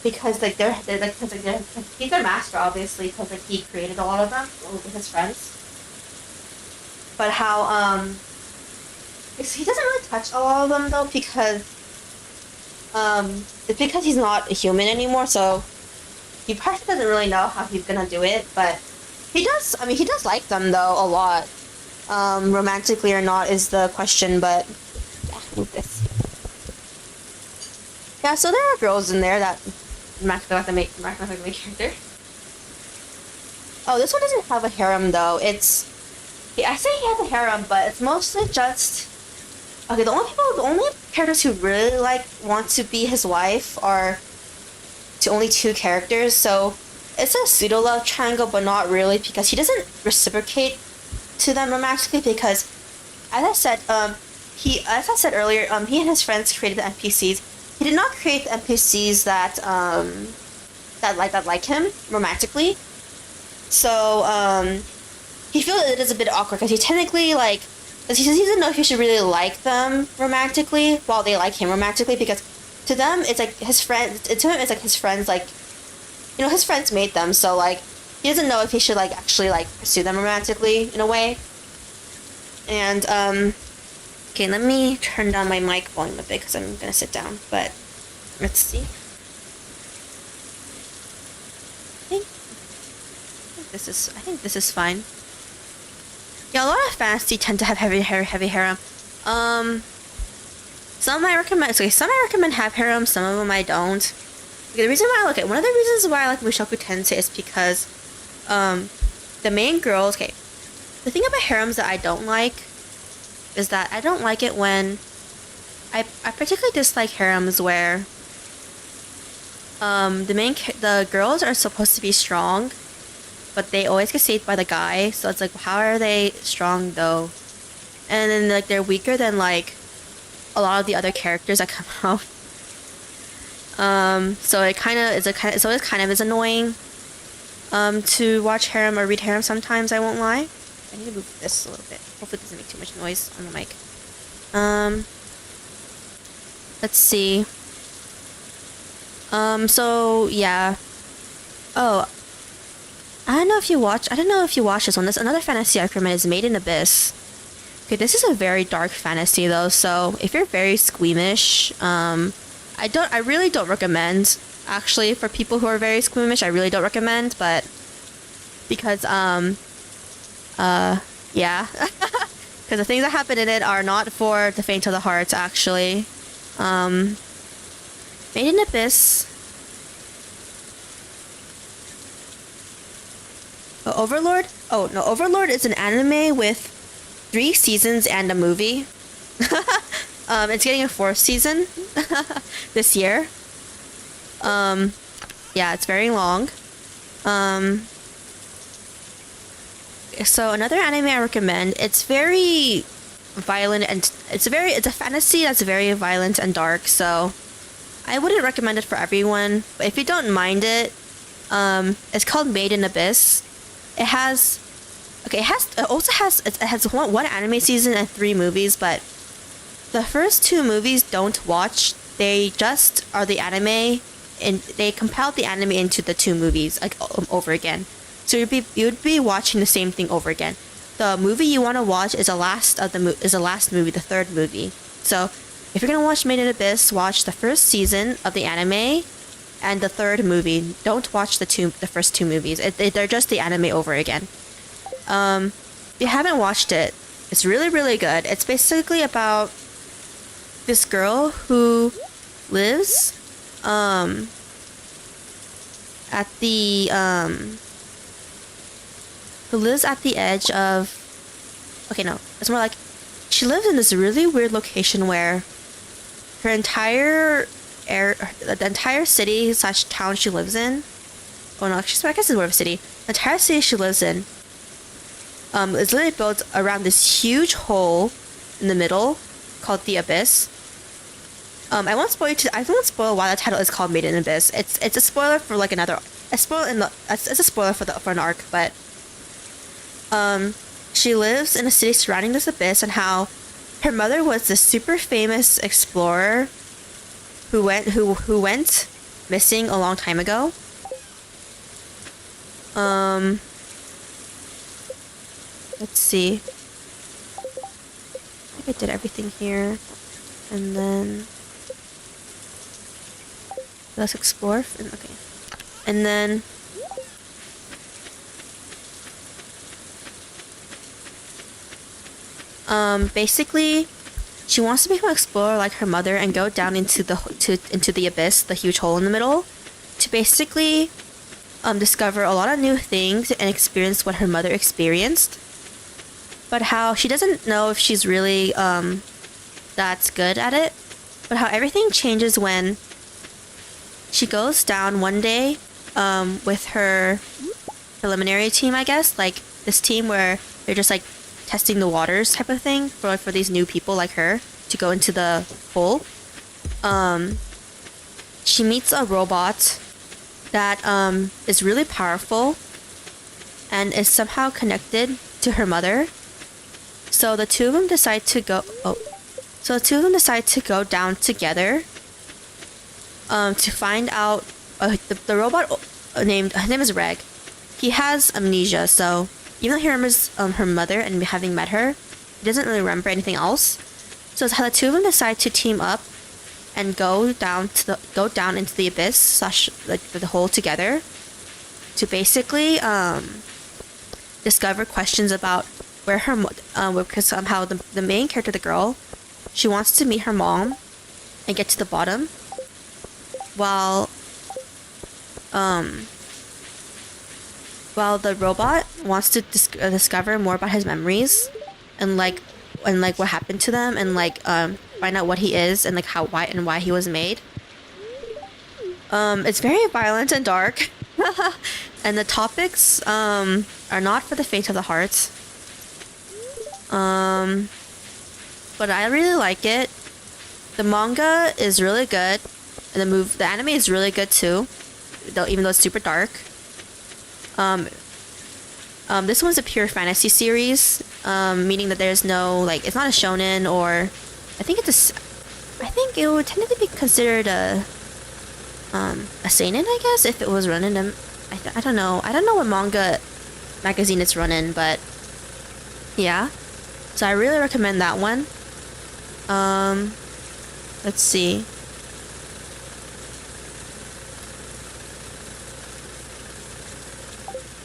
because, like, he's their master, obviously, because, like, he created a lot of them with his friends. But how, he doesn't really touch a lot of them, though, because it's because he's not a human anymore, so he probably doesn't really know how he's gonna do it, but he does like them, though, a lot. Romantically or not is the question, but yeah, move this. Yeah, so there are girls in there that match the main character. Oh, this one doesn't have a harem, though. I say he has a harem, but it's mostly just... Okay, the only characters who really, like, want to be his wife are only two characters, so it's a pseudo-love triangle, but not really, because he doesn't reciprocate to them romantically, because, as I said earlier, he and his friends created the NPCs. He did not create the NPCs that like him romantically, so, he feels that it is a bit awkward, because he technically, like, he doesn't know if he should really like them romantically while they like him romantically, because to them it's like his friends. To him it's like his friends, like, you know, his friends made them, so like he doesn't know if he should like actually like pursue them romantically in a way. And okay, let me turn down my mic volume a bit because I'm gonna sit down. But let's see. I think this is fine. Yeah, a lot of fantasy tend to have heavy harem. Some I recommend have harem, some of them I don't. Okay, one of the reasons why I like Mushoku Tensei is because, the main girls, okay, the thing about harems that I don't like is that I don't like it when, I particularly dislike harems where, the girls are supposed to be strong, but they always get saved by the guy, so it's like, how are they strong though? And then like they're weaker than like a lot of the other characters that come out. So it kind of is annoying to watch harem or read harem sometimes, I won't lie. I need to move this a little bit. Hopefully it doesn't make too much noise on the mic. Let's see. So yeah. Oh, I don't know if you watch this one. There's another fantasy I recommend is Made in Abyss. Okay, this is a very dark fantasy though, so if you're very squeamish, I really don't recommend. Actually, for people who are very squeamish, I really don't recommend, but because yeah, because the things that happen in it are not for the faint of the heart. Actually, Made in Abyss. Overlord? Oh no, Overlord is an anime with 3 seasons and a movie. It's getting a 4th season this year. Yeah, it's very long. So another anime I recommend, it's very violent and it's a fantasy that's very violent and dark, so I wouldn't recommend it for everyone, but if you don't mind it, it's called Made in Abyss. It has one anime season and 3 movies, but the first 2 movies don't watch. They just are the anime, and they compiled the anime into the 2 movies like over again. So you'd be watching the same thing over again. The movie you want to watch is the last movie, the 3rd movie. So if you're gonna watch Made in Abyss, watch the first season of the anime and the 3rd movie. Don't watch the first 2 movies. They're just the anime over again. If you haven't watched it, it's really, really good. It's basically about this girl who lives at the edge of, okay, no, it's more like she lives in this really weird location where the entire city / town she lives in, oh no, I guess it's more of a city. The entire city she lives in is literally built around this huge hole in the middle called the Abyss. I won't spoil why the title is called Made in Abyss. It's a spoiler for like it's a spoiler for an arc, but she lives in a city surrounding this abyss, and how her mother was this super famous explorer who went missing a long time ago. Let's see. I think I did everything here, and then let's explore. Okay, and then basically, she wants to become an explorer like her mother and go down into the abyss, the huge hole in the middle, to basically discover a lot of new things and experience what her mother experienced. But how she doesn't know if she's really that's good at it. But how everything changes when she goes down one day with her preliminary team, I guess, like this team where they're just like testing the waters type of thing for these new people like her to go into the hole. She meets a robot that is really powerful and is somehow connected to her mother. So the two of them decide to go down together to find out the robot his name is Reg. He has amnesia, so even though he remembers her mother and having met her, he doesn't really remember anything else. So it's how the two of them decide to team up and go down into the abyss / the hole together to basically discover questions about where her because somehow the main character, the girl, she wants to meet her mom and get to the bottom, while the robot wants to discover more about his memories and what happened to them, and find out what he is and why he was made. It's very violent and dark, and the topics are not for the faint of the heart. But I really like it. The manga is really good, and the anime is really good too, even though it's super dark. This one's a pure fantasy series, meaning that there's no it's not a shonen, or I think it would tend to be considered a seinen, I guess, if it was run in I don't know what manga magazine it's run in, but yeah. So I really recommend that one. Let's see.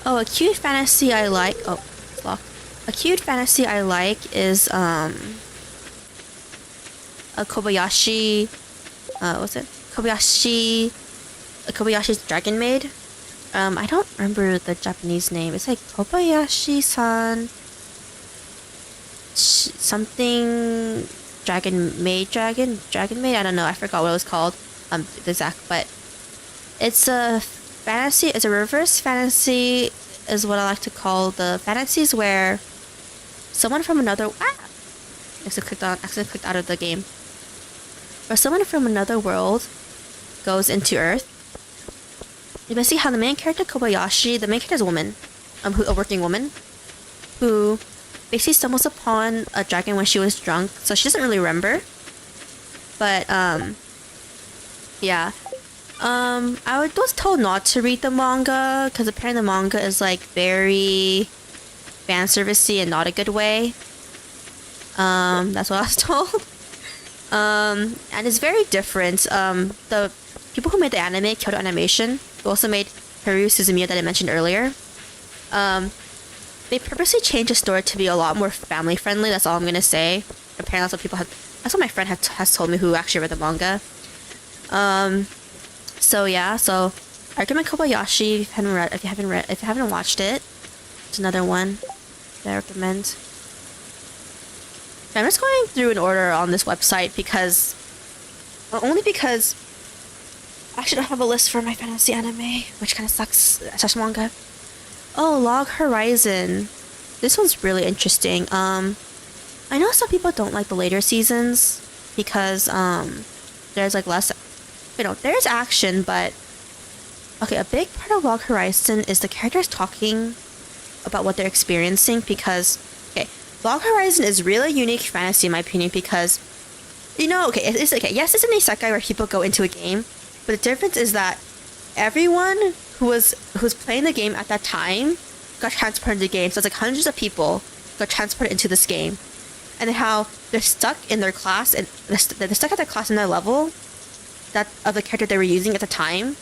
Oh, a cute fantasy I like. Oh, it's locked. A cute fantasy I like is a Kobayashi. What's it? Kobayashi's Dragon Maid. I don't remember the Japanese name. It's like Kobayashi-san something Dragon Maid. I don't know. I forgot what it was called. The exact, but it's a fantasy. It's a reverse fantasy, is what I like to call the fantasies where someone from another accidentally clicked out of the game. Where someone from another world goes into Earth. You can see how the main character Kobayashi, the main character is a woman, a working woman, who basically stumbles upon a dragon when she was drunk, so she doesn't really remember. But yeah, I was told not to read the manga because apparently the manga is like very fan servicey and not a good way. That's what I was told. And it's very different. The people who made the anime, Kyoto Animation, who also made Haru Suzumiya that I mentioned earlier, they purposely changed the story to be a lot more family friendly. That's all I'm gonna say. Apparently, that's what people have. That's what my friend has told me who actually read the manga. So yeah. So I recommend Kobayashi if you haven't watched it. It's another one that I recommend. I'm just going through an order on this website because only because I actually don't have a list for my fantasy anime, which kind of sucks. Such manga. Oh, Log Horizon. This one's really interesting. I know some people don't like the later seasons because there's like less. There's action, but okay. A big part of Log Horizon is the characters talking about what they're experiencing because Log Horizon is really unique fantasy in my opinion because it's okay. Yes, it's an isekai where people go into a game, but the difference is that everyone who's playing the game at that time got transported into the game. So it's like hundreds of people got transported into this game, and then how they're stuck in their class and they're stuck at their class and their level that of the character they were using at the time.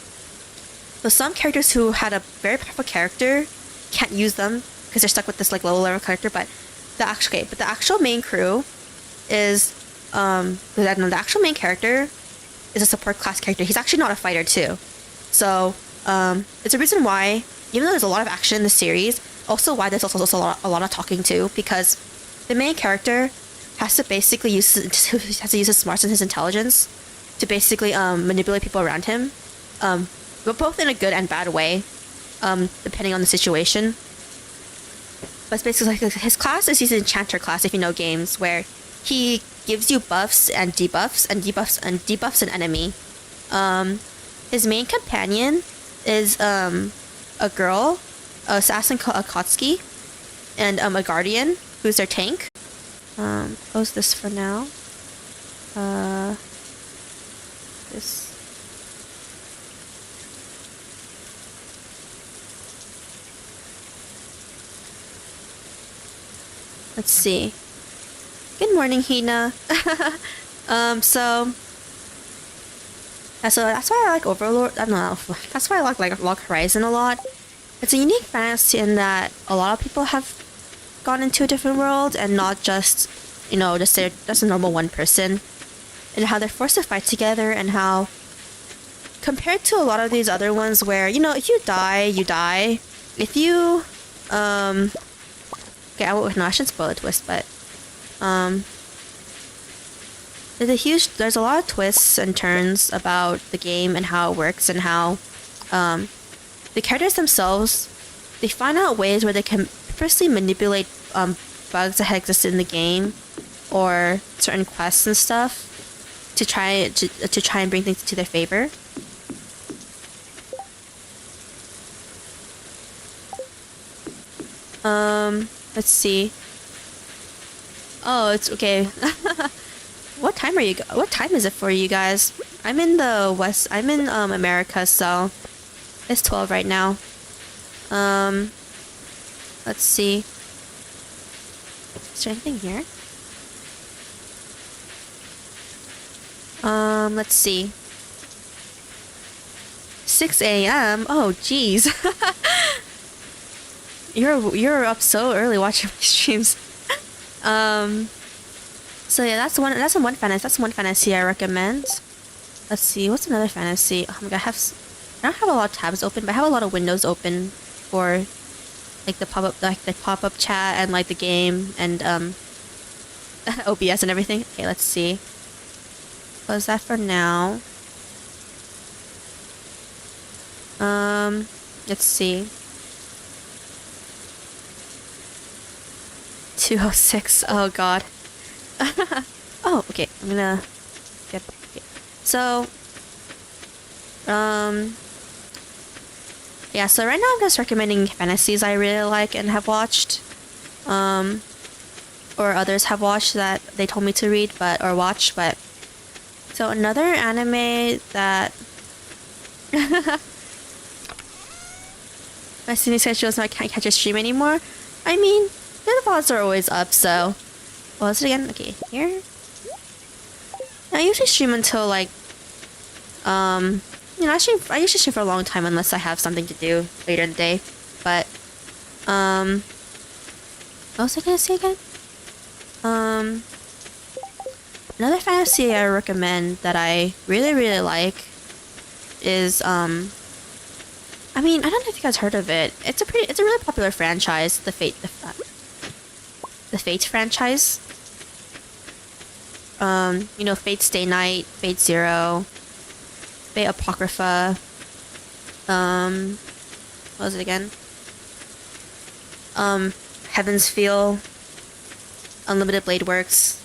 So some characters who had a very powerful character can't use them because they're stuck with this like low level character, but the actual main crew is the actual main character is a support class character. He's actually not a fighter too. So it's a reason why, even though there's a lot of action in the series, also why there's also a lot of talking too, because the main character has to basically use his smarts and his intelligence to basically manipulate people around him, but both in a good and bad way, depending on the situation. But it's basically like his class is his enchanter class, if you know games, where he gives you buffs and debuffs and debuffs an enemy. His main companion is a girl, assassin called Akatsuki, and a guardian who's their tank. Close this for now. This. Let's see. Good morning, Hina. So that's why I like Overlord. I don't know. That's why I like Log Horizon a lot. It's a unique fantasy in that a lot of people have gone into a different world and not just just a normal one person, and how they're forced to fight together, and how compared to a lot of these other ones where if you die, you die. If you okay, I shouldn't spoil the twist, but there's a lot of twists and turns about the game and how it works, and how the characters themselves, they find out ways where they can firstly manipulate bugs that exist in the game or certain quests and stuff to try and bring things to their favor. Let's see. Oh, it's okay. What time is it for you guys? I'm in the West. I'm in America, so it's 12 right now. Let's see. Is there anything here? Let's see. 6 a.m. Oh, jeez. You're up so early watching my streams. So yeah, that's one fantasy I recommend. Let's see, what's another fantasy? Oh my god, I don't have a lot of tabs open, but I have a lot of windows open for like the pop-up chat and like the game and OBS and everything. Okay, let's see. Close that for now. Let's see. 206. Oh god. Oh, okay. I'm gonna get. Okay. So, yeah. So right now I'm just recommending fantasies I really like and have watched, or others have watched that they told me to read, or watch. But so another anime that my streaming schedule is I can't catch a stream anymore. I mean, the VODs are always up, so. What was it again? Okay, here. I usually stream until like, I usually stream for a long time unless I have something to do later in the day. But, what was I gonna say again? Another fantasy I recommend that I really, really like is, I mean, I don't know if you guys heard of it. It's a really popular franchise, the Fate franchise. You know, Fate Stay Night, Fate Zero, Fate Apocrypha. What was it again? Heaven's Feel, Unlimited Blade Works.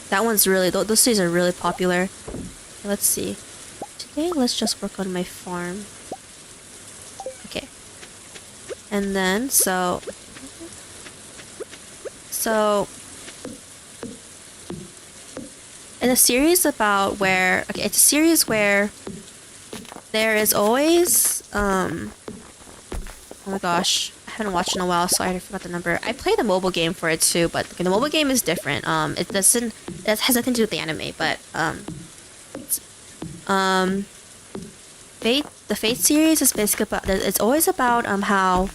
That one's really, those series are really popular. Let's see. Today, let's just work on my farm. Okay. And then, so in a series about where, okay, it's a series where there is always, oh my gosh, I haven't watched in a while, so I forgot the number. I played the mobile game for it too, but okay, the mobile game is different. It has nothing to do with the anime, but, the Fate series is basically about, it's always about, how,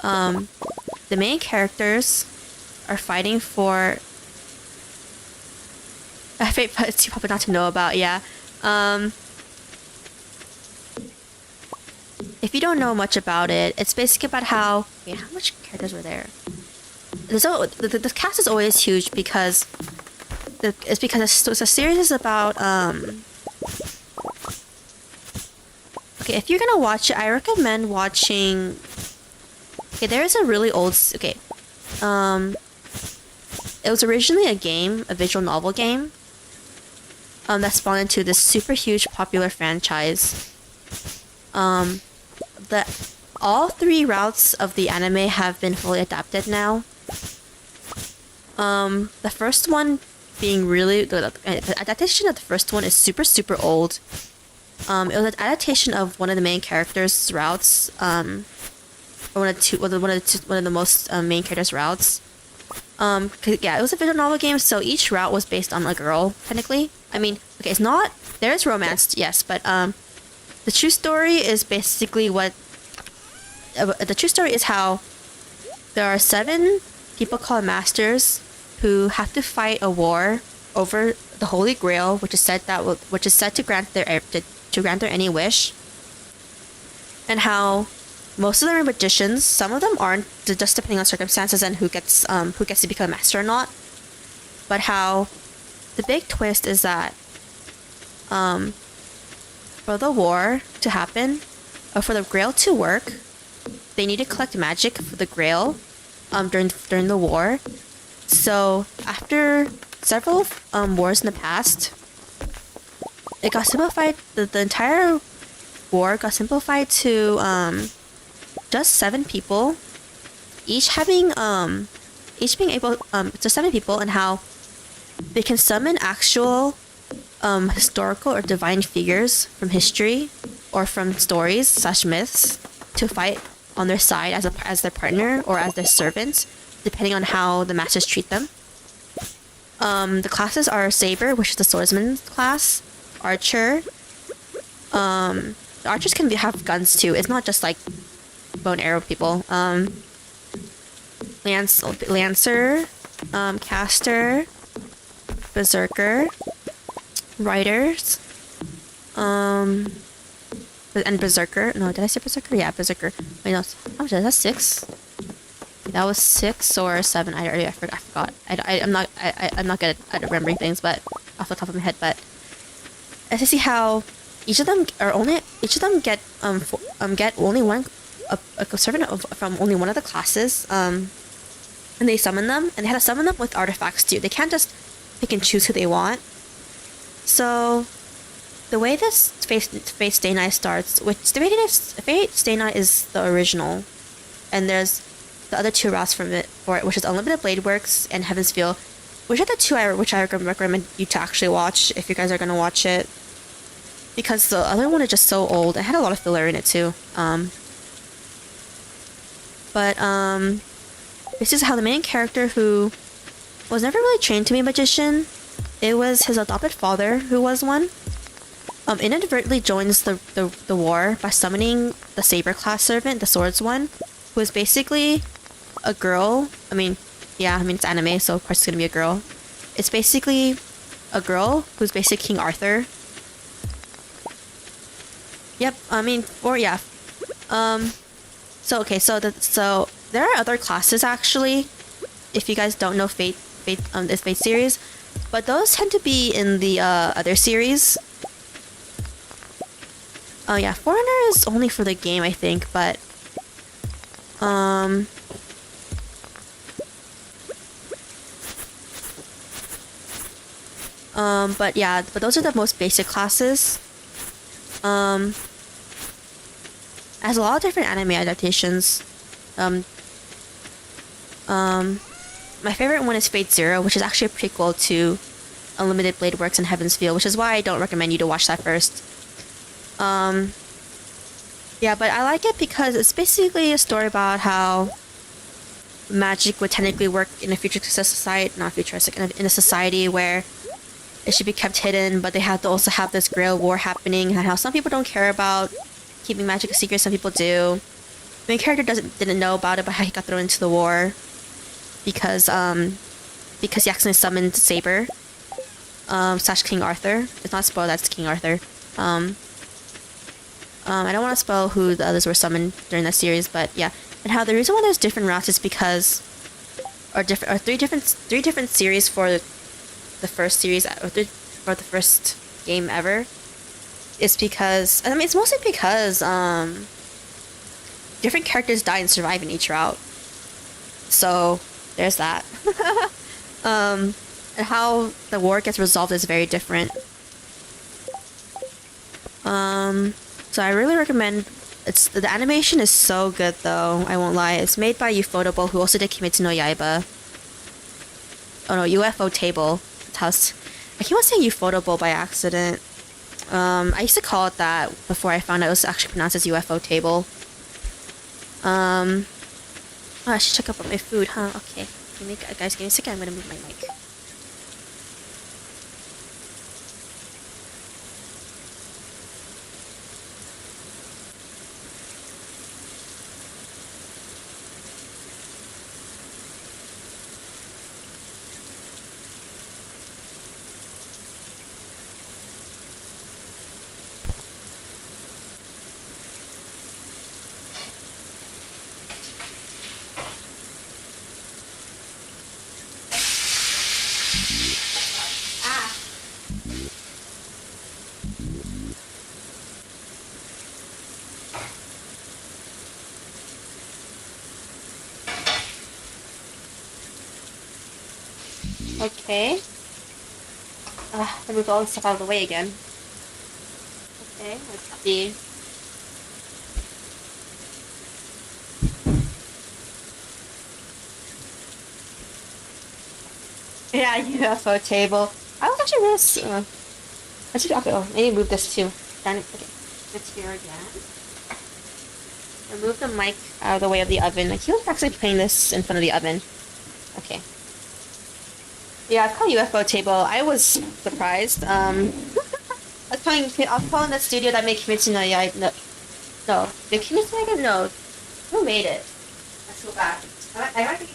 the main characters are fighting for a fate, but it's too popular not to know about, yeah. If you don't know much about it, it's basically about how... Wait, how much characters were there? The cast is always huge because... It's because it's a series about, okay, if you're gonna watch it, I recommend watching... Okay, there is a really old... Okay. It was originally a game, a visual novel game. That spawned into this super huge popular franchise. All 3 routes of the anime have been fully adapted now. The first one being really... The adaptation of the first one is super, super old. It was an adaptation of one of the main characters' routes. Or one of the most main characters' routes. Yeah, it was a visual novel game, so each route was based on a girl, technically. I mean, okay, it's not... There is romance, yes, but, the true story is basically what... the true story is how there are 7 people called masters who have to fight a war over the Holy Grail, which is said to grant their any wish, and how most of them are magicians. Some of them aren't, just depending on circumstances and who gets to become a master or not. But how the big twist is that for the war to happen, or for the Grail to work, they need to collect magic for the Grail during the war. So after several wars in the past, it got simplified. The entire war got simplified to just 7 people, each being able to 7 people, and how they can summon actual historical or divine figures from history or from stories / myths, to fight on their side as their partner or as their servants, depending on how the masters treat them. The classes are Saber, which is the swordsman class, Archer. The archers can have guns too. It's not just like bow and arrow people. Lancer, caster, berserker, riders, and berserker. No, did I say berserker? Yeah, berserker. Wait, no, how much is that? 6? That was 6 or 7. I forgot. I'm not good at remembering things, but off the top of my head. But as I see how each of them get only one a servant from only one of the classes. And they summon them, and they have to summon them with artifacts too. They can't just pick and choose who they want. So the way this Fate Stay Night starts, which the Fate Stay Night is the original, and there's the other 2 routes for it, which is Unlimited Blade Works and Heaven's Feel, which are the 2 which I recommend you to actually watch if you guys are gonna watch it, because the other one is just so old. It had a lot of filler in it too. This is how the main character, who was never really trained to be a magician, it was his adopted father who was one, inadvertently joins the war by summoning the Saber class servant, the swords one, who is basically a girl. It's anime, so of course it's gonna be a girl. It's basically a girl who's basically King Arthur. Yep, So there are other classes actually, if you guys don't know this Fate series, but those tend to be in the other series. Oh yeah, Foreigner is only for the game, I think, but but those are the most basic classes. It has a lot of different anime adaptations. My favorite one is Fate Zero, which is actually a prequel to Unlimited Blade Works and Heaven's Feel, which is why I don't recommend you to watch that first. But I like it because it's basically a story about how magic would technically work in a futuristic society, not futuristic, in a society where it should be kept hidden, but they have to also have this guerrilla war happening, and how some people don't care about keeping magic a secret, some people do. The main character didn't know about it, but how he got thrown into the war because he accidentally summoned Saber / King Arthur. It's not spoiled, that's King Arthur. I don't want to spoil who the others were summoned during that series, but yeah. And how the reason why there's different routes is because three different series for the first series, for the first game ever, is because it's mostly because different characters die and survive in each route. So there's that. And how the war gets resolved is very different. So I really recommend. The animation is so good though, I won't lie. It's made by Ufotable, who also did Kimetsu no Yaiba. Oh no, UFO Table. I keep on saying Ufotable by accident. I used to call it that before I found out it was actually pronounced as UFO Table. I should check up on my food, huh? Okay. Guys, give me a second, I'm gonna move my mic. Okay. I moved all this stuff out of the way again. Okay, let's see. Yeah, UFO table. I was actually really. I should. Okay, maybe move this too. Darn it. Okay, it's here again. Move the mic out of the way of the oven. Like, he was actually putting this in front of the oven. Okay. Yeah, it's called UFO table. I was surprised. I was calling the studio that made Kimetsu no Yaiba. No. Did Kimetsu no Yaiba? No. Who made it? Let's go back. I might be...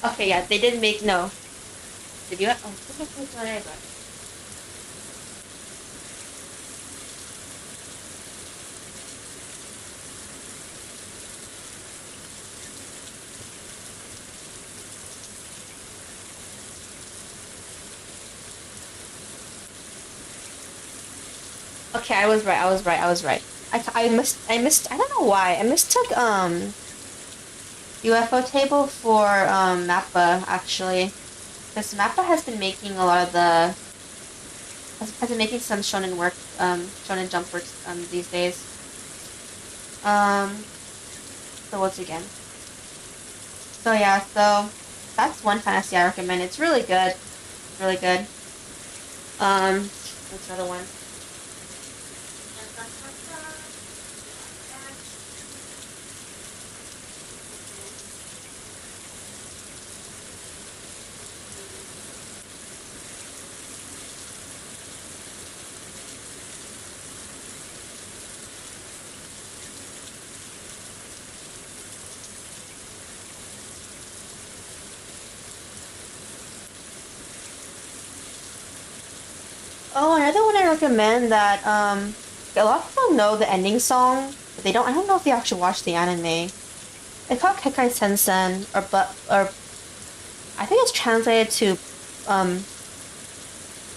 Okay, yeah, they did make... No. Did you... Oh, Kimetsu no Yaiba. Okay, I was right. I missed, I don't know why. I mistook, UFO table for, Mappa, actually. Because Mappa has been making a lot of the... has been making some shonen work, shonen jump works, these days. So once again. So yeah, so that's one fantasy I recommend. It's really good. Really good. What's another one? Oh, another one I recommend that, a lot of people know the ending song, but I don't know if they actually watched the anime. It's called Kekai Sensen, or I think it's translated to,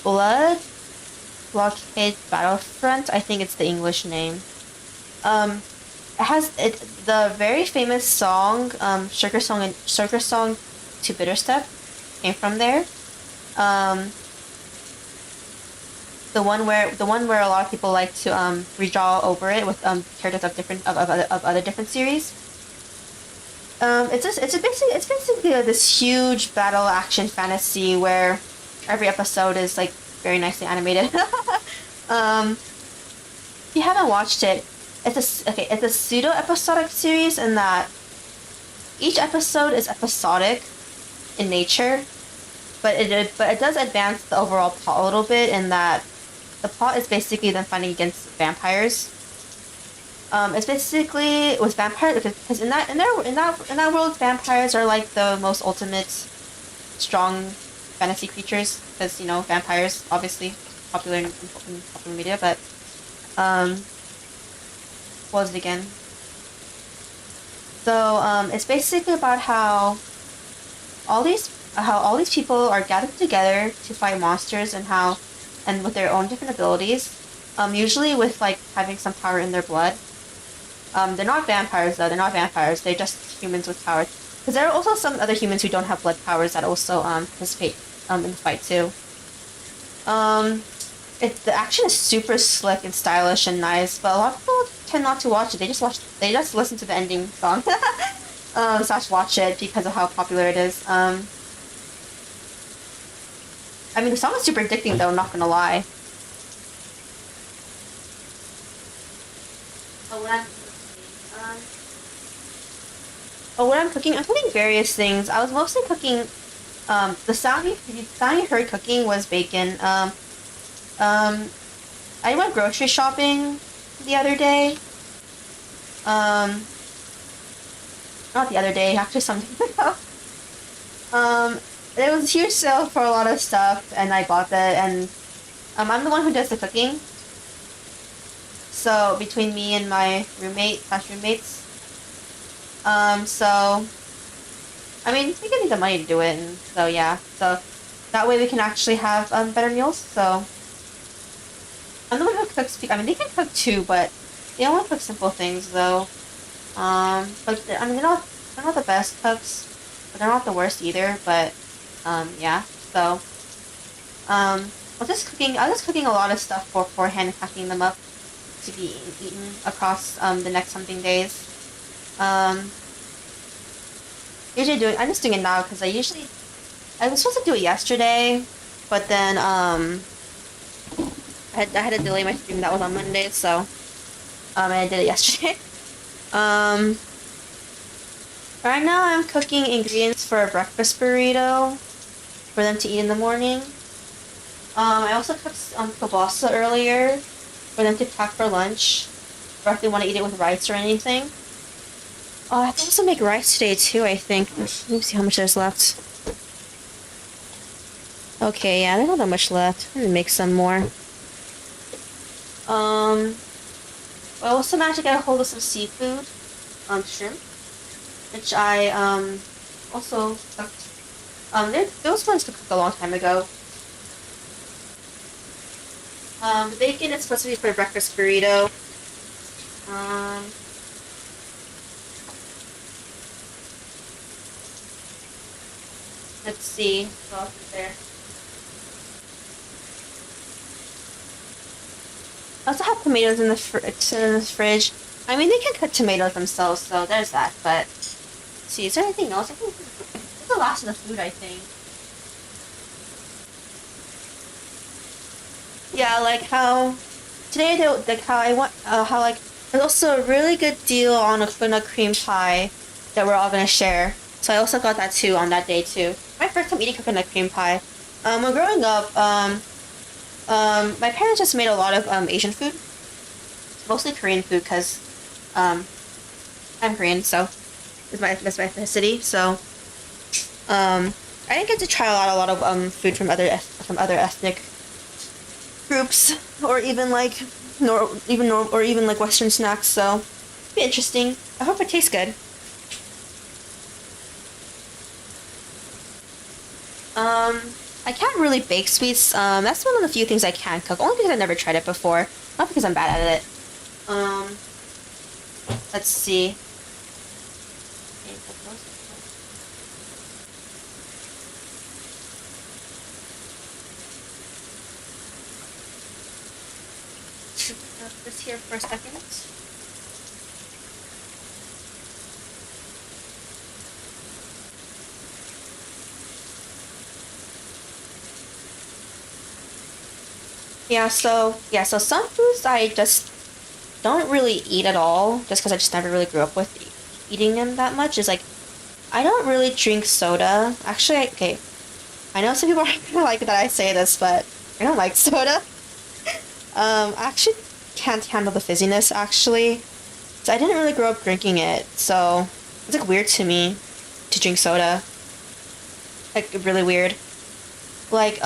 Blood Blockade Battlefront. I think it's the English name. The very famous song, Sugar Song to Bitter Step came from there. The one where a lot of people like to redraw over it with characters of other different series. It's basically this huge battle action fantasy where every episode is like very nicely animated. If you haven't watched it, it's a pseudo episodic series in that each episode is episodic in nature, but it does advance the overall plot a little bit in that the plot is basically them fighting against vampires. It's basically with vampires because in that world, vampires are like the most ultimate strong fantasy creatures because vampires obviously popular in popular media, but what was it again? So it's basically about how all these people are gathered together to fight monsters and with their own different abilities. Usually with like having some power in their blood. They're not vampires though. They're not vampires. They're just humans with powers. Because there are also some other humans who don't have blood powers that also participate in the fight too. The action is super slick and stylish and nice, but a lot of people tend not to watch it. They just listen to the ending song / watch it because of how popular it is. I mean, the song is super addicting though, I'm not gonna lie. What I'm cooking? I'm cooking various things. I was mostly cooking, the sound you heard cooking was bacon. I went grocery shopping the other day. Not the other day, actually some time ago. There was a huge sale for a lot of stuff, and I bought that, and I'm the one who does the cooking. So, between me and my roommates. So, I mean, we can need the money to do it, and so yeah. So, that way we can actually have better meals, so. I'm the one who cooks, I mean, they can cook too, but they only cook simple things, though. But, I mean, they're not the best cooks, but they're not the worst either, but, yeah, so, I was just cooking a lot of stuff beforehand and packing them up to be eaten across, the next something days. I'm just doing it now because I was supposed to do it yesterday, but then I had to delay my stream that was on Monday, so and I did it yesterday. Right now I'm cooking ingredients for a breakfast burrito for them to eat in the morning. I also cooked kielbasa earlier for them to pack for lunch, or if they want to eat it with rice or anything. I have to also make rice today too, I think. Let me see how much there's left. Okay, yeah, there's not that much left. I'm gonna make some more. I also managed to get a hold of some seafood, shrimp, which I also cooked. Those ones to cook a long time ago. The bacon is supposed to be for a breakfast burrito. Let's see what else is there. I also have tomatoes in the fridge. I mean, they can cut tomatoes themselves, so there's that. But let's see, is there anything else? I think this is the last of the food, I think. Yeah, like how today there's also a really good deal on a coconut cream pie that we're all gonna share. So I also got that too on that day too. My first time eating coconut cream pie. When growing up, my parents just made a lot of Asian food, mostly Korean food, because I'm Korean, so it's my ethnicity. So I didn't get to try a lot of food from other ethnic groups, or even like Western snacks. So it'd be interesting. I hope it tastes good. I can't really bake sweets. That's one of the few things I can cook, only because I've never tried it before, not because I'm bad at it. Let's see. This here for a second. So some foods I just don't really eat at all, just because I just never really grew up with eating them that much. Is like, I don't really drink soda. Actually, okay, I know some people aren't gonna like that I say this, but I don't like soda. I actually can't handle the fizziness, actually. So I didn't really grow up drinking it, so it's like weird to me to drink soda. Like, really weird. Like,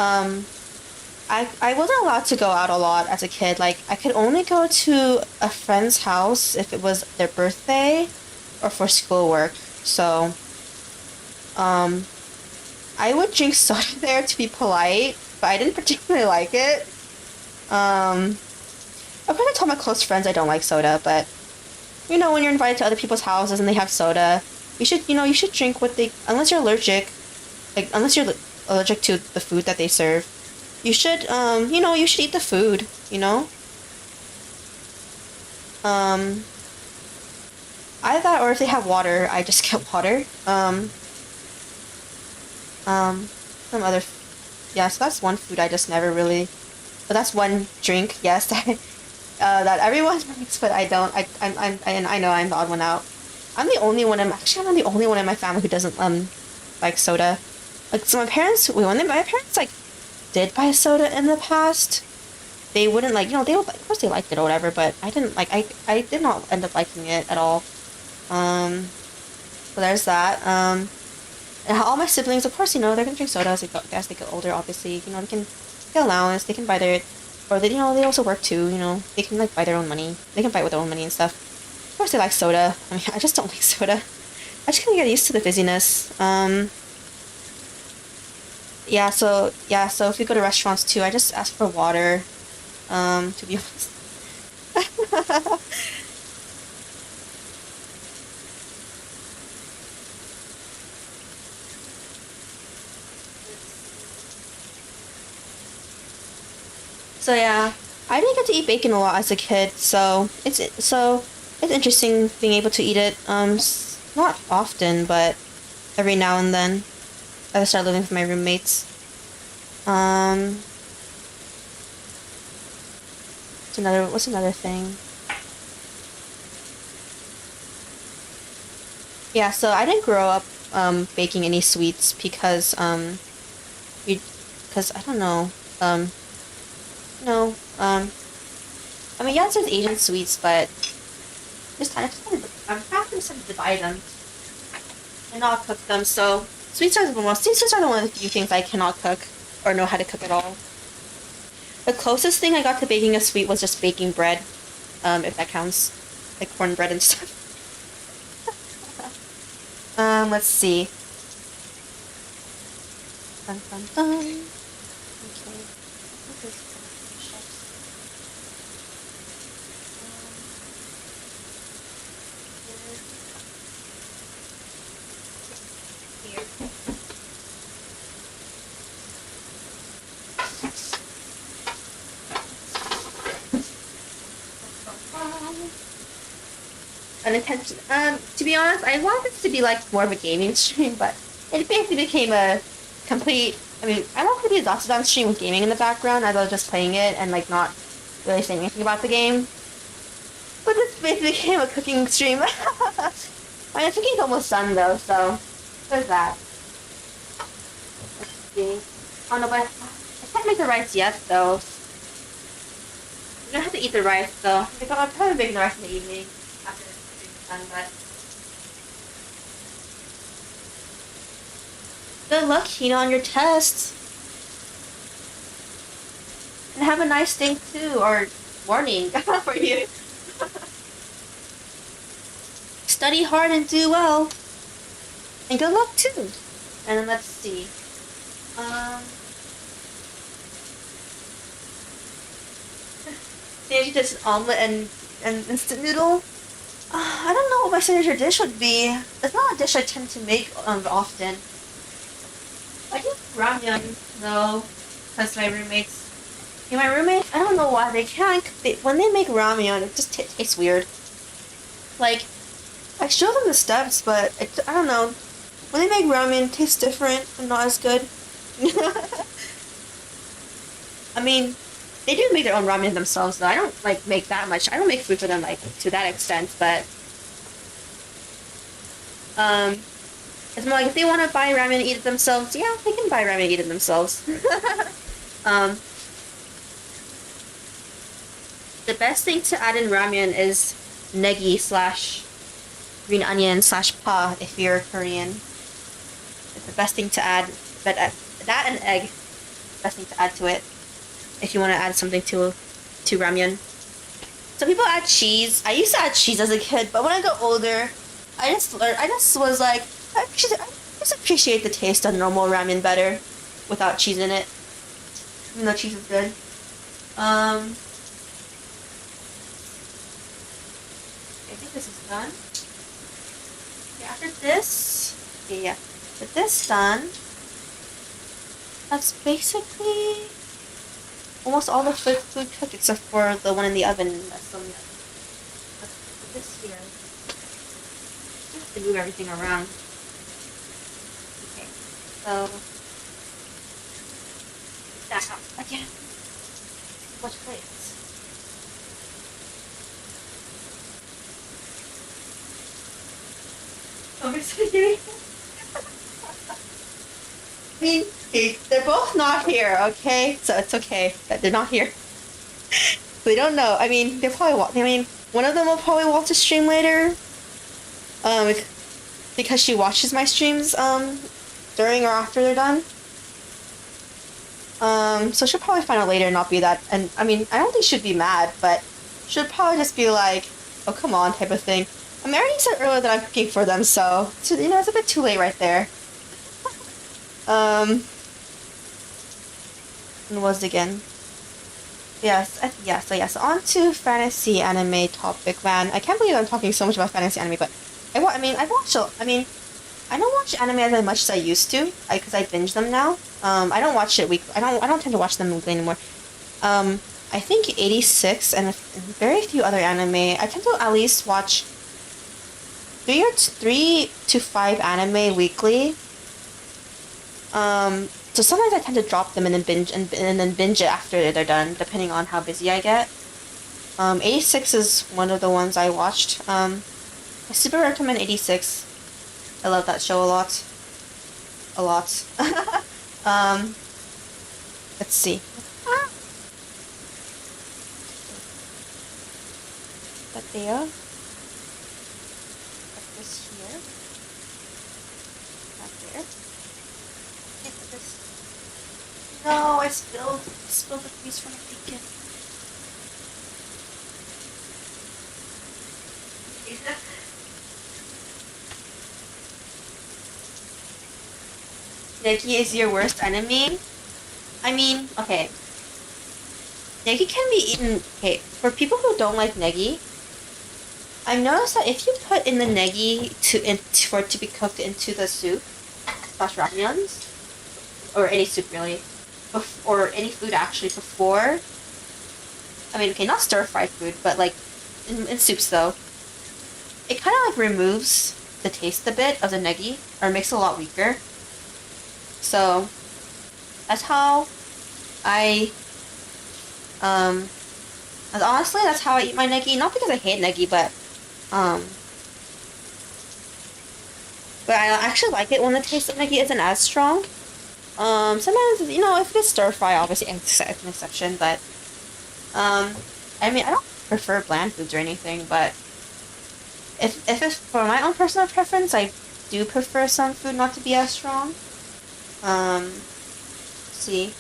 I wasn't allowed to go out a lot as a kid. Like, I could only go to a friend's house if it was their birthday or for schoolwork. So, I would drink soda there to be polite, but I didn't particularly like it. Of course, I told my close friends I don't like soda, but, you know, when you're invited to other people's houses and they have soda, you should drink what they, unless you're allergic to the food that they serve. You should eat the food, you know? Either that, or if they have water, I just get water. Some other, yeah, so that's one food I just never really, but that's one drink, yes, that everyone likes, but I don't, I know I'm the odd one out. I'm the only one in my family who doesn't, like soda. Like, so my parents, like, did buy soda in the past, they wouldn't, like, you know, they would, of course they liked it or whatever, but I didn't, like, I did not end up liking it at all. So there's that. And all my siblings, of course, you know, they're gonna drink soda as they get older, obviously, you know, they can get allowance, they can buy their, or they, you know, they also work too, you know, they can, like, buy their own money, they can buy with their own money and stuff. Of course they like soda. I mean, I just don't like soda. I just kinda get used to the fizziness. So if you go to restaurants too, I just ask for water, to be honest. So yeah, I didn't get to eat bacon a lot as a kid, so it's interesting being able to eat it, not often, but every now and then. I start living with my roommates. What's another thing? Yeah, so I didn't grow up baking any sweets because I don't know. No. I mean, yeah, there's Asian sweets, but I'm happy to divide them and not cook them. So sweets are the one of the few things I cannot cook or know how to cook at all. The closest thing I got to baking a sweet was just baking bread, if that counts, like cornbread and stuff. Let's see. Dun, dun, dun. Okay. Unintentional. To be honest, I want this to be like more of a gaming stream, but it basically became a complete. I mean, I want it to be a Zatsudan stream with gaming in the background, as I was just playing it and like not really saying anything about the game. But this basically became a cooking stream. I mean, the cooking's almost done though, so there's that. Let's see. Oh no, but I can't make the rice yet though. I'm gonna have to eat the rice though. I'm probably making the rice in the evening after this stream's done, but. Good luck, Hina, on your tests. And have a nice day too, or morning for you. Study hard and do well. And good luck too. And then let's see. Maybe just omelet and instant noodle. I don't know what my signature dish would be. It's not a dish I tend to make often. I do ramyun though, because my roommates. My roommates, I don't know why they can't. When they make ramyun, it just tastes weird. Like, I show them the steps, but I don't know. When they make ramen, it tastes different and not as good. I mean, they do make their own ramen themselves, though. I don't like make that much. I don't make food for them like to that extent, but it's more like if they want to buy ramen and eat it themselves, yeah, they can buy ramen and eat it themselves. The best thing to add in ramen is negi / green onion / pa if you're Korean. It's the best thing to add. But that and egg, best thing to add to it if you want to add something to ramyun. Some people add cheese. I used to add cheese as a kid, but when I got older, I just was like, I just appreciate the taste of normal ramen better without cheese in it. Even though cheese is good. I think this is done. Okay, after this, with this done, that's basically almost all the food cooked except for the one in the oven. That's still yet. Let's put this here. I have to move everything around. Okay, so that out again. Much plates. I mean, they're both not here, okay? So it's okay that they're not here. We don't know. I mean, they're probably. I mean, one of them will probably watch the stream later. Because she watches my streams during or after they're done. So she'll probably find out later and not be that. And I mean, I don't think she'd be mad, but she'll probably just be like, "Oh, come on," type of thing. I mean, I already said earlier that I'm cooking for them, so it's a bit too late right there. And was it again? Yes, so on to fantasy anime topic, man. I can't believe I'm talking so much about fantasy anime, but I don't watch anime as much as I used to, because I binge them now. I don't watch it weekly. I don't tend to watch them weekly anymore. I think 86 and very few other anime. I tend to at least watch 3 to 5 anime weekly. So sometimes I tend to drop them and then binge it after they're done, depending on how busy I get. 86 is one of the ones I watched. I super recommend 86. I love that show a lot. A lot. Let's see. That there. Put this here. Not there. Okay, put this. No, I spilled the piece from the bacon. Negi is your worst enemy? I mean, okay. Negi can be eaten... Okay, for people who don't like negi, I've noticed that if you put in the negi for it to be cooked into the soup, slash ramyuns, or any soup really, or any food actually before... I mean, okay, not stir-fried food, but like, in soups though, it kind of like removes the taste a bit of the negi, or makes it a lot weaker. So, that's how honestly, that's how I eat my negi. Not because I hate negi, but I actually like it when the taste of negi isn't as strong. Sometimes, you know, if it's stir fry, obviously it's an exception, but, I mean, I don't prefer bland foods or anything, but if it's for my own personal preference, I do prefer some food not to be as strong. See.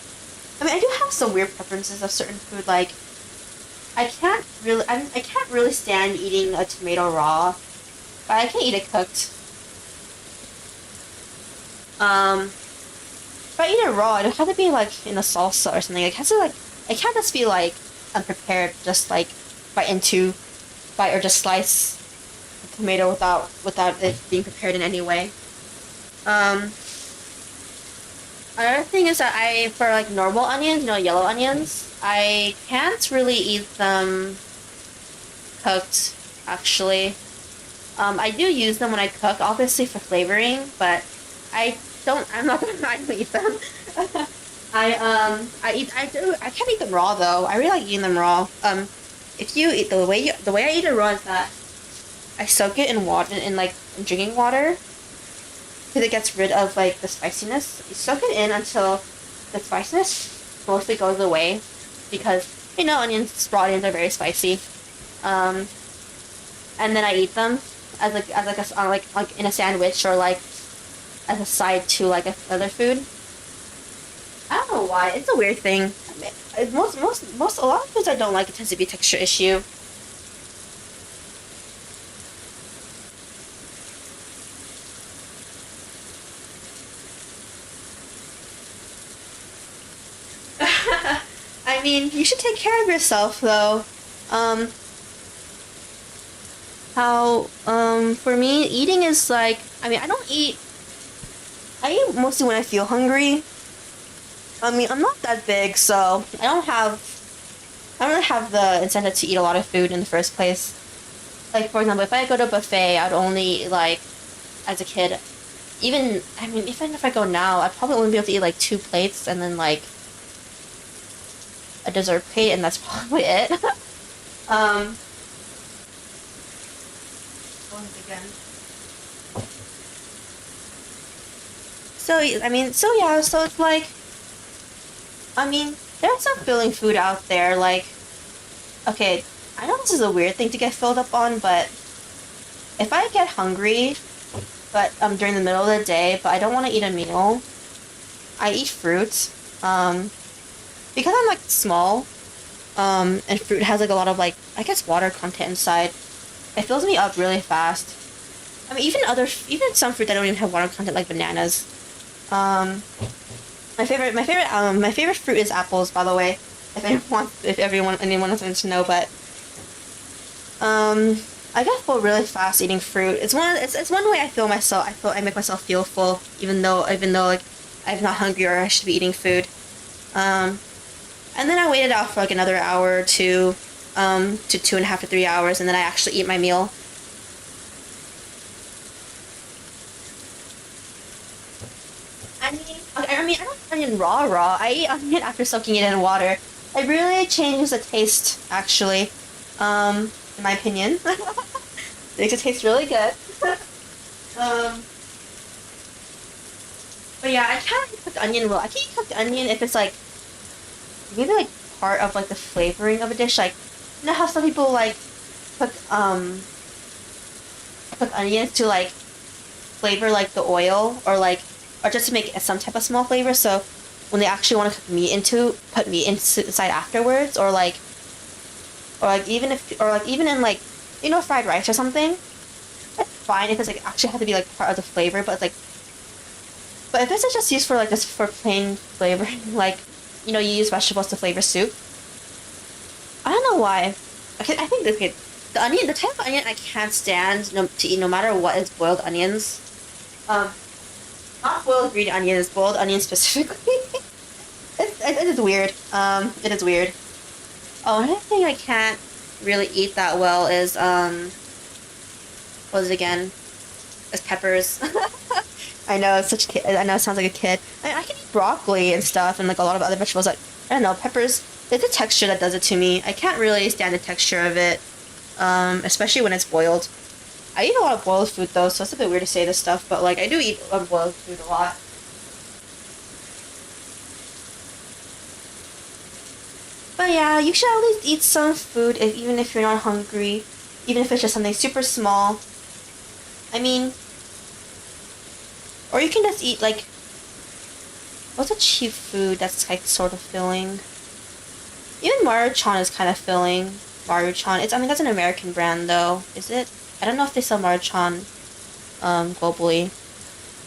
I mean, I do have some weird preferences of certain food, like, I can't really stand eating a tomato raw, but I can eat it cooked. If I eat it raw, it have to be, like, in a salsa or something. It has to, like, it can't just be, like, unprepared, just, like, bite or just slice the tomato without it being prepared in any way. Another thing is that for like normal onions, you know, yellow onions, I can't really eat them cooked, actually. I do use them when I cook, obviously for flavoring, but I'm not gonna eat them. I can't eat them raw though. I really like eating them raw. If you eat the way I eat it raw is that I soak it in water, in drinking water, because it gets rid of like the spiciness. You soak it in until the spiciness mostly goes away, because you know raw onions are very spicy. And then I eat them as like in a sandwich, or like as a side to like another food. I don't know why. It's a weird thing. I mean, a lot of foods I don't like, it tends to be a texture issue. I mean, you should take care of yourself though. For me, eating is like, I mean, I eat mostly when I feel hungry. I mean, I'm not that big, so I don't really have the incentive to eat a lot of food in the first place. Like, for example, if I go to a buffet, I'd only, like, as a kid, even if I go now, I'd probably only be able to eat, like, 2 plates, and then, like, a dessert plate, and that's probably it. Again. So it's like, I mean, there's some filling food out there, like, okay, I know this is a weird thing to get filled up on, but if I get hungry, but during the middle of the day, but I don't want to eat a meal, I eat fruit, because I'm like small, and fruit has like a lot of like, I guess, water content inside. It fills me up really fast. I mean, even some fruit that don't even have water content, like bananas. My favorite fruit is apples, by the way. If anyone wants to know, but I get full really fast eating fruit. It's one way I make myself feel full, even though like I'm not hungry or I should be eating food. And then I wait it out for like another hour or two, to 2.5 to 3 hours, and then I actually eat my meal. I don't eat onion raw. I eat onion after soaking it in water. It really changes the taste, actually. In my opinion. Makes it taste really good. um, but yeah, I can't eat cooked onion well. I can eat cooked onion if it's like maybe like part of like the flavoring of a dish. Like, you know how some people like cook cook onions to like flavor like the oil or just to make some type of small flavor. So when they actually want to put meat inside afterwards, or like even in like, you know, fried rice or something, it's fine if it's like actually have to be like part of the flavor. But if it's just used for like this for plain flavoring, like, you know, you use vegetables to flavor soup. I don't know why. I think the type of onion I can't stand to eat no matter what is boiled onions. Not boiled green onions, boiled onions specifically. It is weird. It is weird. Oh, another thing I can't really eat that well is, what is it again? It's peppers. I know, it's such a kid. I know it sounds like a kid. I can eat broccoli and stuff and like a lot of other vegetables. Like, I don't know, peppers, it's the texture that does it to me. I can't really stand the texture of it, especially when it's boiled. I eat a lot of boiled food though, so it's a bit weird to say this stuff, but like I do eat boiled food a lot. But yeah, you should at least eat some food even if you're not hungry, even if it's just something super small. I mean, or you can just eat like, what's a cheap food that's like sort of filling? Even Maruchan is kind of filling. Maruchan, I mean that's an American brand though, is it? I don't know if they sell Maruchan globally.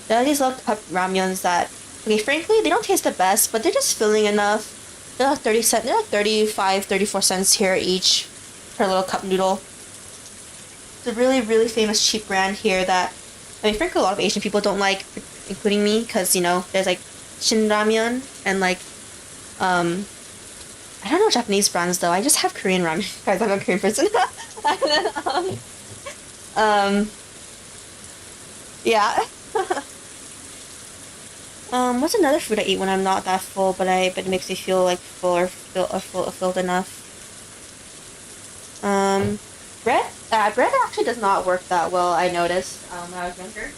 There are these little cup ramyuns that, okay, frankly, they don't taste the best, but they're just filling enough. They're like 30 cents, they're like 35, 34 cents here each per little cup noodle. It's a really, really famous cheap brand here that, I mean, frankly, a lot of Asian people don't like, including me, because, you know, there's like Shin Ramyun and like, I don't know Japanese brands though. I just have Korean ramen. Guys, I'm a Korean person. Yeah. What's another food I eat when I'm not that full, but it makes me feel like filled enough? Bread. Bread actually does not work that well. I noticed when I was younger.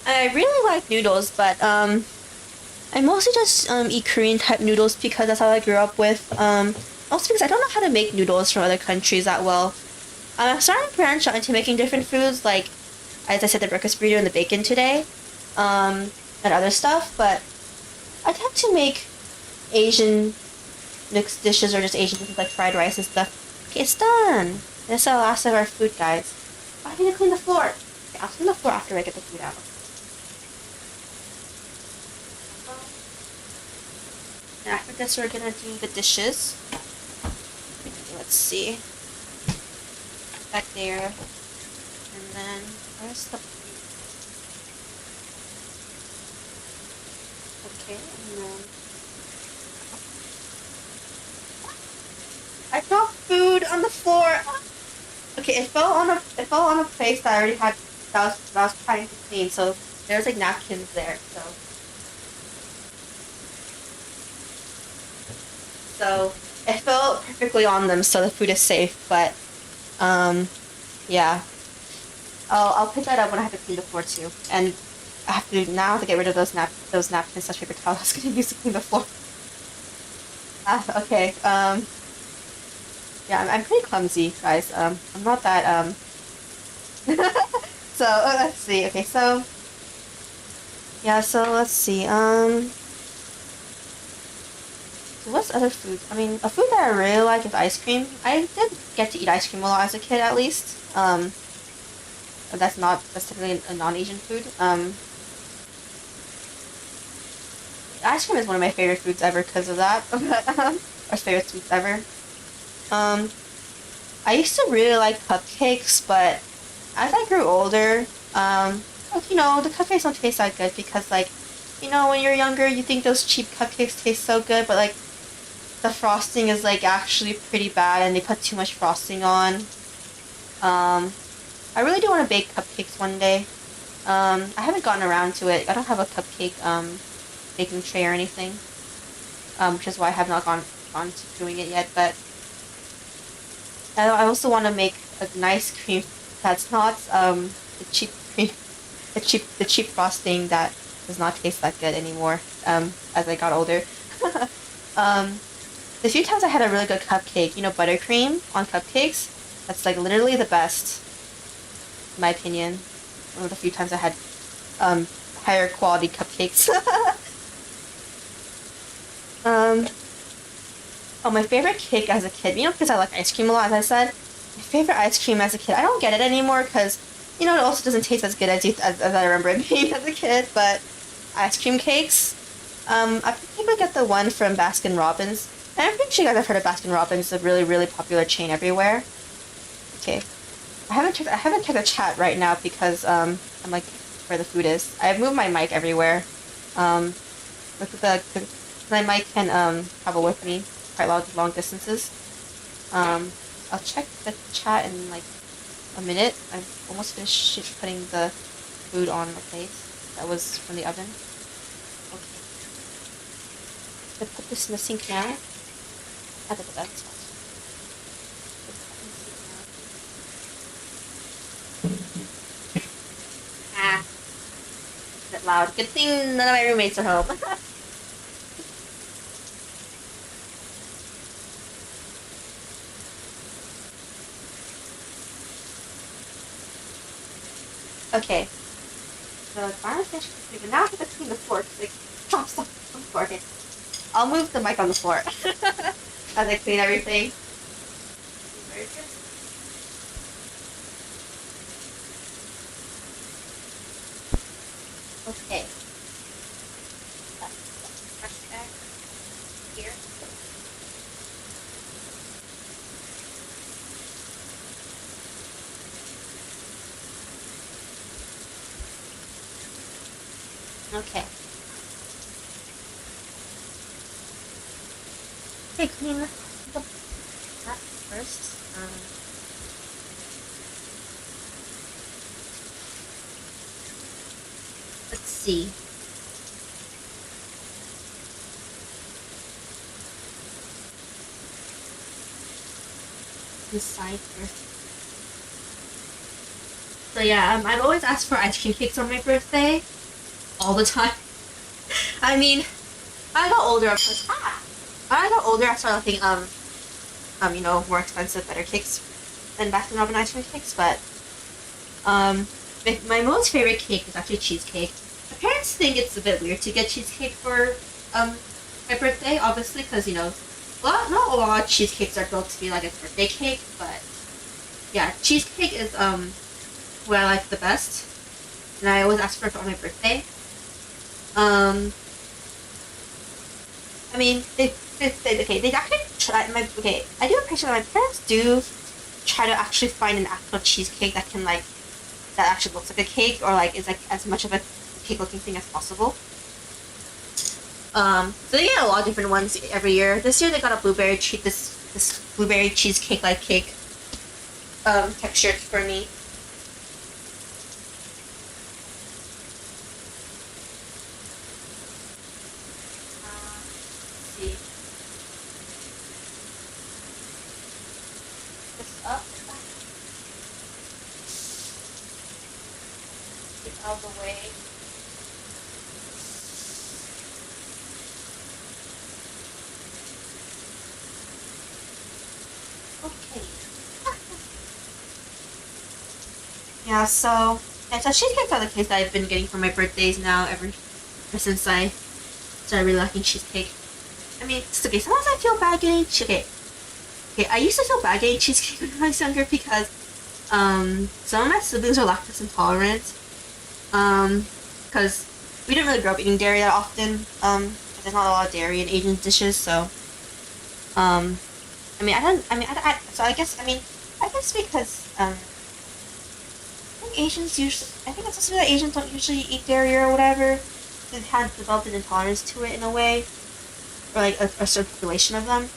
I really like noodles, but I mostly just eat Korean type noodles because that's how I grew up with. Also because I don't know how to make noodles from other countries that well. I'm starting to branch out into making different foods, like, as I said, the breakfast burrito and the bacon today, and other stuff, but I tend to make Asian mixed dishes or just Asian dishes like fried rice and stuff. Okay, it's done! That's the last of our food, guys. I need to clean the floor. Okay, I'll clean the floor after I get the food out. And after this, we're gonna do the dishes. Let's see. Back there. And then, where's the... Okay, and then... I dropped food on the floor! Okay, it fell on a place that I already had, that I was trying to clean, so there's like napkins there, so... So, it fell perfectly on them, so the food is safe, but, yeah. I'll pick that up when I have to clean the floor too. And I have to get rid of those napkins slash paper towels I was gonna use to clean the floor. Okay, yeah, I'm pretty clumsy, guys. I'm not that, so, let's see, okay, so, yeah, so, let's see, so what's other food? I mean, a food that I really like is ice cream. I did get to eat ice cream a lot as a kid, at least. But that's typically a non-Asian food. Ice cream is one of my favorite foods ever because of that. Or favorite sweets ever. I used to really like cupcakes, but as I grew older, like, you know, the cupcakes don't taste that good because, like, you know, when you're younger, you think those cheap cupcakes taste so good, but, like, the frosting is, like, actually pretty bad and they put too much frosting on. I really do want to bake cupcakes one day. I haven't gotten around to it. I don't have a cupcake baking tray or anything, which is why I have not gone to doing it yet. But I also want to make a nice cream that's not the cheap cream, the cheap frosting that does not taste that good anymore. As I got older. The few times I had a really good cupcake, you know, buttercream on cupcakes, that's like literally the best, in my opinion. One of the few times I had higher quality cupcakes. Oh, my favorite cake as a kid, you know, because I like ice cream a lot, as I said. My favorite ice cream as a kid, I don't get it anymore because, you know, it also doesn't taste as good as I remember it being as a kid, but ice cream cakes, I think I get the one from Baskin Robbins. And I'm pretty sure you guys have heard of Baskin Robbins. It's a really, really popular chain everywhere. Okay. I haven't checked the chat right now because I'm like where the food is. I've moved my mic everywhere. My mic can travel with me quite long distances. I'll check the chat in like a minute. I've almost finished putting the food on the plate that was from the oven. Okay. I put this in the sink now. I think that's fine. Ah, a bit loud. Good thing none of my roommates are home. Okay. So I finally finished cooking, but now I have to clean the floor because it drops off on the floor. Okay. I'll move the mic on the floor as I clean everything. Very good. Okay. Fresh bag here. Okay. Okay, clean the that first. Let's see. Inside first. So yeah, I've always asked for ice cream cakes on my birthday. All the time. I mean, I got older, of course. I got older, I started thinking, you know, more expensive, better cakes than Baskin Robbins ice cream cakes, but, my most favorite cake is actually cheesecake. My parents think it's a bit weird to get cheesecake for, my birthday, obviously, because, you know, not a lot of cheesecakes are built to be like a birthday cake, but, yeah, cheesecake is, what I like the best, and I always ask for it on my birthday. I mean, they actually try, I do appreciate that my parents do try to actually find an actual cheesecake that can, like, that actually looks like a cake, or, like, is, like, as much of a cake-looking thing as possible. So they get a lot of different ones every year. This year they got a blueberry this blueberry cheesecake-like cake, textured for me. Up. Get out of the way. Okay. Yeah, so cheesecakes are the cakes that I've been getting for my birthdays now ever since I started really liking cheesecake. I mean, it's okay. Sometimes I feel bad getting cheesecake. Okay, I used to feel bad getting cheesecake when I was younger because some of my siblings are lactose intolerant. Because we didn't really grow up eating dairy that often. There's not a lot of dairy in Asian dishes, so so I guess because I think Asians usually, I think it's also that Asians don't usually eat dairy or whatever. They've had developed an intolerance to it in a way, or like a certain population of them.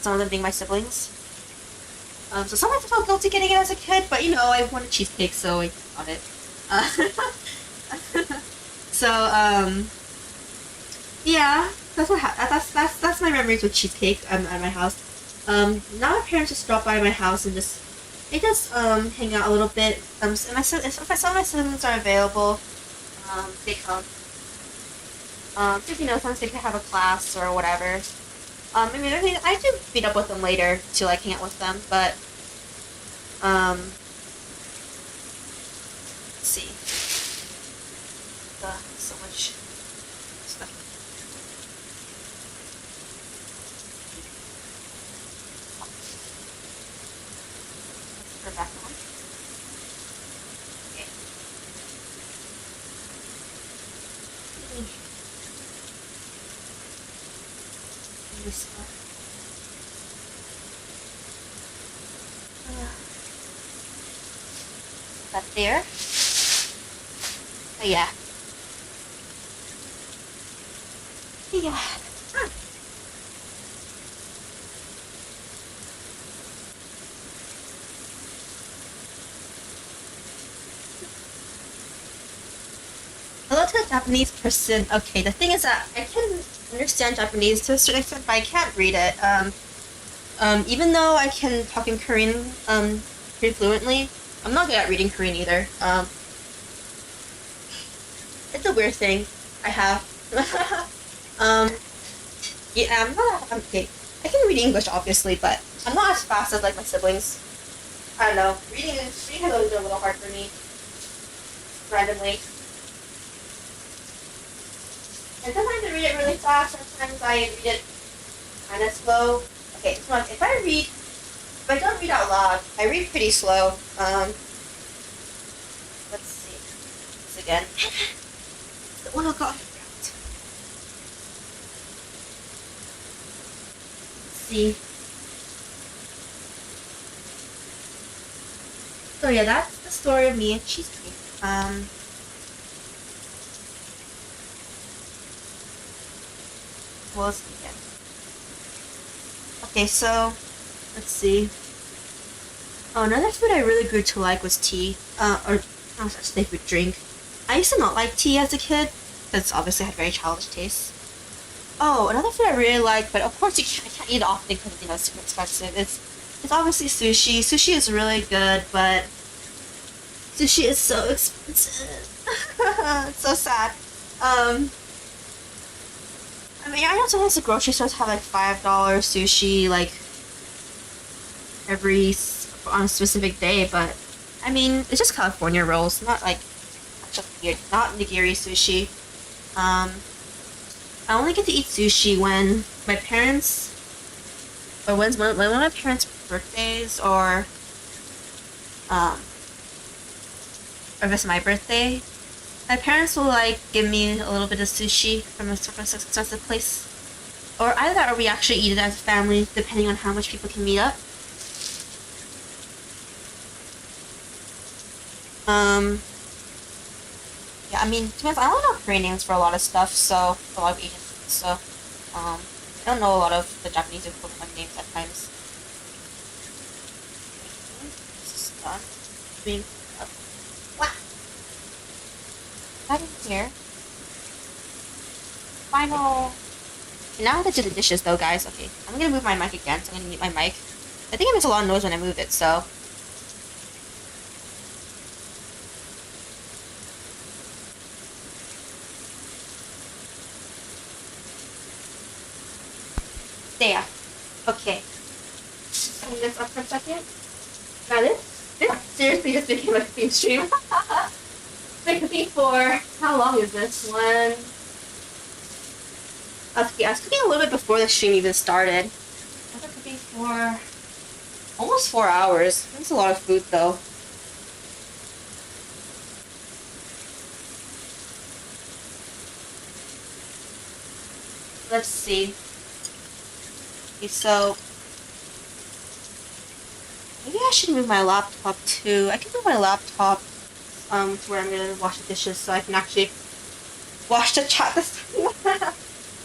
Some of them being my siblings. So sometimes I felt guilty getting it as a kid, but you know, I wanted cheesecake, so I got it. Uh, so, yeah, that's my memories with cheesecake at my house. Now my parents just drop by my house and they just hang out a little bit. And if some of my siblings are available, they come. If you know, sometimes they could have a class or whatever. I do meet up with them later to like hang out with them, but let's see. So much stuff. Let's put it back on. Okay. This one. That there. Oh yeah. Yeah. Hello to a Japanese person. Okay, the thing is that I can understand Japanese to a certain extent, but I can't read it. Even though I can talk in Korean, pretty fluently, I'm not good at reading Korean either. It's a weird thing I have. Yeah, okay. I can read English, obviously, but I'm not as fast as, like, my siblings. I don't know. Reading has always been a little hard for me. Randomly. And sometimes I read it really fast, sometimes I read it kind of slow. Okay, so if I don't read out loud, I read pretty slow. Let's see. This again. The oil got out. Let's see. So yeah, that's the story of me and cheesecake. What else again? Okay, so let's see. Oh, another food I really grew to like was tea. Or not such a favorite drink. I used to not like tea as a kid, because obviously I had very childish tastes. Oh, another food I really like, but of course I can't eat it often because you know it's super expensive. It's obviously sushi. Sushi is really good, but sushi is so expensive. It's so sad. I mean, I know sometimes the grocery stores have like $5 sushi, like on a specific day, but I mean, it's just California rolls, not like not nigiri sushi. I only get to eat sushi when my parents, or when my parents' birthdays, or if it's my birthday, my parents will like give me a little bit of sushi from a super expensive place, or either that, or we actually eat it as a family, depending on how much people can meet up. Yeah, I mean, to be honest, I don't know Korean names for a lot of stuff, so for a lot of Asian foods, so I don't know a lot of the Japanese equivalent names at times. This is done. Being up. Wow. That in here. Final. Okay, now I have to do the dishes though, guys. Okay, I'm gonna move my mic again, so I'm gonna mute my mic. I think it makes a lot of noise when I move it, so. There. Okay. Turn this up for a second. Now this seriously just became a cooking stream. Been cooking for, how long is this one? I was cooking a little bit before the stream even started. I've been cooking for almost 4 hours. That's a lot of food though. Let's see. Okay, so maybe I should move my laptop too. I can move my laptop to where I'm gonna wash the dishes so I can actually wash the chat this time.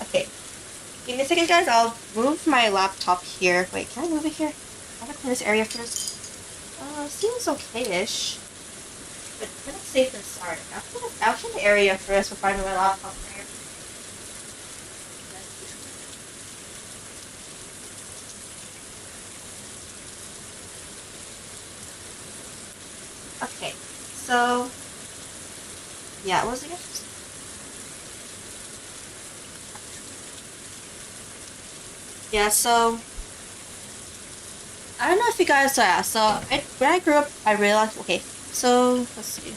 Okay. Give me a second, guys. I'll move my laptop here. Wait, can I move it here? I'm gonna clean this area first. Seems okay-ish. But let's safe and start. I'll clean the area first before I move my laptop there. Okay, so yeah, what was it? Yeah, so I don't know if you guys saw. Yeah, so when I grew up, I realized. Okay, so let's see.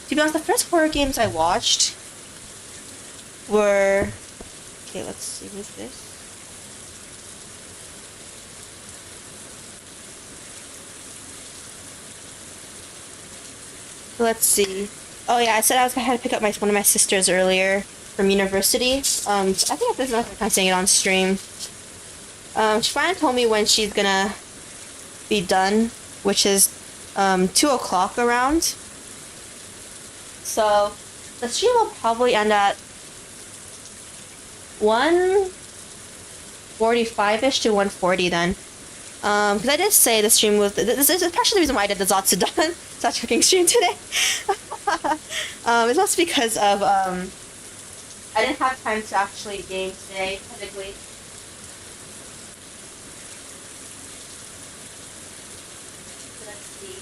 To be honest, the first horror games I watched were. Okay, let's see. Who's this? Let's see. Oh yeah, I said I had to pick up one of my sisters earlier from university. I think this is not kind of saying it on stream. She finally told me when she's gonna be done, which is 2 o'clock around. So the stream will probably end at 1:45ish to 1:40 then. Because I did say the stream was. This is partially the reason why I did the Zatsudan such cooking stream today. It's also because of I didn't have time to actually game today, technically. So let's see.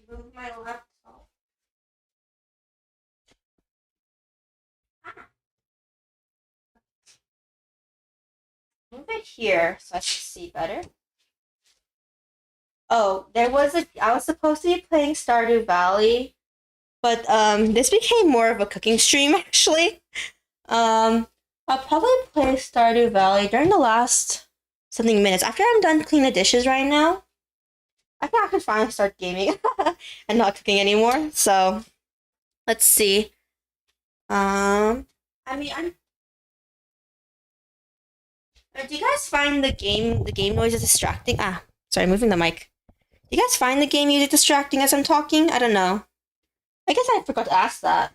Move my laptop. Move it here so I can see better. Oh, I was supposed to be playing Stardew Valley, but this became more of a cooking stream actually. I'll probably play Stardew Valley during the last something minutes. After I'm done cleaning the dishes right now, I think I can finally start gaming and not cooking anymore. So let's see. I mean, do you guys find the game noises distracting? Ah, sorry, moving the mic. Do you guys find the game music distracting as I'm talking? I don't know. I guess I forgot to ask that.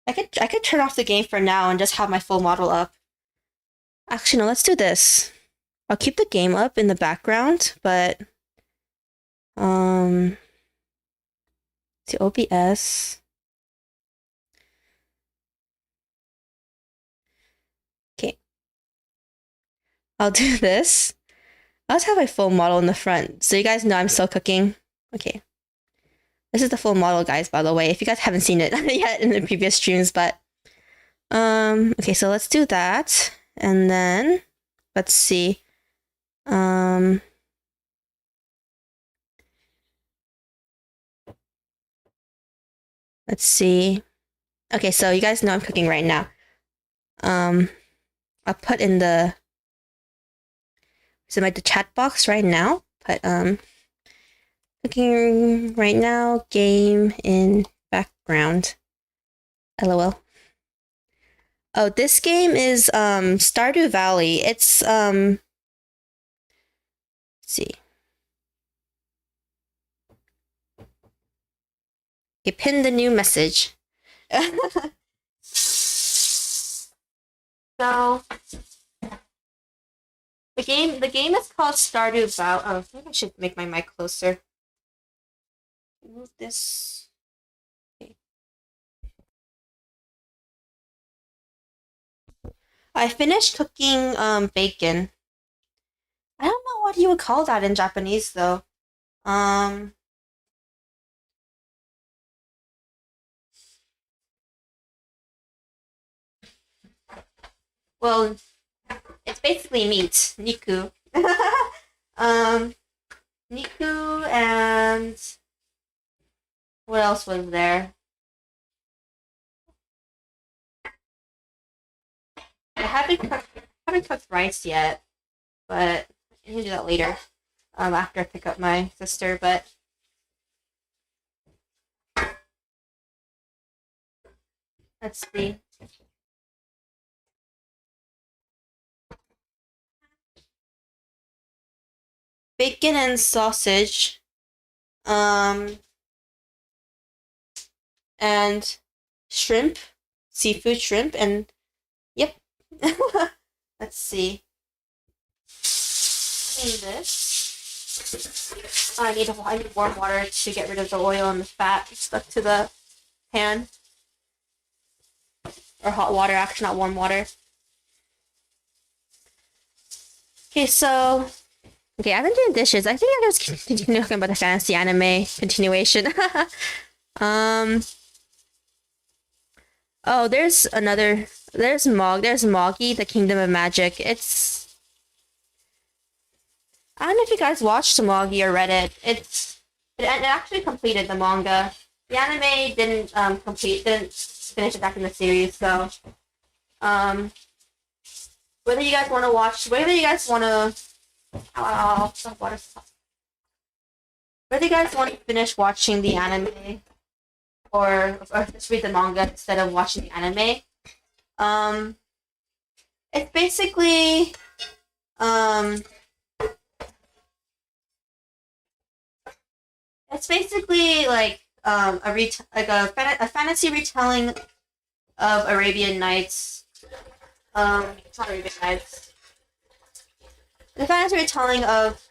I could turn off the game for now and just have my full model up. Actually, no, let's do this. I'll keep the game up in the background, but the OBS. Okay. I'll do this. I'll just have my full model in the front, so you guys know I'm still cooking. Okay. This is the full model, guys, by the way, if you guys haven't seen it yet in the previous streams, but okay, so let's do that. And then let's see. Let's see. Okay, so you guys know I'm cooking right now. I'll put in the chat box right now. Put cooking right now, game in background. LOL. Oh, this game is Stardew Valley. It's let's see. Okay, pin the new message. So the game is called Stardew Valley. Oh, I think I should make my mic closer. Move this. Okay. I finished cooking bacon. I don't know what you would call that in Japanese though. Well, it's basically meat, niku. Niku and what else was there? I haven't cooked rice yet, but I can do that later. After I pick up my sister, but let's see. Bacon and sausage. And and shrimp, seafood shrimp, and yep. Let's see. In this, I need warm water to get rid of the oil and the fat stuck to the pan. Or hot water, actually, not warm water. Okay, so okay, I've been doing dishes. I think I'm just continue talking about the fantasy anime continuation. Oh, there's Moggy, the Kingdom of Magic. I don't know if you guys watched Moggy or read it. It actually completed the manga. The anime didn't finish it back in the series, so whether you guys want to whether you guys want to finish watching the anime or just read the manga instead of watching the anime, it's basically like a fantasy retelling of Arabian Nights. It's not Arabian Nights. The fantasy retelling of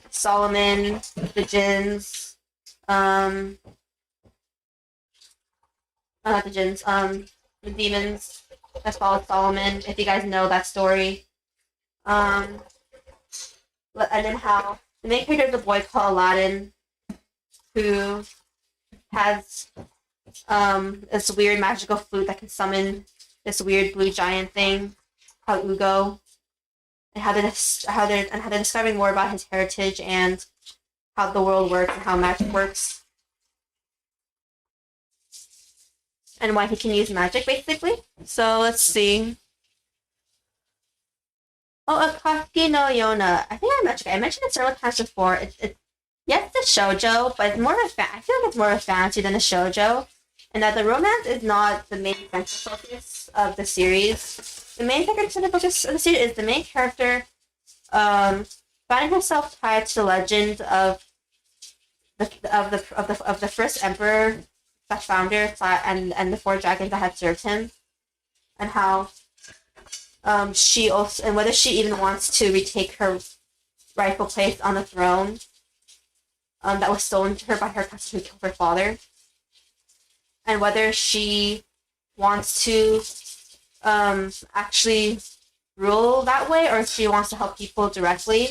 Solomon, the jinns, not the jinns, the demons that followed Solomon. If you guys know that story, and then how the main character is a boy called Aladdin, who has this weird magical flute that can summon this weird blue giant thing called Ugo, and how they're discovering more about his heritage and how the world works and how magic works, and why he can use magic basically. So let's see. Oh, Akaki no Yona. I think I mentioned it several times before. Yes, it's a shoujo, but it's more of I feel like it's more of a fantasy than a shoujo, and that the romance is not the main central focus of the series. The main central focus of the series is the main character finding herself tied to the legend of the first emperor, / founder, and the 4 dragons that had served him, and how she also, and whether she even wants to retake her rightful place on the throne that was stolen to her by her cousin who killed her father, and whether she wants to actually rule that way, or if she wants to help people directly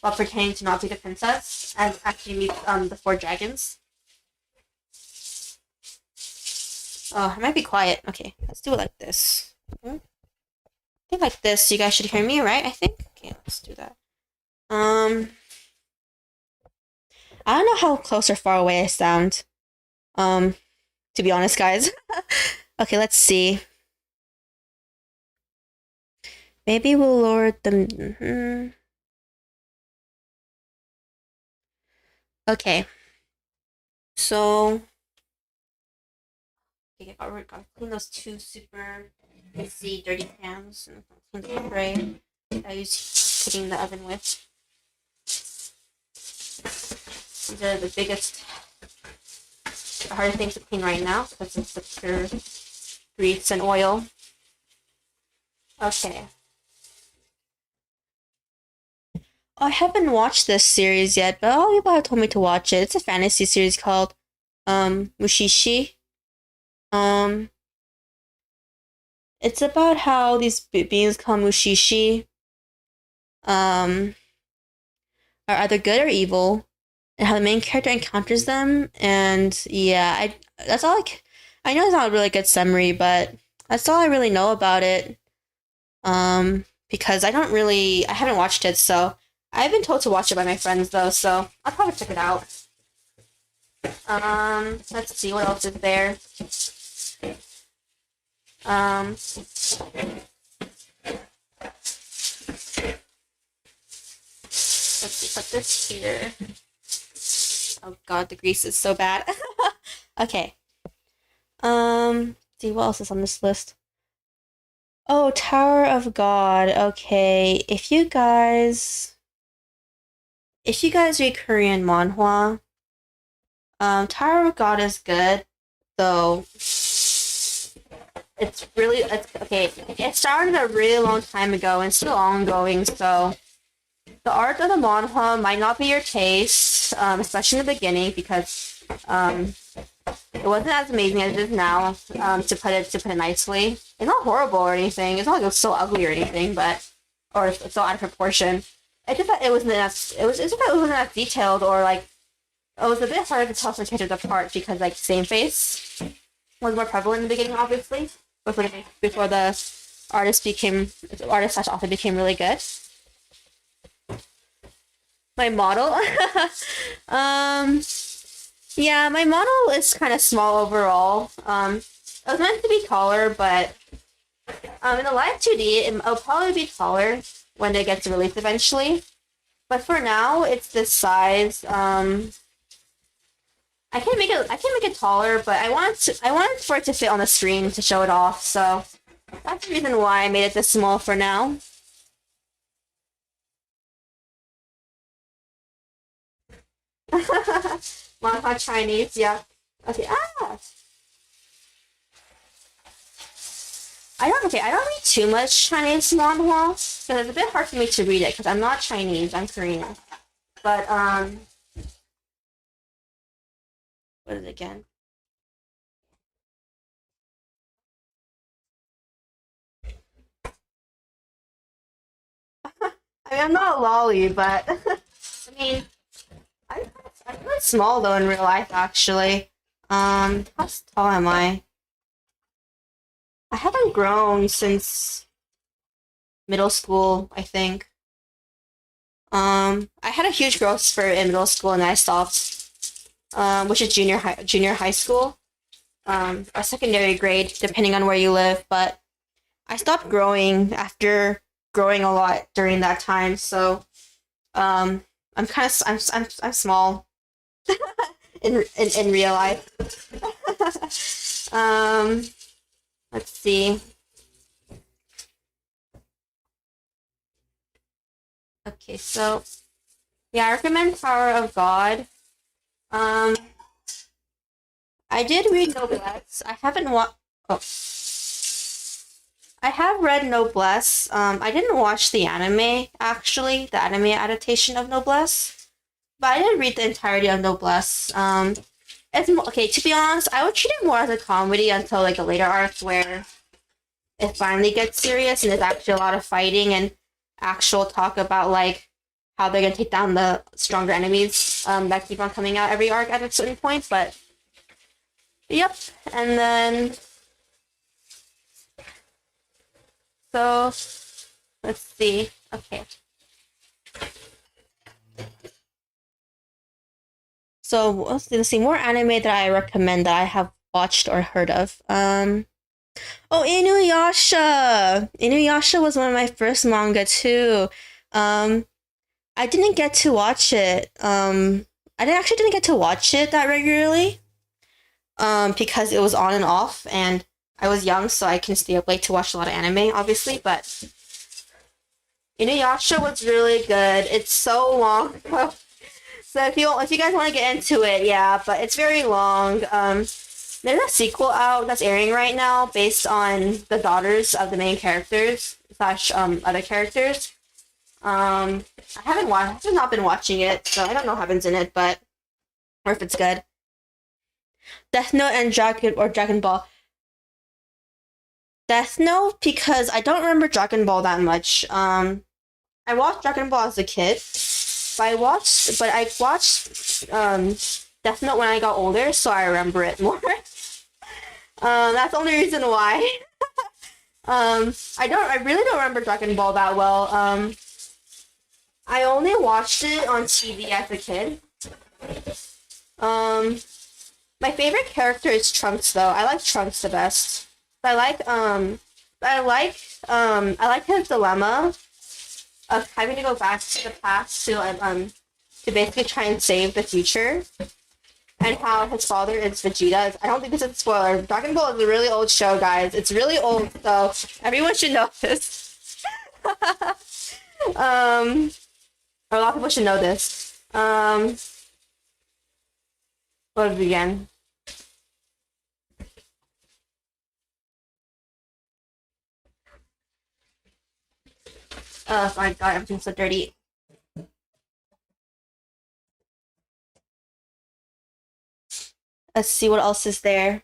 while pretending to not be the princess and actually meet the 4 dragons. Oh, I might be quiet. Okay, let's do it like this. I think like this, you guys should hear me, right? I think. Okay, let's do that. I don't know how close or far away I sound. To be honest, guys. Okay, let's see. Maybe we'll lower them. Okay. So. Okay, I gotta clean those 2 super messy, dirty pans and clean the tray I use cooking the oven with. These are the biggest, the hardest things to clean right now because it's the pure grease and oil. Okay. I haven't watched this series yet, but all people have told me to watch it. It's a fantasy series called Mushishi. It's about how these beings called Mushishi are either good or evil, and how the main character encounters them. And yeah, that's all I know. It's not a really good summary, but that's all I really know about it. Because I haven't watched it, so I've been told to watch it by my friends though, so I'll probably check it out. Let's see what else is there. Let's see, put this here. Oh god, the grease is so bad. Okay. See what else is on this list. Oh, Tower of God. Okay, if you guys read Korean manhwa, Tower of God is good, though. It's okay. It started a really long time ago and still ongoing, so the art of the manhwa might not be your taste, especially in the beginning because it wasn't as amazing as it is now. To put it nicely, it's not horrible or anything. It's not like it was so ugly or anything, but or so out of proportion. It's just that it wasn't as it's just that it wasn't as detailed or like it was a bit harder to tell some characters apart because like same face was more prevalent in the beginning, obviously, before the artist slash author became really good. My model, yeah, my model is kind of small overall. It was meant to be taller, but in the live 2D, it'll probably be taller when it gets released eventually. But for now, it's this size. I can make it taller, but I wanted for it to fit on the screen to show it off. So that's the reason why I made it this small for now. Manhwa Chinese, yeah. Okay, I don't read too much Chinese manhwa because it's a bit hard for me to read it because I'm not Chinese, I'm Korean. But what is it again? I mean, I'm not a lolly, but I mean, I'm not small though in real life actually. How tall am I? I haven't grown since middle school, I think. I had a huge growth spurt in middle school and I stopped. Which is junior high school. Or secondary grade, depending on where you live, but I stopped growing after growing a lot during that time, so I'm kind of I'm small in real life. Let's see. Okay, so yeah, I recommend Power of God. I did read Noblesse. I haven't Oh, I have read Noblesse. I didn't watch the anime actually, the anime adaptation of Noblesse, but I did read the entirety of Noblesse. Okay. To be honest, I would treat it more as a comedy until like a later arc where it finally gets serious and there's actually a lot of fighting and actual talk about like how they're gonna take down the stronger enemies that keep on coming out every arc at a certain point. But yep, and then so let's see. Okay. So let's see more anime that I recommend that I have watched or heard of. Oh, Inuyasha. Inuyasha was one of my first manga too. I didn't get to watch it. Didn't get to watch it that regularly. Because it was on and off, and I was young, so I can stay up late to watch a lot of anime, obviously. But Inuyasha was really good. It's so long. So if you guys want to get into it, yeah, but it's very long. There's a sequel out that's airing right now based on the daughters of the main characters slash other characters. I have not been watching it, so I don't know what happens in it, but or if it's good. Death Note and Dragon Ball. Death Note because I don't remember Dragon Ball that much. I watched Dragon Ball as a kid, but I watched Death Note when I got older, so I remember it more. That's the only reason why. I really don't remember Dragon Ball that well. I only watched it on TV as a kid. My favorite character is Trunks though. I like Trunks the best. I like his dilemma of having to go back to the past to basically try and save the future. And how his father is Vegeta. I don't think this is a spoiler. Dragon Ball is a really old show, guys. It's really old, so everyone should know this. A lot of people should know this. Let's begin. Oh my god, everything's so dirty. Let's see what else is there.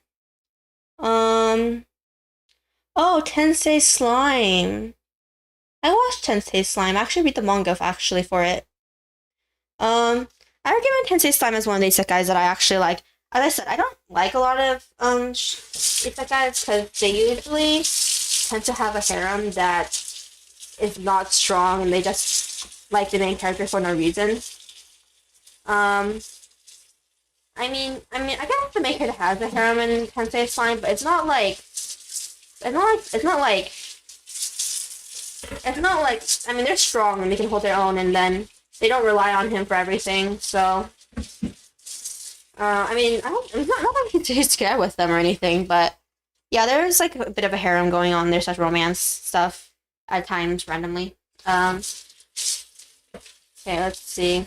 Oh, Tensei Slime. I watched Tensei Slime. I actually read the manga actually for it. I recommend Tensei Slime as one of the isekais that I actually like. As I said, I don't like a lot of isekais because they usually tend to have a harem that is not strong and they just like the main character for no reason. I guess the main character has a harem in Tensei Slime, but it's not like I mean, they're strong and they can hold their own, and then they don't rely on him for everything. So, it's not that he's scared with them or anything, but yeah, there's like a bit of a harem going on. There's such romance stuff at times randomly. Okay, let's see.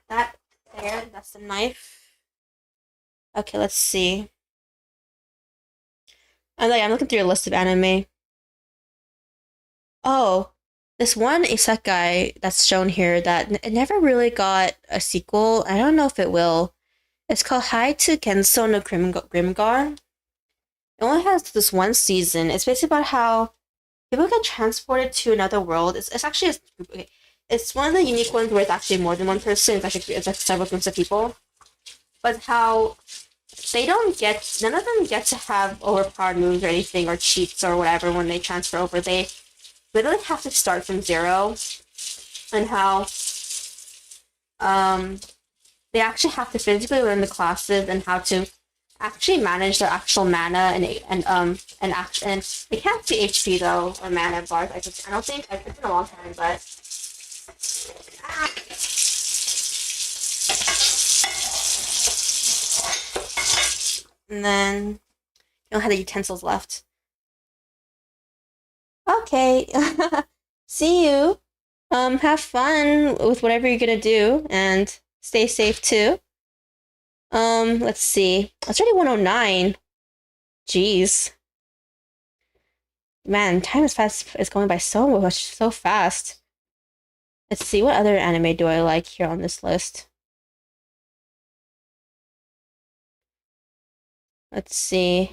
That there, that's the knife. Okay, let's see. I'm looking through your list of anime. Oh, this one isekai that's shown here that it never really got a sequel. I don't know if it will. It's called Hai to Genso no Grimgar. It only has this one season. It's basically about how people get transported to another world. It's actually it's one of the unique ones where it's actually more than one person. It's like several groups of people. But how none of them get to have overpowered moves or anything or cheats or whatever when they transfer over. They literally have to start from zero, and how they actually have to physically learn the classes and how to actually manage their actual mana and they can't see HP though or mana bars. I don't think it's been a long time, but and then you don't have the utensils left. Okay. See you. Have fun with whatever you're gonna do and stay safe too. Let's see. It's already 109. Jeez. Man, time is going by so fast. Let's see, what other anime do I like here on this list? Let's see.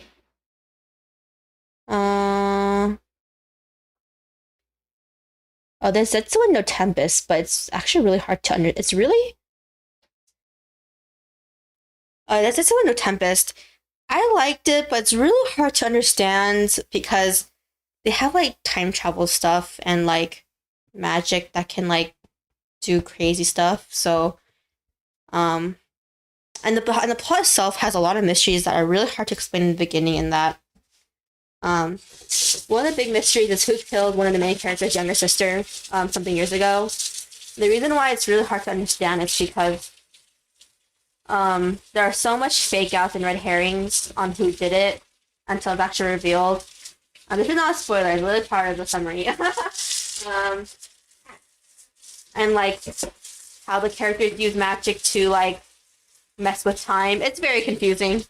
Oh, there's Zatsudan no Tempest, but it's actually really hard to it's really that's Zatsudan no Tempest. I liked it, but it's really hard to understand because they have like time travel stuff and like magic that can like do crazy stuff. So and the plot itself has a lot of mysteries that are really hard to explain in the beginning, and that one of the big mysteries is who killed one of the main characters' younger sister something years ago. The reason why it's really hard to understand is because there are so much fake outs and red herrings on who did it until it's actually revealed. This is not a spoiler, it's really part of the summary. And like how the characters use magic to like mess with time. It's very confusing.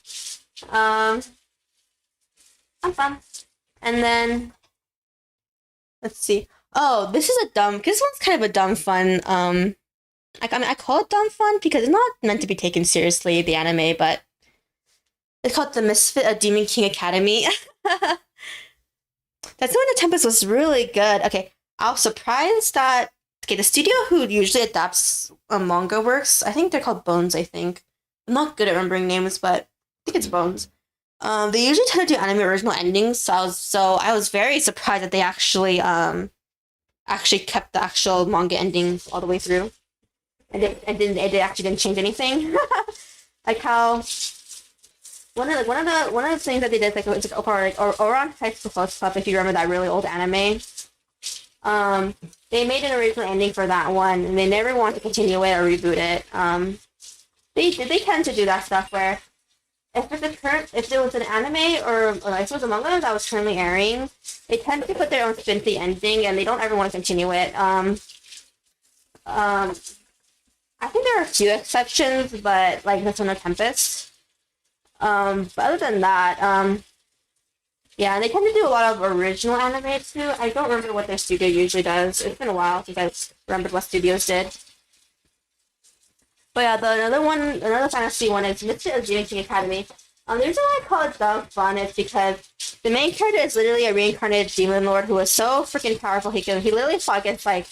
Have fun. And then let's see. Oh, this one's kind of a dumb fun. I call it dumb fun because it's not meant to be taken seriously, the anime, but it's called The Misfit, a Demon King Academy. That's when the Tempest was really good. Okay, I was surprised that the studio who usually adapts manga works, I think they're called Bones, I think. I'm not good at remembering names, but I think it's Bones. They usually tend to do anime original endings, so I was very surprised that they actually kept the actual manga ending all the way through, and they actually didn't change anything. Like how one of the things that they did, like it's like Oran High School Host Club, if you remember that really old anime. They made an original ending for that one, and they never wanted to continue it or reboot it. They tend to do that stuff where if there was an anime or if it was a manga that was currently airing, they tend to put their own spin to the ending, and they don't ever want to continue it. I think there are a few exceptions, but like this one, a Tempest. But other than that, yeah, and they tend to do a lot of original anime too. I don't remember what their studio usually does. It's been a while since I've remembered what studios did. But yeah, another fantasy one is Misfit of Demon King Academy. The reason why I call it dumb fun is because the main character is literally a reincarnated demon lord who is so freaking powerful. He literally fought against like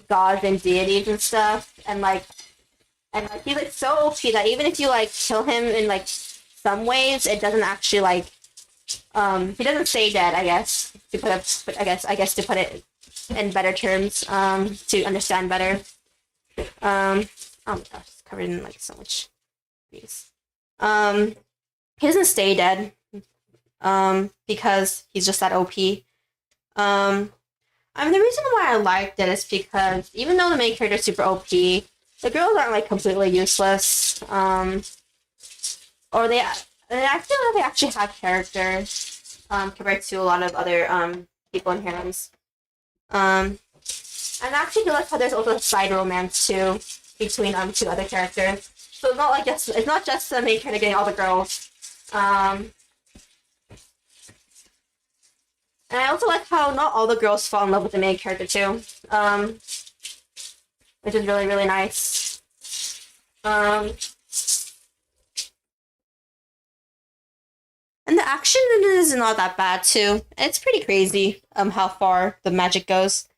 gods and deities and stuff, and he's like so OP that even if you like kill him in like some ways, it doesn't actually like he doesn't stay dead. I guess to put up, I guess to put it in better terms, to understand better. Oh my gosh, it's covered in like so much grease. He doesn't stay dead. Because he's just that OP. I mean, the reason why I liked it is because even though the main character is super OP, the girls aren't like completely useless. Or I feel like they actually have characters, compared to a lot of other people in harems. And actually, I like how there's also a side romance too between two other characters. So it's not just the main character getting all the girls. And I also like how not all the girls fall in love with the main character too, which is really, really nice. And the action in it is not that bad too. It's pretty crazy how far the magic goes.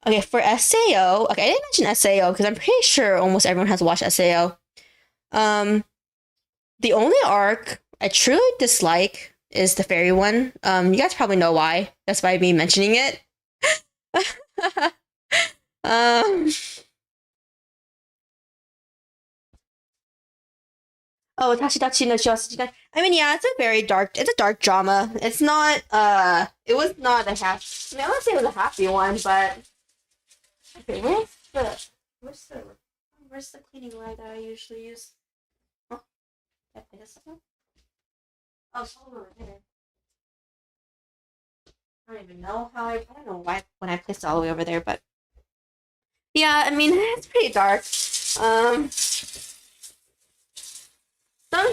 Okay, for SAO, okay, I didn't mention SAO because I'm pretty sure almost everyone has watched SAO. The only arc I truly dislike is the fairy one. You guys probably know why. That's by me mentioning it. Oh, Tashidachi no Shousejikan. I mean, yeah, it's a dark drama. It's not, it was not a happy, I mean, I wouldn't say it was a happy one, but, okay, where's the cleaning rag that I usually use? Oh, this one? Oh, it's all over there. I don't even know I don't know why when I placed it all the way over there, but yeah, I mean, it's pretty dark. Some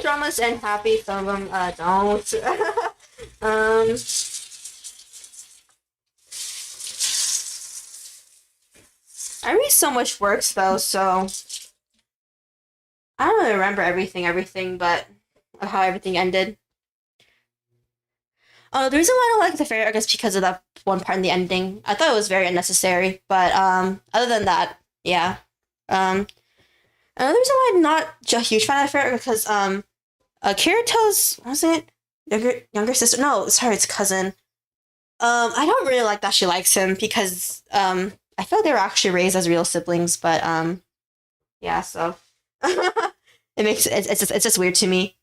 dramas end happy, some of them don't. I read so much works though, so I don't really remember everything, but of how everything ended. The reason why I don't like the fairy arc is because of that one part in the ending. I thought it was very unnecessary, but other than that, yeah. Another reason why I'm not a huge fan of the fairy arc because Kirito's what was it younger sister? No, sorry, it's cousin. I don't really like that she likes him because I feel they were actually raised as real siblings, but yeah, so it's just weird to me.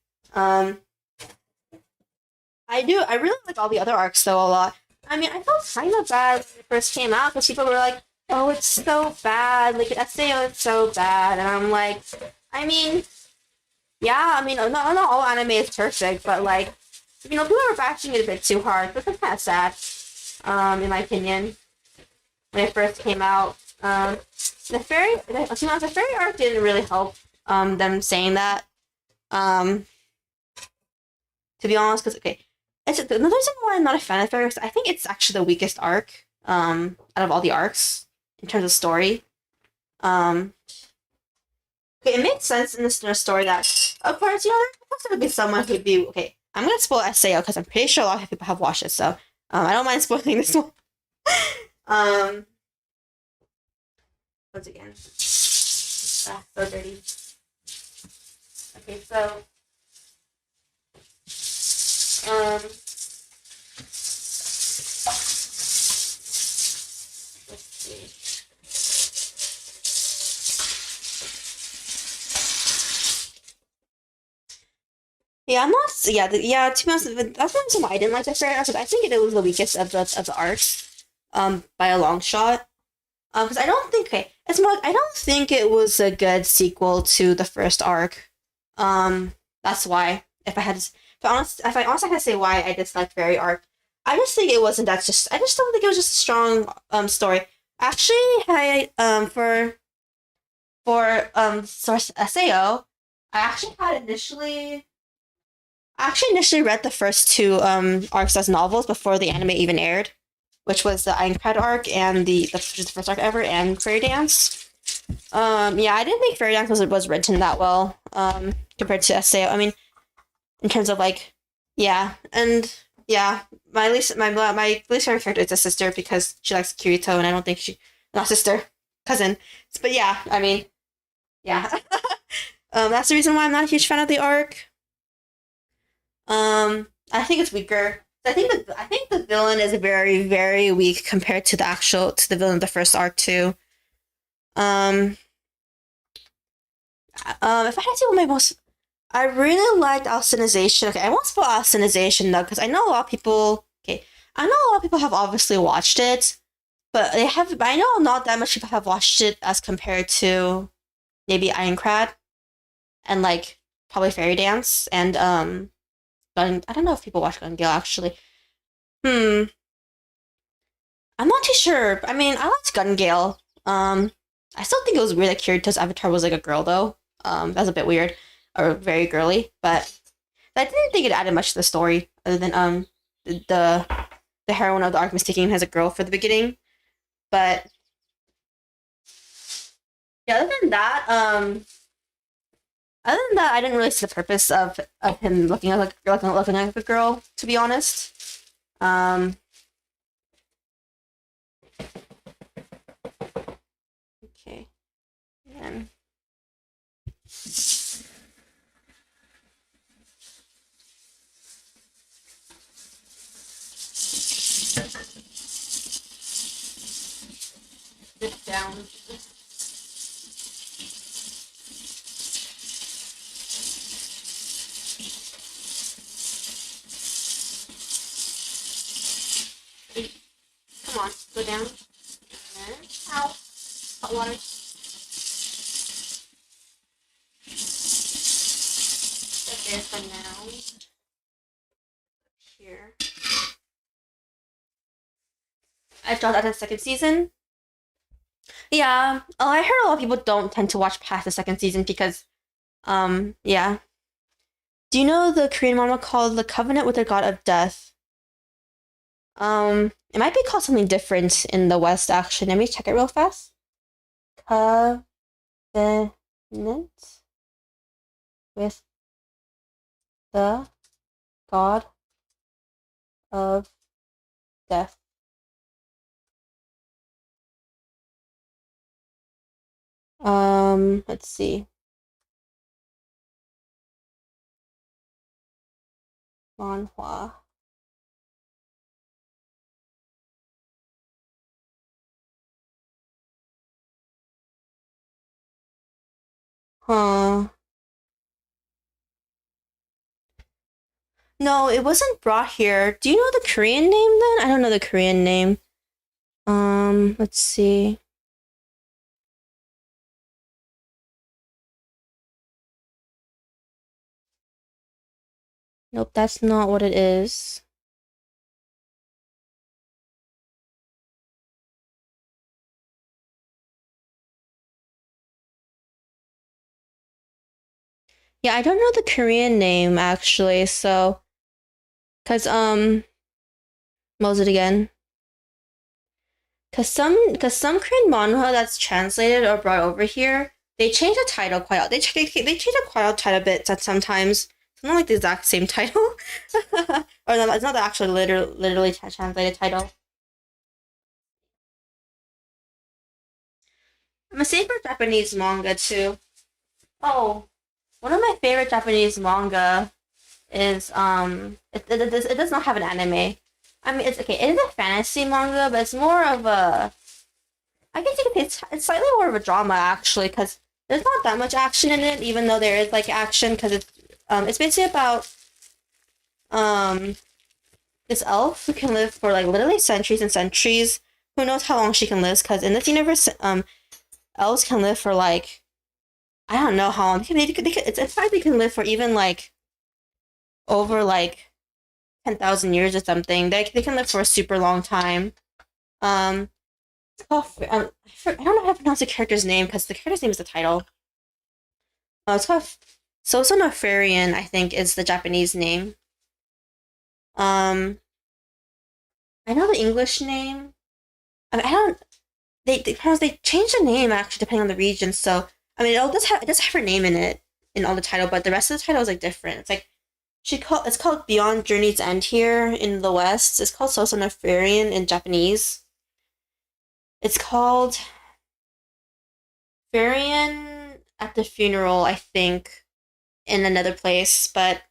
I really like all the other arcs though a lot. I mean, I felt kind of bad when it first came out because people were like, "Oh, it's so bad." Like SAO, it's so bad, and I'm like, I mean, yeah, I mean, not all anime is perfect, but like, people are bashing it a bit too hard. But it's kind of sad, in my opinion, when it first came out. The fairy arc didn't really help them saying that. To be honest, because okay. Another reason why I'm not a fan of fairy arcs, I think it's actually the weakest arc out of all the arcs in terms of story. Okay, it makes sense in this story that, of course, there's going to be someone who'd be okay. I'm gonna spoil SAO because I'm pretty sure a lot of people have watched it, so I don't mind spoiling this one. Once again, so dirty. Okay, so. Let's see. Yeah, I'm not. Yeah, to be honest, that's one reason why I didn't like the fairy arc. I think it was the weakest of the arcs, by a long shot. Because I don't think it's more. I don't think it was a good sequel to the first arc. That's why. If I honestly had to say why I disliked fairy arc, I just think it wasn't. I just don't think it was just a strong story. Actually, I for source SAO, I actually initially read the first two arcs as novels before the anime even aired, which was the Aincrad arc and the first arc ever and Fairy Dance. Yeah, I didn't think Fairy Dance was written that well compared to SAO. I mean, in terms of like, yeah, and yeah, my least favorite character is the sister because she likes Kirito, and I don't think she not sister cousin. But yeah, I mean, yeah, that's the reason why I'm not a huge fan of the arc. I think it's weaker. I think the villain is very very weak compared to the villain of the first arc too. Um, if I had to say what my most I really liked Alcinization. Okay, I won't spoil Alcinization though, because I know a lot of people. Okay, I know a lot of people have obviously watched it, but they have. But I know not that much people have watched it as compared to maybe Aincrad and like probably Fairy Dance and Gun. I don't know if people watch Gun Gale actually. Hmm, I'm not too sure. I mean, I liked Gun Gale. I still think it was weird that Kirito's avatar was like a girl though. That was a bit weird or very girly, but I didn't think it added much to the story other than the the heroine of the arc mistaking him as a girl for the beginning. But yeah, other than that, I didn't really see the purpose of him looking like a girl. To be honest, um, okay, and sit down. Come on, go down. Ow, hot water. Set there for now. Here. I dropped out of the second season. Yeah, I heard a lot of people don't tend to watch past the second season because, yeah. Do you know the Korean manga called The Covenant with the God of Death? It might be called something different in the West, actually. Let me check it real fast. Covenant with the God of Death. Let's see. Manhwa. Huh. No, it wasn't brought here. Do you know the Korean name then? I don't know the Korean name. Let's see. Nope, that's not what it is. Yeah, I don't know the Korean name actually, so cause what was it again? Cause some Korean manhwa that's translated or brought over here, they change the title quite they change it quite a bit sometimes. It's not like the exact same title. Or no, it's not the actual literally translated title. I'm a favorite Japanese manga too. Oh, one of my favorite Japanese manga is it does not have an anime. I mean it's okay, it is a fantasy manga, but it's more of a I guess you could say it's slightly more of a drama actually, because there's not that much action in it, even though there is like action, because it's basically about um this elf who can live for like literally centuries and centuries. Who knows how long she can live? Because in this universe, elves can live for like I don't know how long. It's fact they can live for even like over like 10,000 years or something. They can live for a super long time. Um, It's called, I don't know how to pronounce the character's name because the character's name is the title. It's called Soso no Farian, I think, is the Japanese name. Um, I know the English name. I mean, I don't. They change the name actually depending on the region. So I mean, it does have her name in it in all the title, but the rest of the title is like different. It's like it's called Beyond Journey's End here in the West. It's called Soso no Farian in Japanese. It's called Farian at the Funeral, I think, in another place, but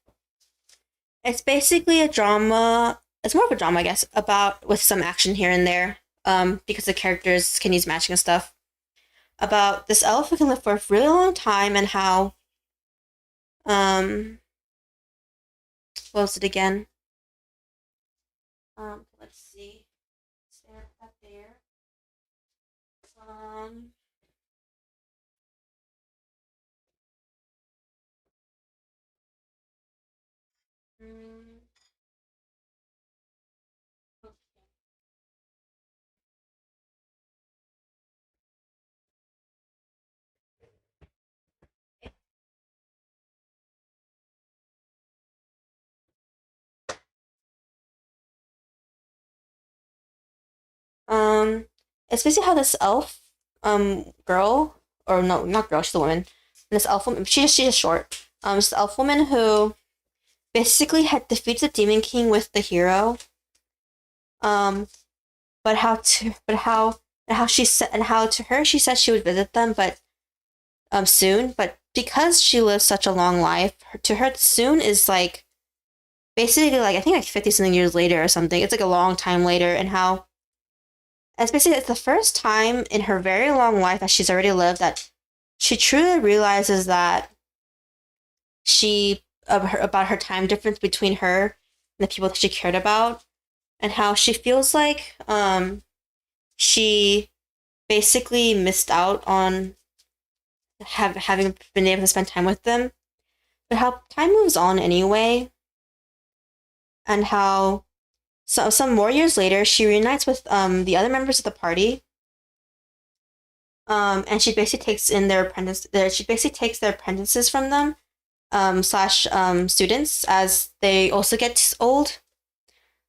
it's basically a drama. It's more of a drama, I guess, about with some action here and there. Because the characters can use matching and stuff. About this elf who can live for a really long time and how um what was it again? Let's see. There. Um mm, Um, it's basically how this elf, girl, or no, not girl, she's a woman. And this elf woman, she's short. This elf woman who basically had defeats the demon king with the hero. Um, but how she said and how to her she said she would visit them, but soon. But because she lives such a long life, to her soon is like basically like I think like 50 something years later or something. It's like a long time later, and how it's basically it's the first time in her very long life that she's already lived that she truly realizes that about her time difference between her and the people that she cared about, and how she feels like she basically missed out on having been able to spend time with them, but how time moves on anyway, and how some more years later she reunites with the other members of the party. And she basically takes in their apprentice. She basically takes their apprentices from them, slash students as they also get old.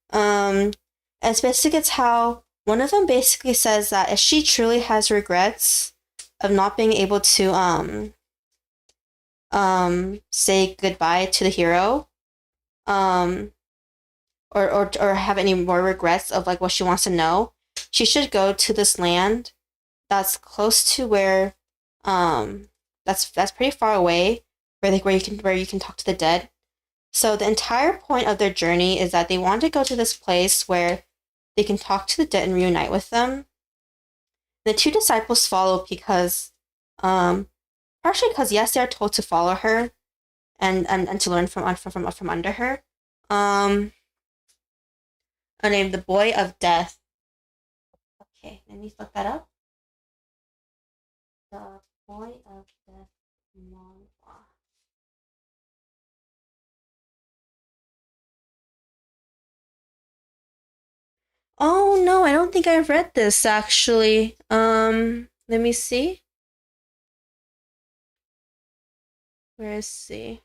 And it's basically it's how one of them basically says that if she truly has regrets of not being able to say goodbye to the hero, um or have any more regrets of like what she wants to know, she should go to this land that's close to where that's pretty far away where you can talk to the dead. So the entire point of their journey is that they want to go to this place where they can talk to the dead and reunite with them. The two disciples follow because partially because yes, they are told to follow her and to learn from under her. Named the Boy of Death. Okay, let me look that up. The Boy of Death manga. Oh no, I don't think I've read this actually. Let me see. Where is see?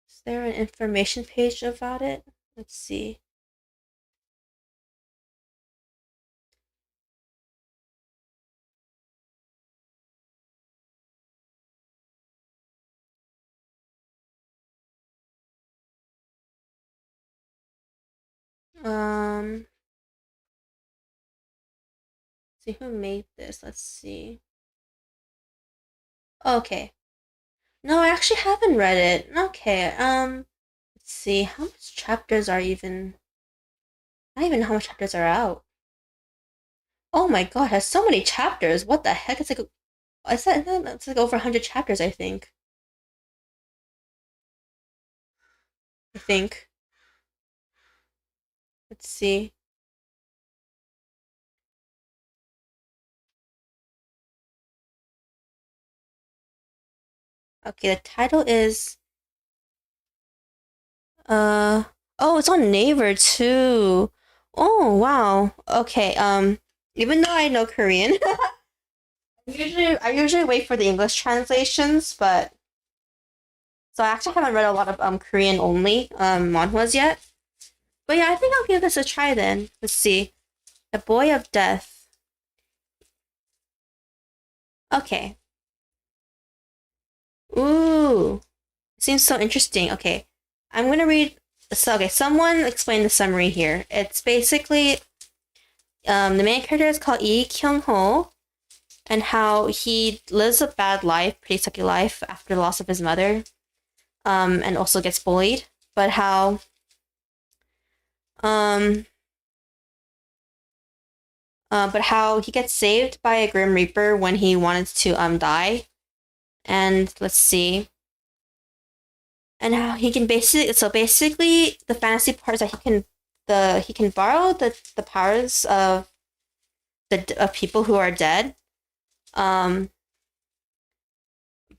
Is there an information page about it? Let's see. Um, see who made this. Let's see. Okay. No, I actually haven't read it. Okay. Let's see. How much chapters are even? I don't even know how much chapters are out. Oh my god, it has so many chapters. What the heck? It's like it's like over 100 chapters, I think. I think. Let's see. Okay, the title is oh, it's on Naver too. Oh, wow. Okay, Even though I know Korean, I usually wait for the English translations, but so I actually haven't read a lot of Korean only manhwas yet. But yeah, I think I'll give this a try then. Let's see. The Boy of Death. Okay. Ooh. Seems so interesting. Okay. I'm gonna read. So, okay, someone explain the summary here. It's basically the main character is called Lee Kyung-ho, and how he lives a bad life, pretty sucky life after the loss of his mother, and also gets bullied. But how he gets saved by a Grim Reaper when he wanted to die. And let's see. And how he can basically the fantasy part is that he can borrow the powers of people who are dead. But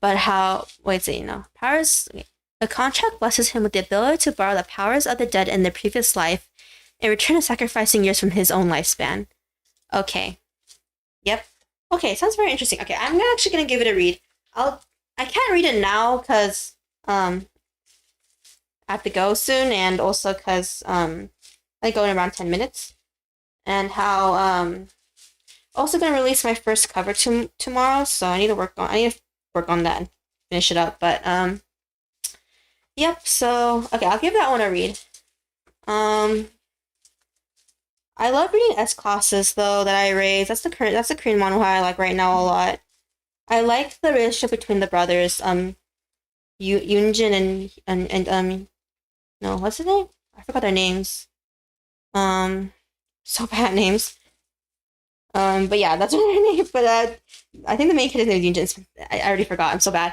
how powers. Okay. The contract blesses him with the ability to borrow the powers of the dead in their previous life, in return of sacrificing years from his own lifespan. Okay. Yep. Okay, sounds very interesting. Okay, I'm actually gonna give it a read. I can't read it now because I have to go soon, and also because I go in around 10 minutes. And how also gonna release my first cover tomorrow, so I need to work on that and finish it up. But yep, so okay, I'll give that one a read. I love reading S classes though that I raise. That's the Korean manhwa I like right now a lot. I like the relationship between the brothers, Yoonjin and no, what's his name? I forgot their names. So bad names. But yeah, that's what their name. But I think the main kid is named Yoonjin. I already forgot. I'm so bad.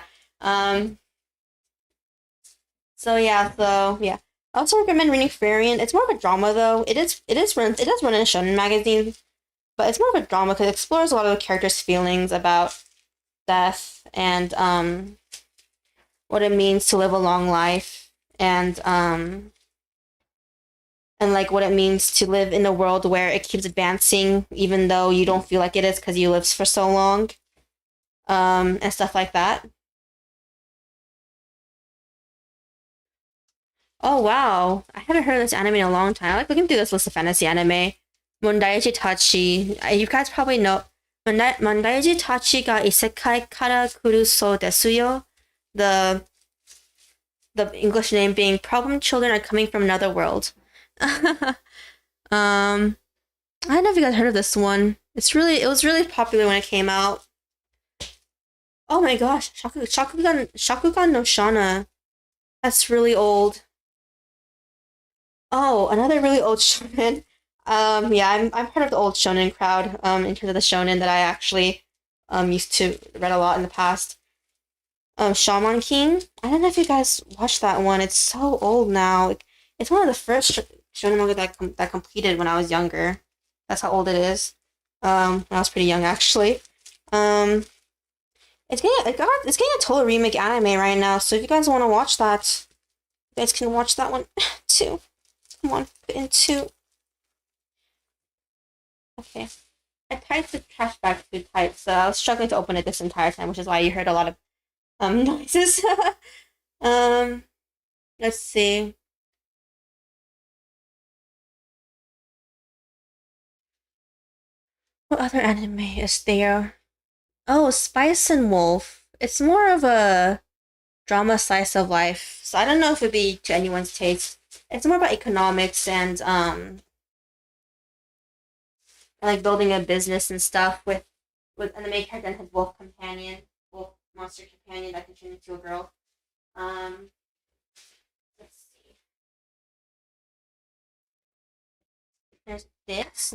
So yeah. I also recommend reading Fairyland. It's more of a drama though. It does run in a shonen magazine, but it's more of a drama because it explores a lot of the characters' feelings about death and what it means to live a long life, and like what it means to live in a world where it keeps advancing even though you don't feel like it is because you lived for so long, and stuff like that. Oh wow, I haven't heard of this anime in a long time. I like looking through this list of fantasy anime. Mondaiji Tachi. You guys probably know. Mondaiji Tachi ga isekai kara kuru so desu yo. The English name being Problem Children Are Coming from Another World. I don't know if you guys heard of this one. It was really popular when it came out. Oh my gosh, Shakugan no Shana. That's really old. Oh, another really old shonen. Yeah, I'm part of the old shonen crowd. In terms of the shonen that I actually used to read a lot in the past. Shaman King. I don't know if you guys watched that one. It's so old now. It's one of the first shonen manga that completed when I was younger. That's how old it is. When I was pretty young actually. It's getting a total remake anime right now. So if you guys want to watch that, you guys can watch that one too. Come on, put in 2. Okay. I typed the trash bag too tight, so I was struggling to open it this entire time, which is why you heard a lot of noises. um let's see. What other anime is there? Oh, Spice and Wolf. It's more of a drama slice of life. So I don't know if it'd be to anyone's taste. It's more about economics and like building a business and stuff with and the main character and his wolf monster companion that can turn into a girl. Let's see. There's this.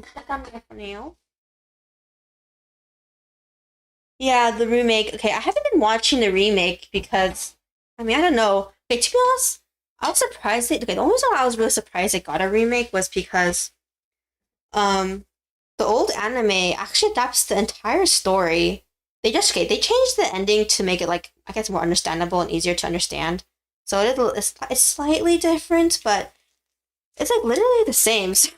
Yeah, the remake. Okay, I haven't been watching the remake because I don't know. Okay, to be honest, I was surprised the only reason why I was really surprised it got a remake was because um the old anime actually adapts the entire story. They changed the ending to make it like I guess more understandable and easier to understand. So it's slightly different, but it's like literally the same. So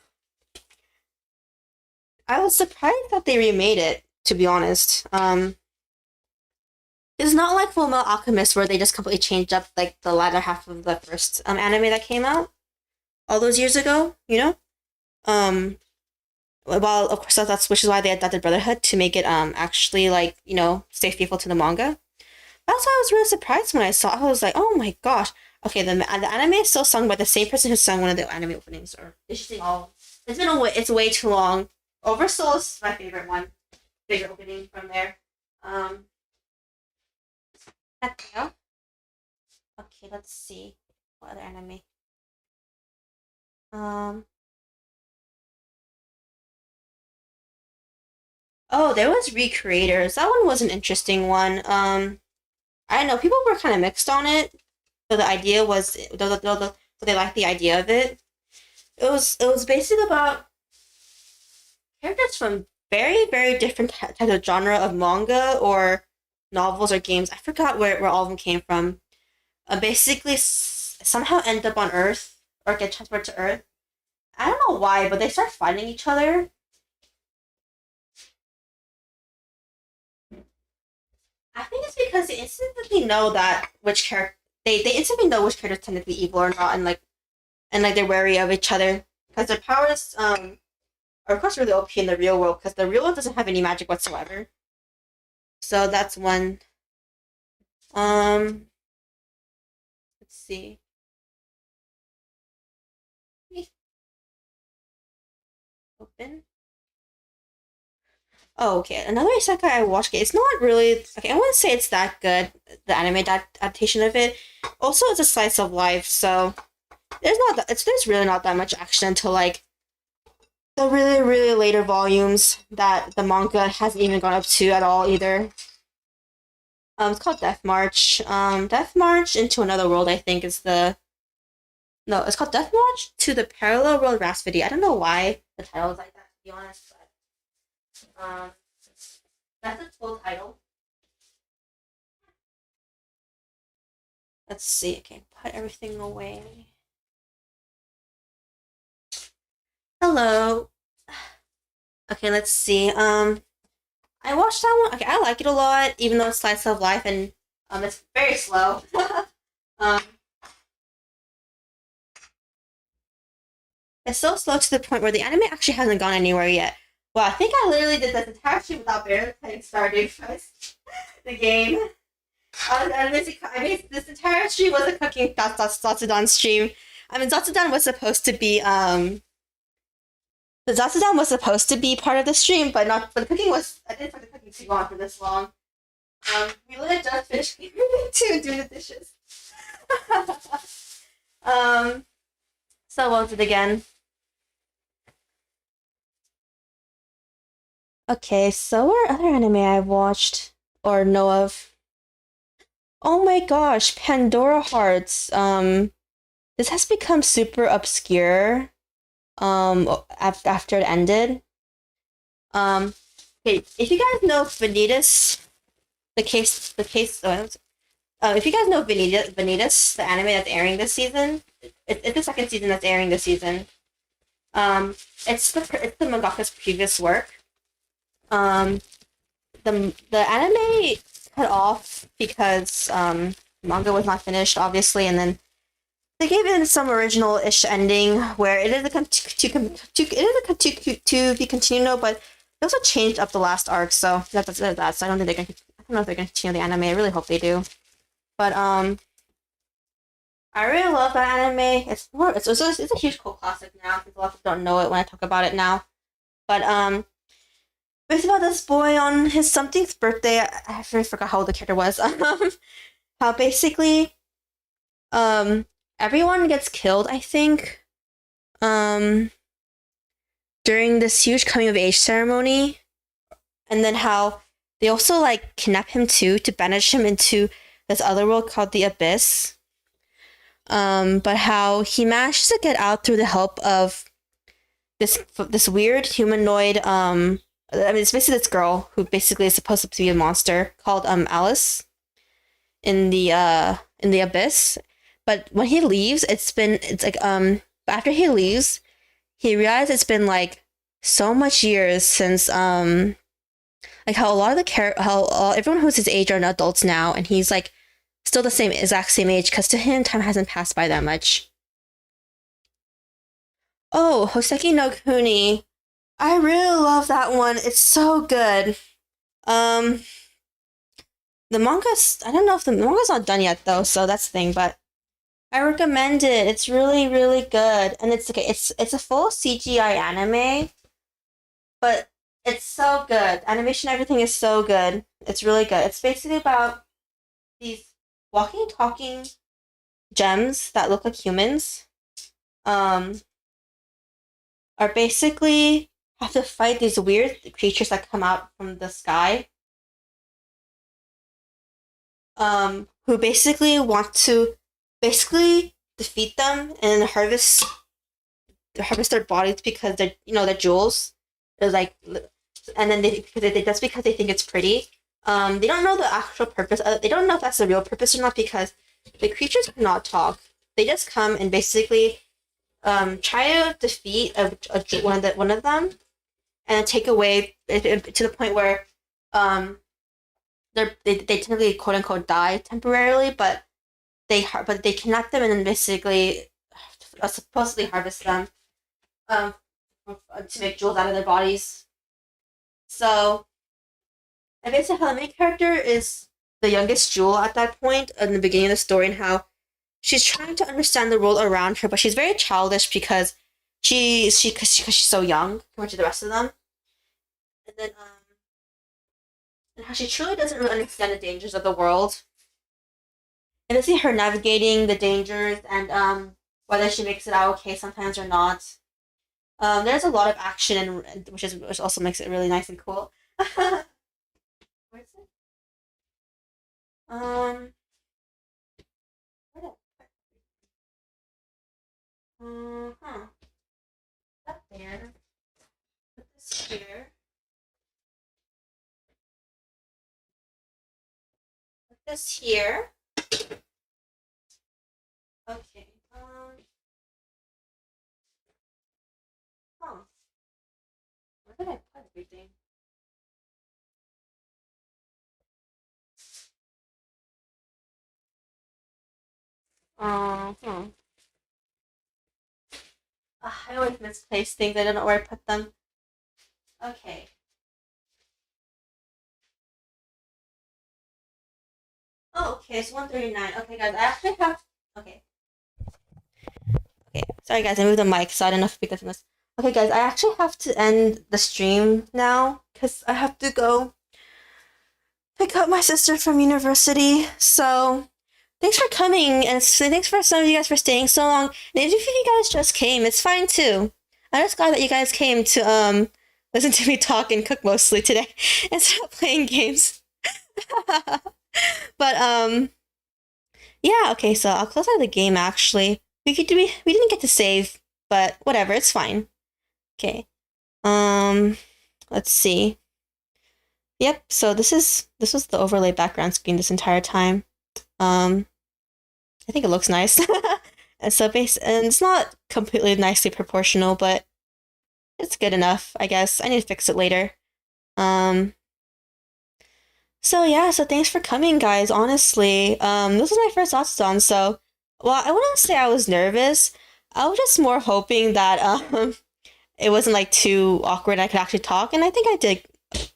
I was surprised that they remade it, to be honest. It's not like Fullmetal Alchemist where they just completely changed up like the latter half of the first anime that came out all those years ago, you know? Um well, of course that's which is why they adapted Brotherhood to make it actually like, stay faithful to the manga. That's why I was really surprised when I saw it. I was like, "Oh my gosh." Okay, the anime is still sung by the same person who sung one of the anime openings, or they should sing all. It's way too long. Oversoul is my favorite one. Favorite opening from there. Yeah. Okay, let's see. What other anime? Um. Oh, there was Recreators. That one was an interesting one. I don't know. People were kind of mixed on it. So the idea was, so they liked the idea of it. It was basically about characters from very very different types of genre of manga or novels or games. I forgot where all of them came from. Basically, somehow end up on Earth or get transported to Earth. I don't know why, but they start fighting each other. I think it's because they instantly know that which character they instantly know which characters tend to be evil or not, and they're wary of each other because their powers are of course really OP in the real world because the real world doesn't have any magic whatsoever. So that's one. Um, let's see. Open. Oh, okay. Another isekai I watched. It's not really okay. I wouldn't say it's that good. The anime adaptation of it. Also, it's a slice of life, so there's really not that much action until like the really really later volumes that the manga hasn't even gone up to at all either. It's called Death March. Death March into Another World. I think is the no. It's called Death March to the Parallel World Rhapsody. I don't know why the title is like that. To be honest, but that's its full title. Let's see. Okay, put everything away. Hello. Okay, let's see. I watched that one. Okay, I like it a lot, even though it's slice of life and it's very slow. um, it's so slow to the point where the anime actually hasn't gone anywhere yet. Well, I think I literally did this entire stream without barely playing Stardew first. The game. This entire stream was a cooking Zatsudan stream. I mean, Zatsudan was supposed to be the Zatsudan was supposed to be part of the stream, but not. But the cooking was. I didn't expect the cooking to go on for this long. We literally just finished too doing the dishes. um, so what was it again? Okay, so what other anime I've watched or know of? Oh my gosh, Pandora Hearts. This has become super obscure. After it ended. Okay, if you guys know Vanitas, the case. If you guys know Vanitas, the anime that's airing this season, it's the second season that's airing this season. It's the mangaka's previous work. The anime cut off because manga was not finished, obviously, and then they gave it some original-ish ending where it is to be continued, but they also changed up the last arc, so that's that. So I don't think I don't know if they're gonna continue the anime. I really hope they do. But I really love that anime. It's a huge cult classic now. A lot of people don't know it when I talk about it now. But it's about this boy on his something's birthday. I really forgot how old the character was. How basically everyone gets killed, I think, during this huge coming of age ceremony, and then how they also like kidnap him too to banish him into this other world called the Abyss. But how he managed to get out through the help of this weird humanoid. I mean, it's basically this girl who basically is supposed to be a monster called Alice in the Abyss. But when he leaves, it's like after he leaves, he realized it's been like so much years since like how a lot of everyone who's his age are adults now, and he's like still the same exact same age because to him time hasn't passed by that much. Oh, Hoseki no Kuni. I really love that one. It's so good. Um, the manga's I don't know if the manga's not done yet though, so that's the thing. But I recommend it. It's really really good, and it's okay. It's a full CGI anime, but it's so good. Animation, everything is so good. It's really good. It's basically about these walking, talking gems that look like humans. Um, are basically have to fight these weird creatures that come out from the sky. Who basically want to basically defeat them and harvest their bodies because they're jewels. They're like, and then that's because they think it's pretty. They don't know the actual purpose. They don't know if that's the real purpose or not because the creatures cannot talk. They just come and basically try to defeat one of them and take away to the point where they technically quote unquote die temporarily, but they kidnap them and then basically supposedly harvest them to make jewels out of their bodies. So, and basically how the main character is the youngest jewel at that point in the beginning of the story, and how she's trying to understand the world around her, but she's very childish because she's so young compared to the rest of them. And then and how she truly doesn't really understand the dangers of the world. And to see her navigating the dangers and whether she makes it out okay sometimes or not. There's a lot of action and which also makes it really nice and cool. Where is it? Where did huh. Up there. Put this here. Put this here. Okay. Huh. Where did I put everything? Huh. I always misplace things. I don't know where I put them. Okay. Oh, okay, it's 139. Okay, guys, I actually have. Okay. Okay, sorry, guys, I moved the mic, so I don't know if we got this. Okay, guys, I actually have to end the stream now because I have to go pick up my sister from university. So, thanks for coming, and thanks for some of you guys for staying so long. And if you guys just came, it's fine too. I'm just glad that you guys came to listen to me talk and cook mostly today instead of playing games. But yeah, okay, so I'll close out the game actually. We didn't get to save, but whatever, it's fine. Okay. Let's see. Yep, so this was the overlay background screen this entire time. I think it looks nice. And so and it's not completely nicely proportional, but it's good enough, I guess. I need to fix it later. So yeah, so thanks for coming, guys. Honestly, this was my first Zatsudan, so well, I wouldn't say I was nervous. I was just more hoping that it wasn't like too awkward. I could actually talk, and I think I did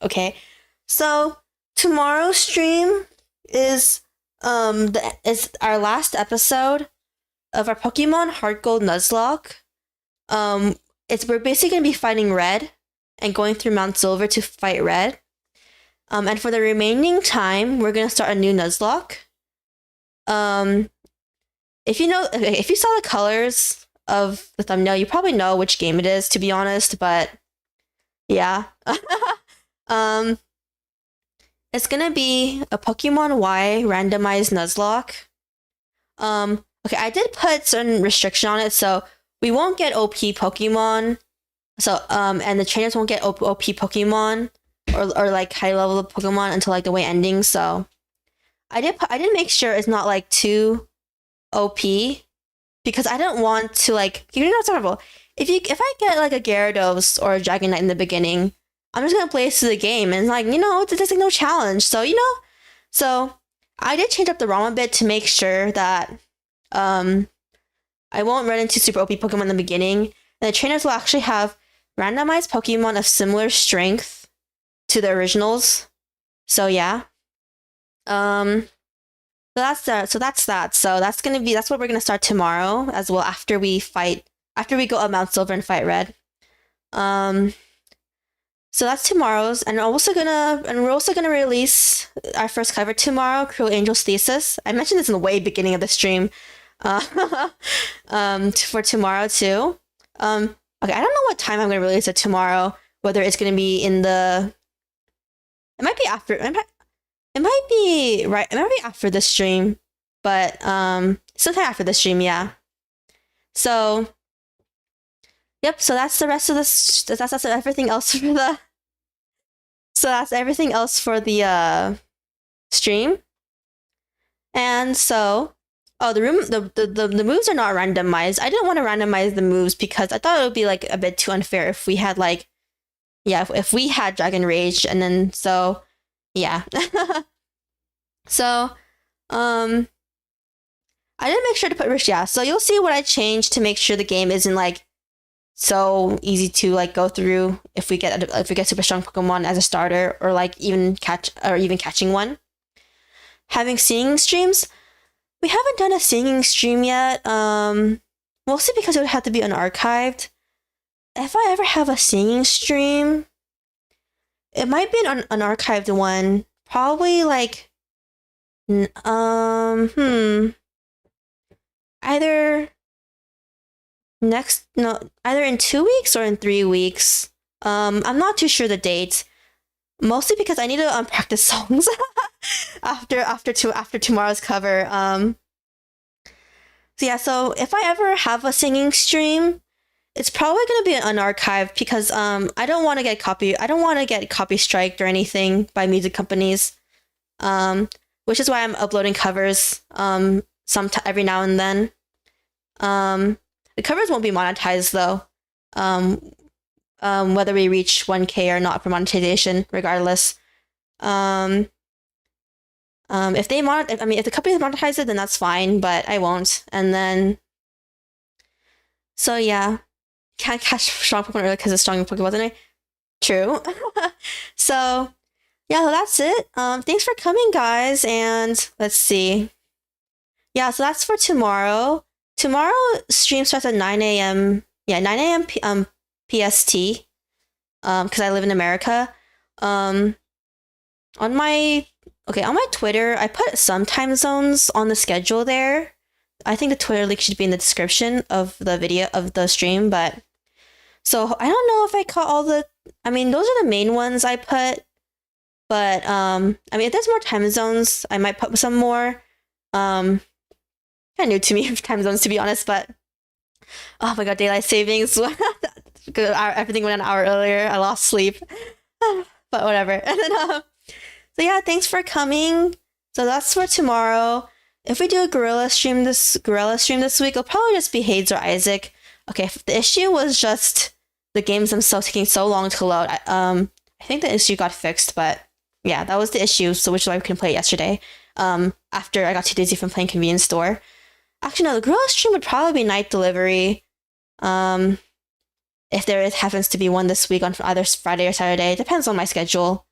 okay. So tomorrow's stream is is our last episode of our Pokemon Heart Gold Nuzlocke. We're basically gonna be fighting Red and going through Mount Silver to fight Red. And for the remaining time, we're gonna start a new Nuzlocke. If you saw the colors of the thumbnail, you probably know which game it is, to be honest. But yeah, it's gonna be a Pokemon Y randomized Nuzlocke. Okay, I did put certain restriction on it, so we won't get OP Pokemon. So and the trainers won't get OP Pokemon. Or like high level of Pokemon until like the way ending. So I did make sure it's not like too OP because I don't want to like, you know, it's horrible. If I get like a Gyarados or a Dragonite in the beginning, I'm just gonna play it through the game and like, you know, there's like no challenge. So, you know, so I did change up the ROM a bit to make sure that I won't run into super OP Pokemon in the beginning. And the trainers will actually have randomized Pokemon of similar strength to the originals. So yeah. So that's that. So that's that. So that's what we're gonna start tomorrow as well after we go up Mount Silver and fight Red. So that's tomorrow's, and we're also gonna release our first cover tomorrow, Cruel Angel's Thesis. I mentioned this in the way beginning of the stream. For tomorrow too. Okay, I don't know what time I'm gonna release it tomorrow. Whether it's gonna be in the, it might be after. It might be right. It might be after the stream, but sometime after the stream, yeah. So, yep. So that's the rest of this. That's everything else for the. So that's everything else for the stream. And so, oh, the moves are not randomized. I didn't want to randomize the moves because I thought it would be like a bit too unfair if we had like, yeah, if we had Dragon Rage and then so, yeah. So, I didn't make sure to put yeah. So you'll see what I changed to make sure the game isn't like so easy to like go through if we get super strong Pokemon as a starter or like even catching one. Having singing streams, we haven't done a singing stream yet. Mostly because it would have to be unarchived. If I ever have a singing stream, it might be an unarchived one. Probably like either either in 2 weeks or in 3 weeks. I'm not too sure the date. Mostly because I need to practice songs after tomorrow's cover. So yeah, so if I ever have a singing stream, it's probably gonna be an unarchived because I don't want to get copy striked or anything by music companies. Which is why I'm uploading covers every now and then. The covers won't be monetized though. Whether we reach 1K or not for monetization, regardless. If the company monetize it, then that's fine, but I won't. And then, so yeah, can't catch strong Pokemon early because it's strong Pokemon, wasn't I? True. So yeah, so that's it. Thanks for coming, guys, and let's see. Yeah, so that's for tomorrow. Tomorrow stream starts at 9 a.m. Yeah, 9 a.m. PST. Because I live in America. On my Twitter, I put some time zones on the schedule there. I think the Twitter link should be in the description of the video of the stream, but so I don't know if I caught all the. I mean, those are the main ones I put. But I mean, if there's more time zones, I might put some more. Kind of new to me time zones, to be honest. But oh my god, daylight savings! Everything went an hour earlier. I lost sleep, but whatever. And then so yeah, thanks for coming. So that's for tomorrow. If we do a guerilla stream this week, it'll probably just be Hades or Isaac. Okay, if the issue was just the games themselves taking so long to load. I think the issue got fixed, but yeah, that was the issue. So which is why we couldn't play it yesterday. After I got too dizzy from playing convenience store. Actually, no, the guerilla stream would probably be night delivery. If there happens to be one this week on either Friday or Saturday, it depends on my schedule.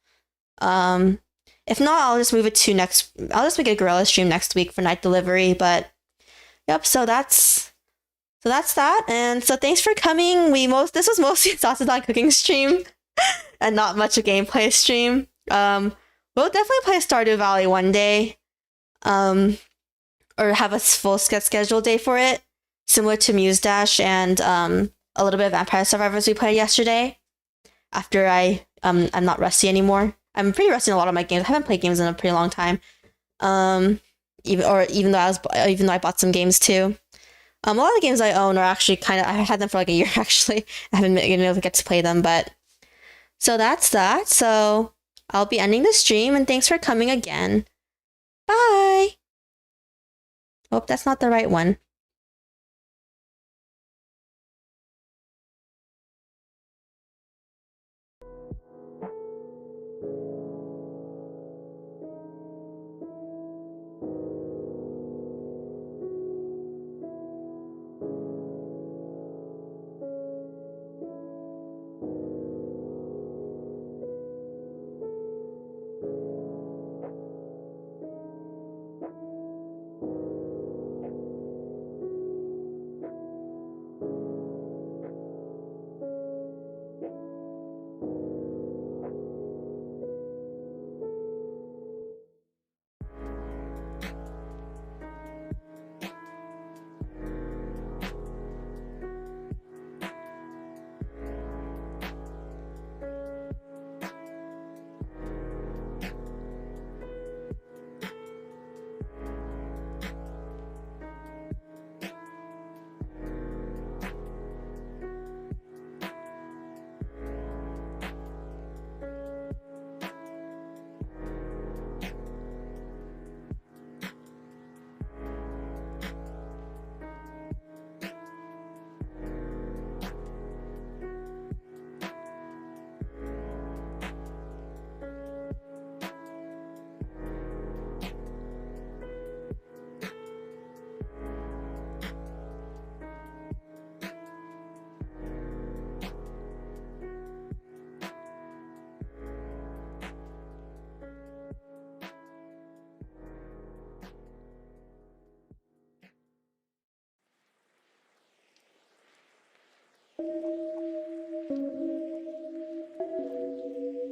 If not, I'll just move it to next. I'll just make a guerilla stream next week for night delivery. But yep, so that's that. And so thanks for coming. This was mostly a Zatsudan cooking stream, and not much a gameplay stream. We'll definitely play Stardew Valley one day. Or have a full schedule day for it, similar to Muse Dash and a little bit of Vampire Survivors we played yesterday. After I'm not rusty anymore. I'm pretty rusty in a lot of my games. I haven't played games in a pretty long time. Even though I bought some games too. A lot of the games I own are actually I've had them for like a year actually. I haven't been able to get to play them, but so that's that. So I'll be ending the stream and thanks for coming again. Bye. Hope that's not the right one.